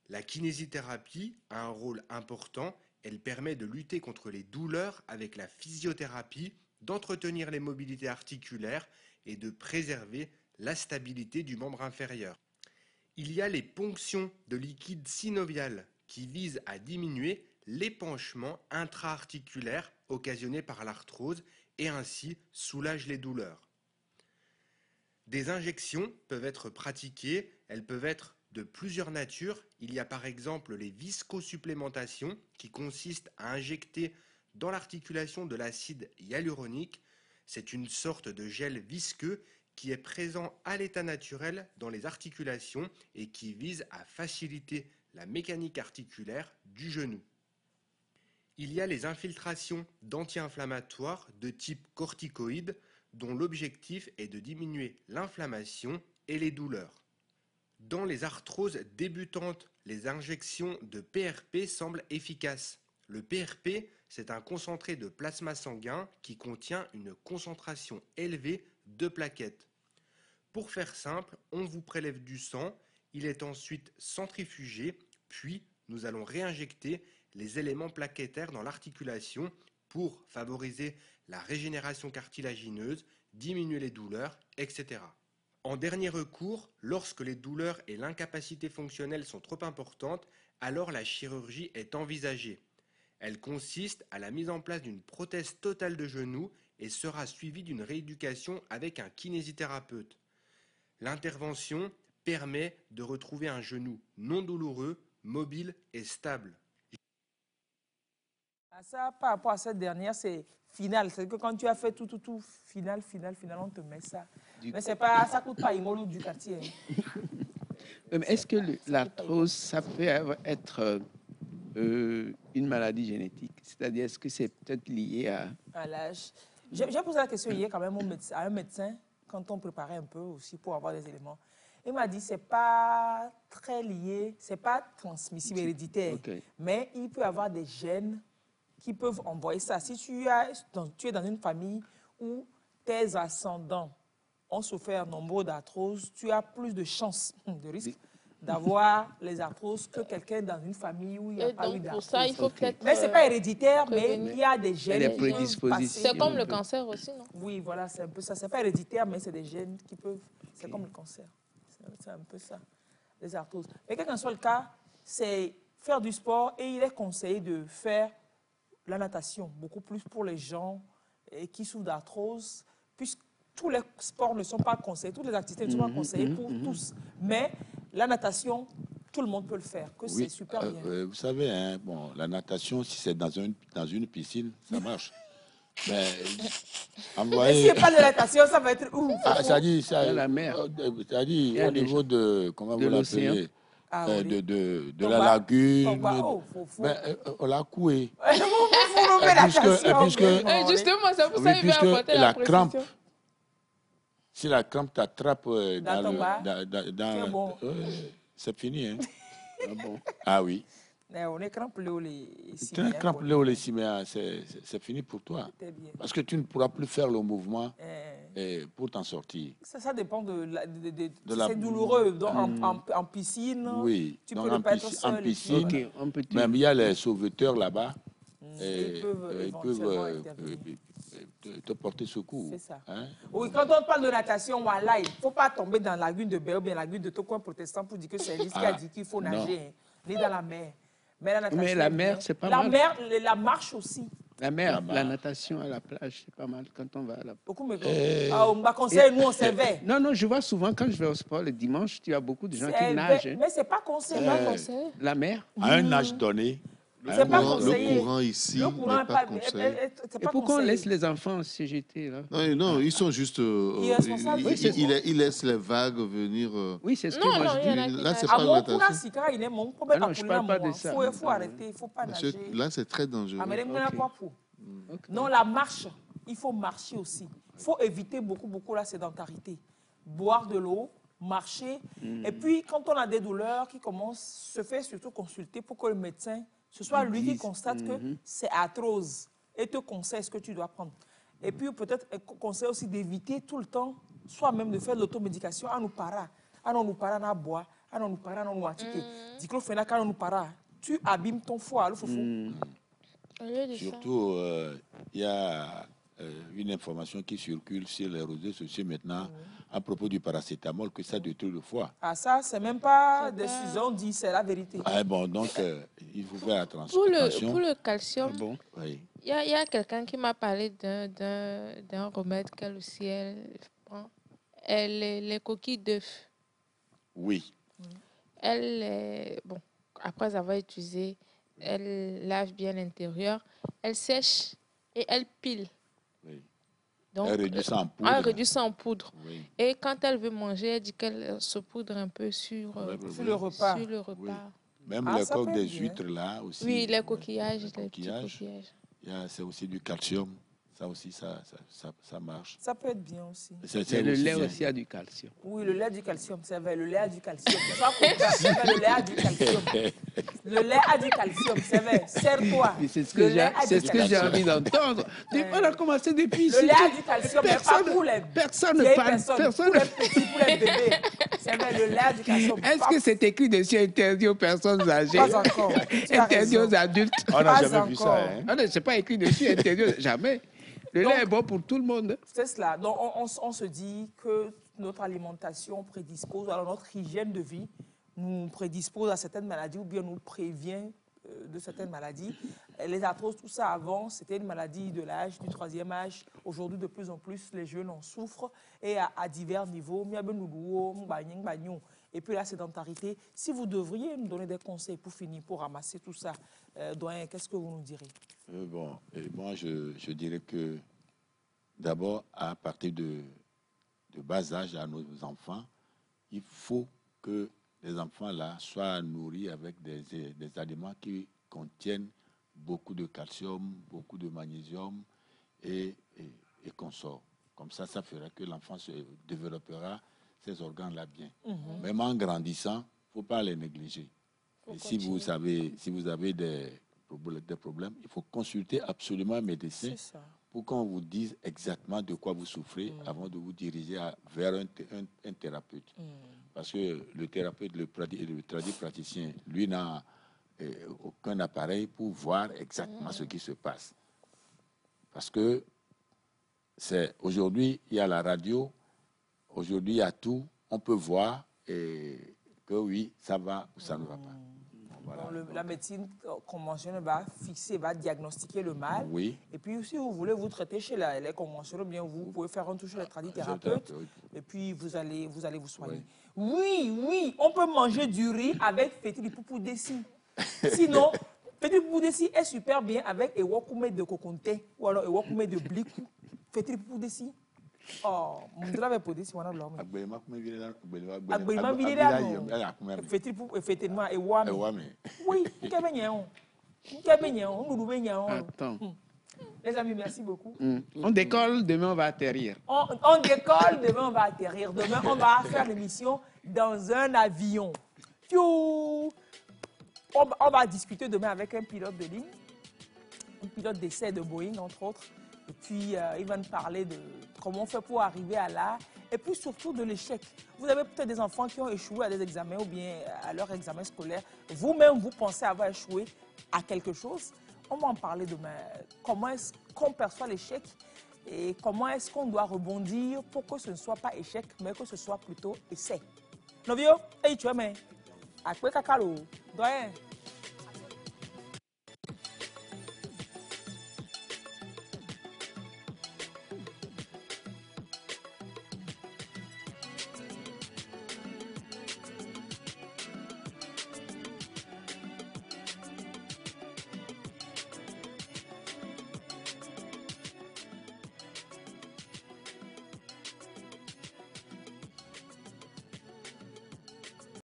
La kinésithérapie a un rôle important, elle permet de lutter contre les douleurs avec la physiothérapie, d'entretenir les mobilités articulaires et de préserver la stabilité du membre inférieur. Il y a les ponctions de liquide synovial qui visent à diminuer l'épanchement intra-articulaire occasionné par l'arthrose et ainsi soulagent les douleurs. Des injections peuvent être pratiquées, elles peuvent être de plusieurs natures. Il y a par exemple les viscosupplémentations qui consistent à injecter dans l'articulation de l'acide hyaluronique. C'est une sorte de gel visqueux qui est présent à l'état naturel dans les articulations et qui vise à faciliter la mécanique articulaire du genou. Il y a les infiltrations d'anti-inflammatoires de type corticoïde dont l'objectif est de diminuer l'inflammation et les douleurs. Dans les arthroses débutantes, les injections de PRP semblent efficaces. Le PRP, c'est un concentré de plasma sanguin qui contient une concentration élevée de plaquettes. Pour faire simple, on vous prélève du sang, il est ensuite centrifugé, puis nous allons réinjecter les éléments plaquettaires dans l'articulation pour favoriser la régénération cartilagineuse, diminuer les douleurs, etc. En dernier recours, lorsque les douleurs et l'incapacité fonctionnelle sont trop importantes, alors la chirurgie est envisagée. Elle consiste à la mise en place d'une prothèse totale de genou et sera suivie d'une rééducation avec un kinésithérapeute. L'intervention permet de retrouver un genou non douloureux, mobile et stable. Ça, par rapport à cette dernière, c'est final. C'est que quand tu as fait tout, final, on te met ça. Mais c'est pas, ça ne coûte pas Imolo du quartier. Est-ce que l'arthrose, ça peut être une maladie génétique? C'est-à-dire, est-ce que c'est peut-être lié à l'âge? J'ai posé la question hier quand même à un médecin, quand on préparait un peu aussi pour avoir des éléments. Il m'a dit que ce n'est pas très lié, ce n'est pas transmissible, héréditaire. Mais il peut y avoir des gènes qui peuvent envoyer ça. Si tu es dans une famille où tes ascendants ont souffert nombreux d'arthrose, tu as plus de chances, de risque, d'avoir les arthroses que quelqu'un dans une famille où il n'y a pas eu d'arthrose. Pour ça, il faut peut-être... Mais ce n'est pas héréditaire, mais il y a des gènes qui peuvent passer. C'est comme le cancer aussi, non? Oui, voilà, c'est un peu ça. Ce n'est pas héréditaire, mais c'est des gènes qui peuvent... C'est comme le cancer. C'est un peu ça, les arthroses. Mais quel qu'en soit le cas, c'est faire du sport et il est conseillé de faire la natation, beaucoup plus pour les gens qui souffrent d'arthrose, puisque tous les sports ne sont pas conseillés, toutes les activités ne sont pas conseillées pour tous. Mais la natation, tout le monde peut le faire, que c'est super bien. Vous savez, hein, bon, la natation, si c'est dans une piscine, ça marche. Mais s'il n'y a pas de natation, ça va être ouf. Ça dit, la mer. Ça dit, au niveau de, comment vous l'appelez, de la lagune, on l'a coué. Justement, c'est pour ça qu'il veut apporter la crampe. Si la crampe t'attrape c'est fini. Hein. Ah oui. On est crampé les ciméas, c'est fini pour toi. Parce que tu ne pourras plus faire le mouvement pour t'en sortir. Ça dépend c'est douloureux. Donc, en piscine, oui. Tu peux ne pas être seul. En piscine, même il y a les sauveteurs là-bas. Ils peuvent te porter secours. C'est ça. Hein? Oui, quand on parle de natation, voilà, il ne faut pas tomber dans la lagune de Béo, bien la lagune de Tocoin protestant pour dire que c'est Alice qui a dit qu'il faut nager, ni dans la mer. Mais la mer, c'est pas mal. La marche aussi. La mer, la natation à la plage, c'est pas mal quand on va à la plage. Beaucoup on m'a conseillé, nous, on servait. Non, je vois souvent quand je vais au sport le dimanche, tu as beaucoup de gens qui nagent. Mais c'est pas conseillé. La mer. À un âge donné. C'est pas conseillé. Le courant ici n'est pas conseillé. Et pourquoi on laisse les enfants CGT là? Non, ils sont juste... ils laissent les vagues venir... Oui, c'est ce que moi je dis. Là, c'est pas la natation. Non, je parle pas de ça. Il faut arrêter, il ne faut pas nager. Là, c'est très dangereux. Non, la marche, il faut marcher aussi. Il faut éviter beaucoup la sédentarité. Boire de l'eau, marcher. Et puis, quand on a des douleurs qui commencent, se fait surtout consulter pour que le médecin... Ce soit lui qui constate que c'est arthrose et te conseille ce que tu dois prendre. Et puis peut-être conseille aussi d'éviter tout le temps, soit même de faire de l'automédication. À nous para, na bois, à nous para, na nous attiquer. Diclofénac, à nous para. Tu abîmes ton foie, le foufou. Surtout, il y a une information qui circule sur les réseaux sociaux maintenant à propos du paracétamol, que ça détruit le foie. Ah, ça, c'est même pas des sujets, on dit, c'est la vérité. Ah, bon, donc, il faut faire attention. Pour le calcium, il y a quelqu'un qui m'a parlé d'un remède qu'elle aussi, elle prend. Les coquilles d'œufs. Oui. Après avoir utilisé, elle lave bien l'intérieur, elle sèche et elle pile. Oui. Donc, elle réduit ça en poudre. Elle réduit ça en poudre. Oui. Et quand elle veut manger, elle dit qu'elle se poudre un peu sur le repas. Oui. Même les coques des huîtres là aussi. Oui, les coquillages. Les petits coquillages. C'est aussi du calcium. Ça aussi, ça marche. Ça peut être bien aussi. Le lait aussi a du calcium. Oui, le lait a du calcium, c'est vrai. Le lait a du calcium. Le lait a du calcium. Le lait a du calcium, c'est vrai. Serre-toi. C'est ce que j'ai envie d'entendre. On a commencé depuis ici. Le lait a du calcium, mais pas pour les personne ne parle. Pour les petits, pour les bébés. C'est vrai, le lait a du calcium. Est-ce que c'est écrit dessus interdit aux personnes âgées? Pas encore. Interdit aux adultes? On n'a jamais vu ça. Non, c'est pas écrit dessus interdit. Jamais. Le lait est bon pour tout le monde. C'est cela. Donc, on se dit que notre alimentation prédispose, alors notre hygiène de vie nous prédispose à certaines maladies ou bien nous prévient de certaines maladies. Les arthroses, tout ça avant, c'était une maladie de l'âge, du 3e âge. Aujourd'hui, de plus en plus, les jeunes en souffrent et à divers niveaux. Et puis la sédentarité. Si vous devriez nous donner des conseils pour finir, pour ramasser tout ça, doyen, qu'est-ce que vous nous direz? Moi, je dirais que d'abord, à partir de bas âge à nos enfants, il faut que les enfants-là soient nourris avec des aliments qui contiennent beaucoup de calcium, beaucoup de magnésium et consorts. Comme ça fera que l'enfant se développera ces organes-là bien. Même en grandissant, il ne faut pas les négliger. Et si vous avez des problèmes, il faut consulter absolument un médecin pour qu'on vous dise exactement de quoi vous souffrez avant de vous diriger vers un thérapeute. Parce que le thérapeute, le praticien, lui n'a aucun appareil pour voir exactement ce qui se passe. Parce que aujourd'hui, il y a la radio, aujourd'hui, il y a tout, on peut voir que oui, ça va ou ça ne va pas. Voilà. La médecine conventionnelle va fixer, va diagnostiquer le mal. Oui. Et puis, si vous voulez vous traiter chez les conventionnels, bien vous pouvez faire un tour chez les tradithérapeutes. Et puis, vous allez vous soigner. Oui. Oui, on peut manger du riz avec fétri poupou dessi. Sinon, fétri poupou dessi est super bien avec ewakume de kokonte ou alors ewakume de blikou. Fétri poupou dessi. Oh, mon drame est podé si on a l'homme. Agbeima vidéra non. Fétri poupou effectivement ewame. Oui, Attends. Les amis, merci beaucoup. On décolle, demain on va atterrir. On décolle, demain on va atterrir. Demain on va faire l'émission dans un avion. On va discuter demain avec un pilote de ligne, un pilote d'essai de Boeing entre autres. Et puis il va nous parler de comment on fait pour arriver à là. Et puis surtout de l'échec. Vous avez peut-être des enfants qui ont échoué à des examens ou bien à leur examen scolaire. Vous-même, vous pensez avoir échoué à quelque chose. On va en parler demain. Comment est-ce qu'on perçoit l'échec et comment est-ce qu'on doit rebondir pour que ce ne soit pas échec, mais que ce soit plutôt essai. Novio, hey, tu vois, mais à quoi kakalo? Doyen.